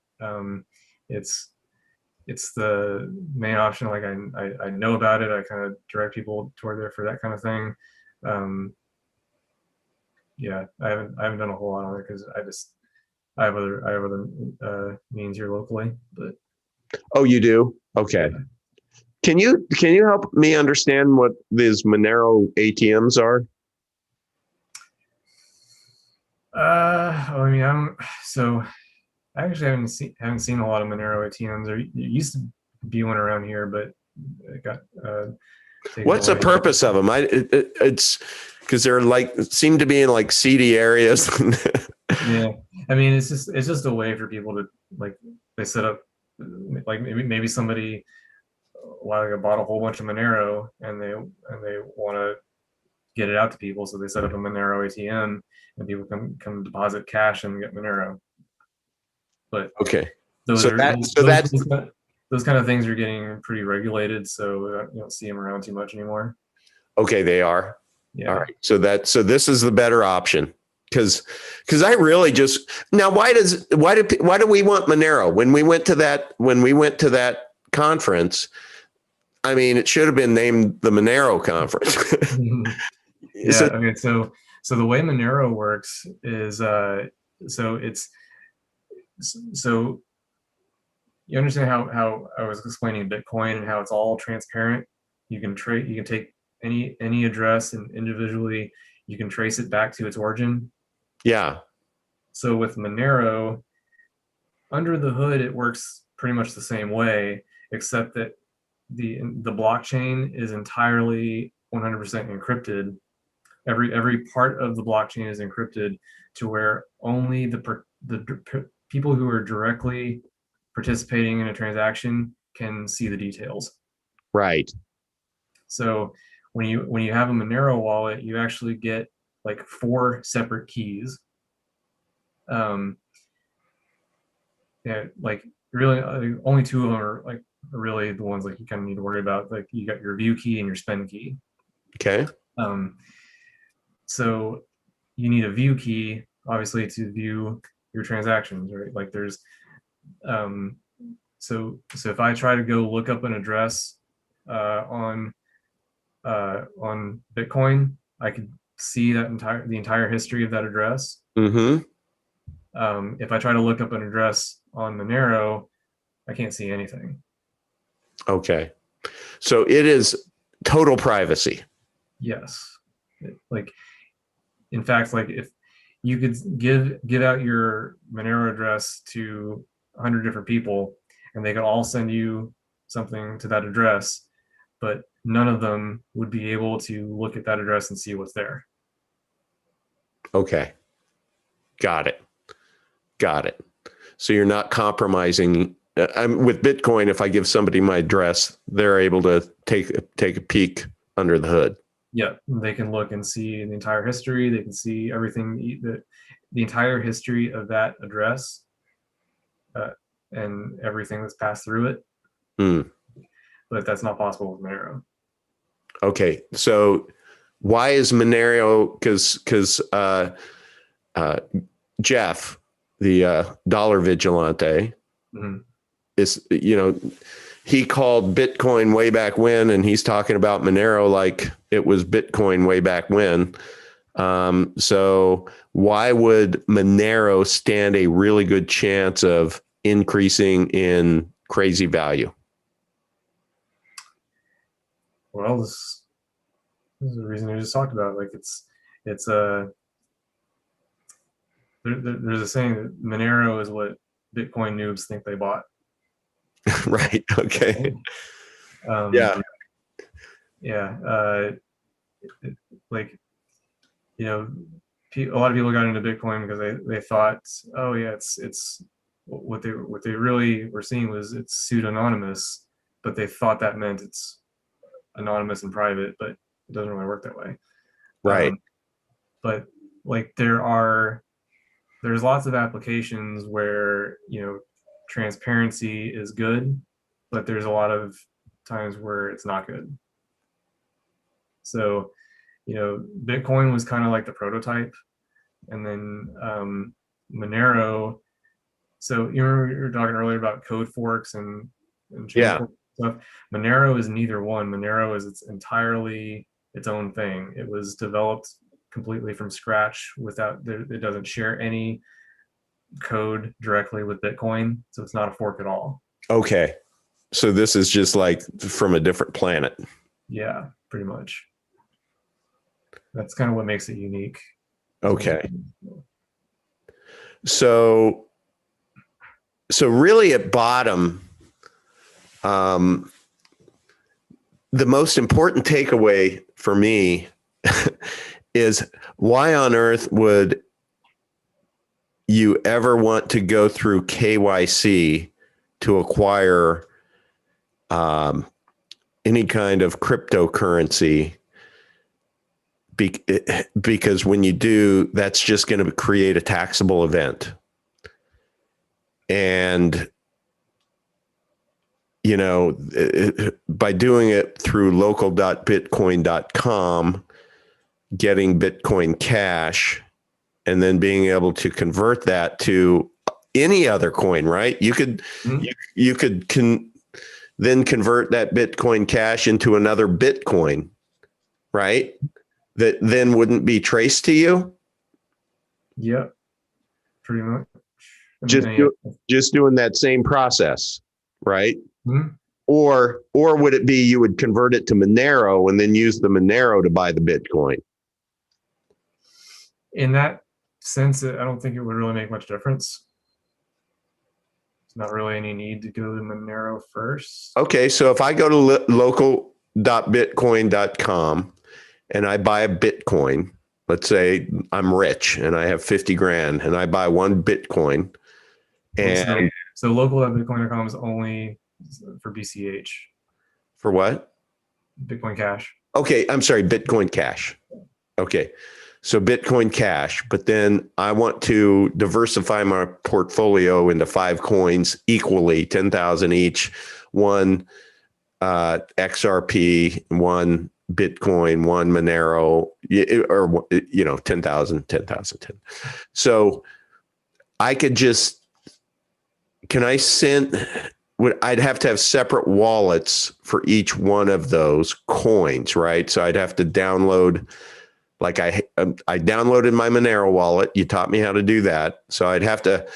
it's the main option. Like I know about it. I kind of direct people toward there for that kind of thing. Yeah, I haven't done a whole lot on there because I have other means here locally, but Oh, you do? Okay. yeah. Can you help me understand what these Monero ATMs are? I mean, I actually haven't seen a lot of Monero ATMs. There used to be one around here, but it got taken What's the away. purpose of them? It's because they're like seem to be in like seedy areas. Yeah, I mean, it's just a way for people to, like, they set up, like, maybe somebody a while ago bought a whole bunch of Monero and they want to get it out to people, so they set up a Monero ATM and people come deposit cash and get Monero. But Okay. those So are that so that's those kind of things are getting pretty regulated, so you don't see them around too much anymore. okay, they are. All Yeah. right. So this is the better option. Because I really just now why do we want Monero when we went to that conference? I mean, it should have been named the Monero conference. Yeah. So Okay. So the way Monero works is so it's so you understand how I was explaining Bitcoin and how it's all transparent. You can take any address and individually you can trace it back to its origin. yeah, So with Monero, under the hood, it works pretty much the same way, except that the blockchain is entirely 100% encrypted. Every part of the blockchain is encrypted to where only the people who are directly participating in a transaction can see the details. right. So when you have a Monero wallet, you actually get like 4 separate keys. Um, yeah, like really, only 2 of them are like really the ones like you kind of need to worry about. Like you got your view key and your spend key. Okay. Um, so you need a view key, obviously, to view your transactions, right? Like there's um, so if I try to go look up an address on Bitcoin, I could see the entire history of that address. Mm-hmm. If I try to look up an address on Monero, I can't see anything. Okay. So it is total privacy. Yes, like in fact, like if you could give out your Monero address to 100 different people, and they could all send you something to that address, but none of them would be able to look at that address and see what's there. Okay. Got it. Got it. So you're not compromising. With Bitcoin, if I give somebody my address, they're able to take a peek under the hood. Yeah, they can look and see the entire history. They can see everything, the entire history of that address, and everything that's passed through it. Hmm. But that's not possible with Monero. Okay. So why is Monero? Because Jeff, the dollar vigilante, Mhm. is he called Bitcoin way back when, and he's talking about Monero like it was Bitcoin way back when. So why would Monero stand a really good chance of increasing in crazy value? Well, this is the reason I just talked about. Like it's there's a saying that Monero is what Bitcoin noobs think they bought. Right. Okay. Um, Yeah. yeah. Like, you know, a lot of people got into Bitcoin because they thought, oh yeah, it's what they really were seeing was it's pseudonymous, but they thought that meant it's anonymous and private, but it doesn't really work that way. Right. But like there's lots of applications where, you know, transparency is good, but there's a lot of times where it's not good. So, you know, Bitcoin was kind of like the prototype, and then Monero. So you were talking earlier about code forks and chain Yeah. forks and stuff. Monero is neither one. Monero is it's entirely its own thing. It was developed completely from scratch without it doesn't share any code directly with Bitcoin, so it's not a fork at all. Okay. So this is just like from a different planet. Yeah, pretty much. That's kind of what makes it unique. Okay. So really at bottom, um, the most important takeaway for me is why on earth would you ever want to go through KYC to acquire any kind of cryptocurrency? Because when you do, that's just going to create a taxable event. And, you know, by doing it through local.bitcoin.com, getting Bitcoin Cash, and then being able to convert that to any other coin, right? You could, you could then convert that Bitcoin Cash into another Bitcoin, right? That then wouldn't be traced to you. Yep, pretty much. I mean, Just yeah. just doing that same process, right? Mhm. Or would it be you would convert it to Monero and then use the Monero to buy the Bitcoin? In that sense, I don't think it would really make much difference. There's not really any need to go to Monero first. Okay, so if I go to local.bitcoin.com and I buy a Bitcoin, let's say I'm rich and I have 50 grand and I buy one Bitcoin. And so local.bitcoin.com is only for BCH, for what? Bitcoin Cash. Okay, I'm sorry, Bitcoin Cash. Okay, so Bitcoin Cash, but then I want to diversify my portfolio into 5 coins equally, 10,000 each, one XRP, one Bitcoin, one Monero, or, you know, 10,000, 10,000, 10. So I could just, can I send, I'd have to have separate wallets for each one of those coins, right? So I'd have to download, like I downloaded my Monero wallet. You taught me how to do that. So I'd have to,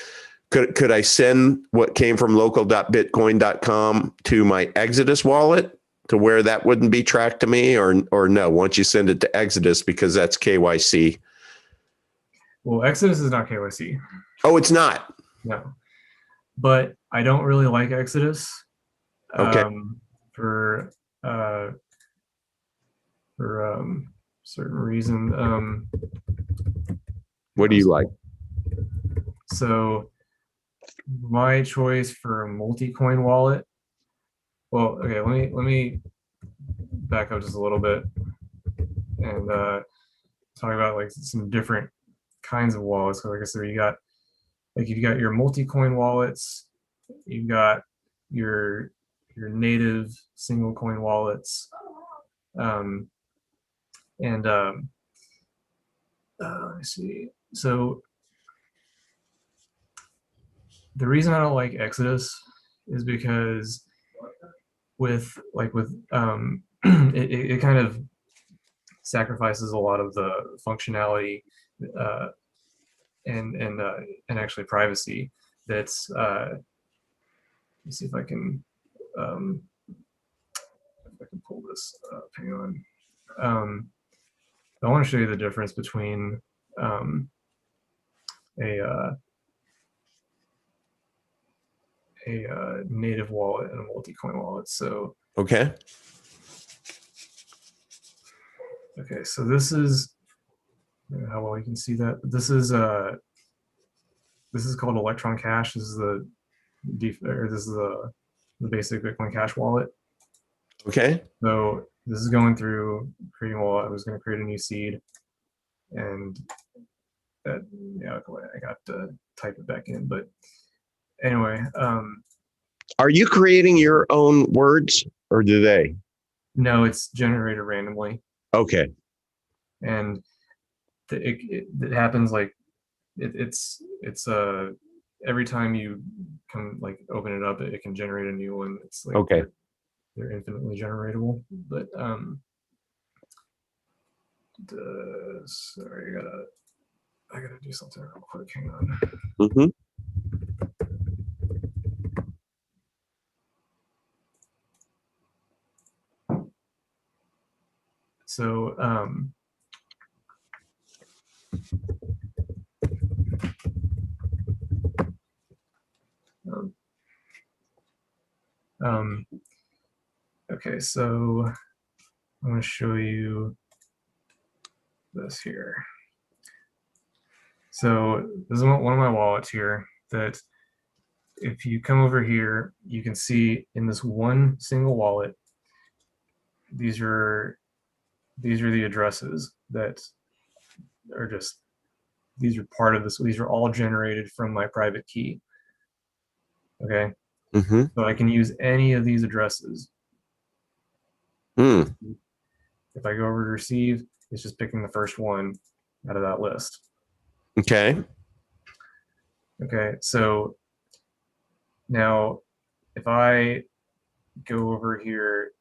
could I send what came from local.bitcoin.com to my Exodus wallet to where that wouldn't be tracked to me, or no, once you send it to Exodus, because that's KYC? Well, Exodus is not KYC. Oh, it's not. No, but I don't really like Exodus Okay. for uh, certain reason. What do you like? So my choice for a multi-coin wallet. Well, okay, let me back up just a little bit and talk about like some different kinds of wallets. So like I said, you got your multi-coin wallets, you've got your native single coin wallets, um, and let me see. So the reason I don't like Exodus is because with it kind of sacrifices a lot of the functionality uh, and actually privacy. That's let's see if I can um, I can pull this up. Hang on. I want to show you the difference between a native wallet and a multi-coin wallet. So Okay. so this is, I don't know how well you can see that. This is called Electron Cash. This is the basic Bitcoin Cash wallet. Okay. So this is going through creating a wallet. I was going to create a new seed, and that, yeah, I got to type it back in. But anyway, Are you creating your own words or do they? no, it's generated randomly, Okay. and it happens like it's every time you come like open it up, it can generate a new one. It's like Okay. they're infinitely generatable. But sorry, I gotta do something real quick. Hang on. Mm-hmm. So okay, so I'm going to show you this here. So this is one of my wallets here that if you come over here, you can see in this one single wallet, these are the addresses that are just, these are part of this. These are all generated from my private key. Okay. Mm-hmm. So I can use any of these addresses. Mm. If I go over to receive, it's just picking the first one out of that list. Okay. Okay. So now if I go over here,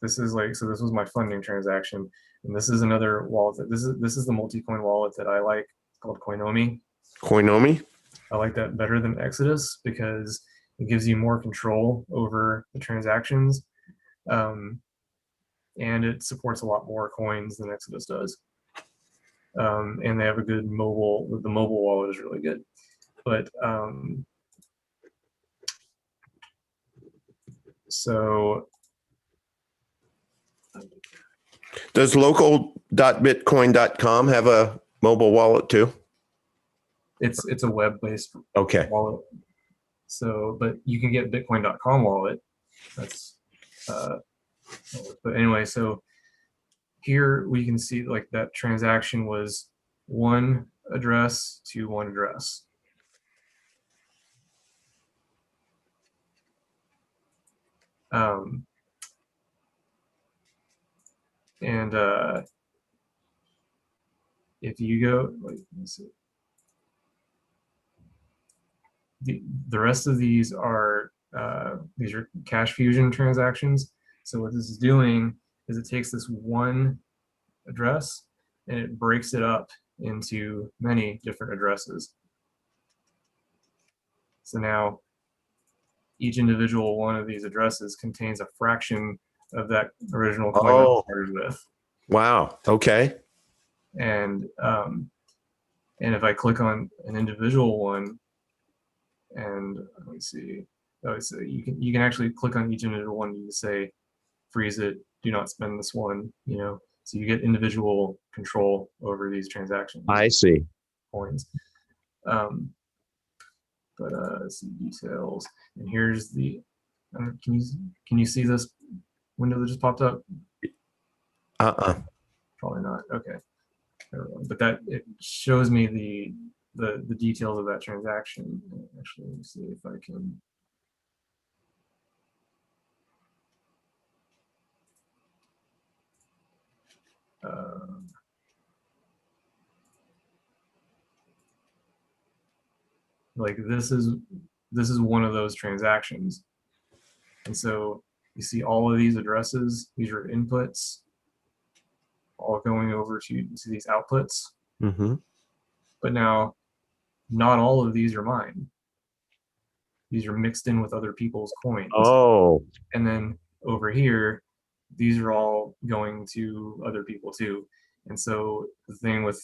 this is like, so this was my funding transaction, and this is another wallet. This is the multi-coin wallet that I like, called Coinomi. Coinomi? I like that better than Exodus because it gives you more control over the transactions, and it supports a lot more coins than Exodus does. And they have a good mobile. The mobile wallet is really good, but so Does local.bitcoin.com have a mobile wallet too? it's a web-based Okay. wallet. So, but you can get Bitcoin.com wallet. That's but anyway, so here we can see like that transaction was one address to one address. And if you go, like, let's see, the rest of these are cash fusion transactions. So what this is doing is it takes this one address and it breaks it up into many different addresses. So now each individual one of these addresses contains a fraction of that original coin that it started with. Wow. Okay. And if I click on an individual one, and let me see, so you can actually click on each individual one. You can say freeze it, do not spend this one. So you get individual control over these transactions. I see. Coins. But let's see details. And here's the. Can you see this window that just popped up? Probably not. Okay. But that it shows me the details of that transaction. Actually, let me see if I can. Like this is one of those transactions, and so you see all of these addresses. These are inputs, all going over to these outputs. Mm-hmm. But now, not all of these are mine. These are mixed in with other people's coins. Oh. And then over here, these are all going to other people too. And so the thing with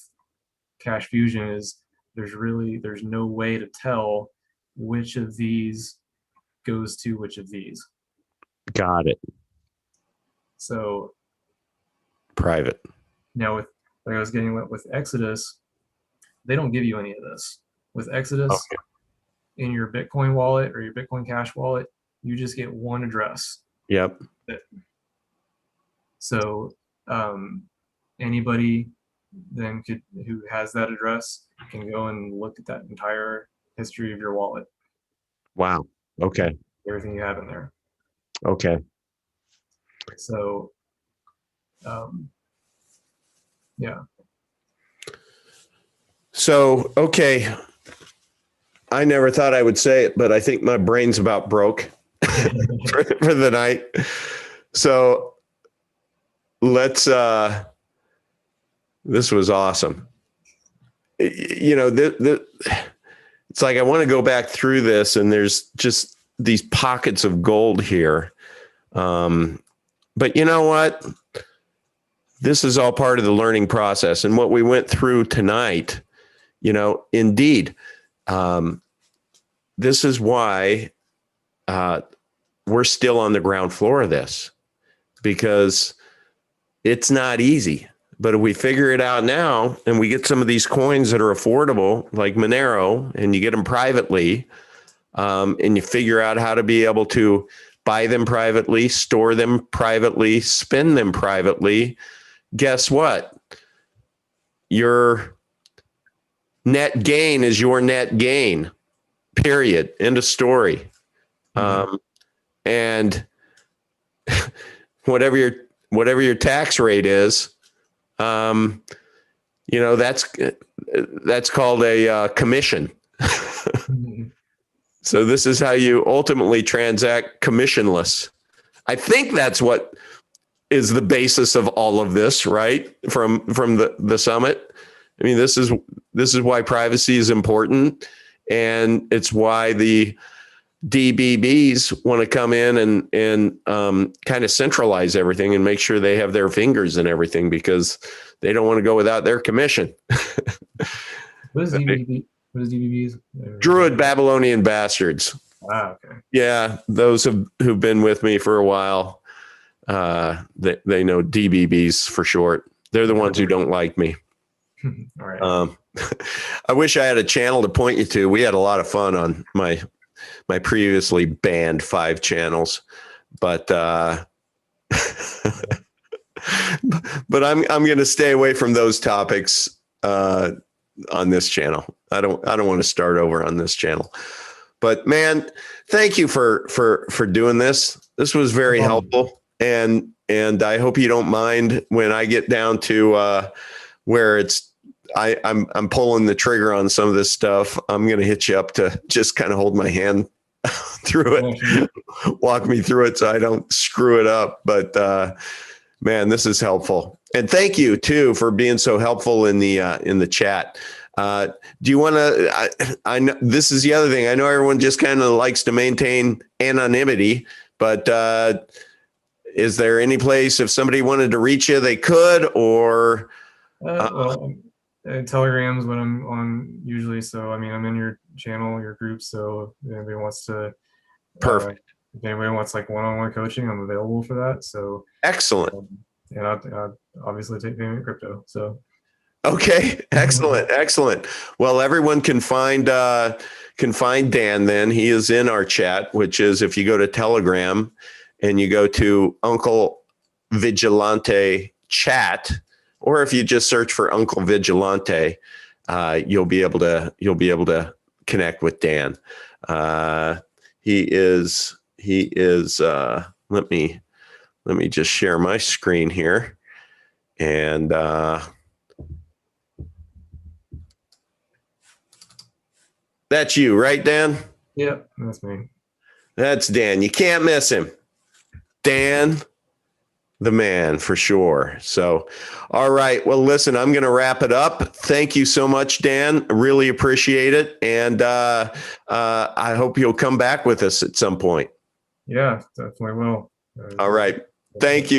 Cash Fusion is there's no way to tell which of these goes to which of these. Got it. So Private. now with like I was getting with Exodus, they don't give you any of this. With Exodus, Okay. in your Bitcoin wallet or your Bitcoin Cash wallet, you just get one address. Yep. So anybody then who has that address can go and look at that entire history of your wallet, Wow. Okay. everything you have in there. Okay. So yeah. So, okay. I never thought I would say it, but I think my brain's about broke for the night. So let's, this was awesome. You know, it's like, I want to go back through this and there's just these pockets of gold here. But you know what? This is all part of the learning process. And what we went through tonight, you know, indeed, this is why we're still on the ground floor of this, because it's not easy. But if we figure it out now and we get some of these coins that are affordable, like Monero, and you get them privately, and you figure out how to be able to buy them privately, store them privately, spend them privately, guess what? Your net gain is your net gain, period. End of story. And whatever your tax rate is, you know, that's called a commission. So this is how you ultimately transact commissionless. I think that's what is the basis of all of this, right? From the summit. I mean, this is why privacy is important, and it's why the DBBs want to come in and kind of centralize everything and make sure they have their fingers in everything, because they don't want to go without their commission. What is DBB? What is DBBs? Druid Babylonian bastards. Ah, okay. Yeah, those who've been with me for a while, they know DBBs for short. They're the ones who don't like me. All right. I wish I had a channel to point you to. We had a lot of fun on my previously banned 5 channels, but but I'm going to stay away from those topics on this channel. I don't want to start over on this channel. But man, thank you for doing this. This was very helpful, and I hope you don't mind when I get down to where it's I'm pulling the trigger on some of this stuff. I'm going to hit you up to just kind of hold my hand through it, walk me through it so I don't screw it up. But man, this is helpful. And thank you too for being so helpful in the chat. Do you want to, I know this is the other thing. I know everyone just kind of likes to maintain anonymity, but is there any place if somebody wanted to reach you, they could, or? Well, Telegram's what I'm on usually. So, I mean, I'm in your channel, your group. So if anybody wants to, Perfect. If anybody wants like one-on-one coaching, I'm available for that. So excellent. And I obviously take payment crypto. So. Okay. Excellent. Well, everyone can find Dan then. He is in our chat, which is if you go to Telegram and you go to Uncle Vigilante chat, or if you just search for Uncle Vigilante, you'll be able to connect with Dan. He is let me just share my screen here, and that's you, right, Dan? Yep, that's me. That's Dan. You can't miss him. Dan, the man, for sure. So, all right. Well, listen, I'm going to wrap it up. Thank you so much, Dan. Really appreciate it. And I hope you'll come back with us at some point. Yeah, definitely will. All right. Thank you.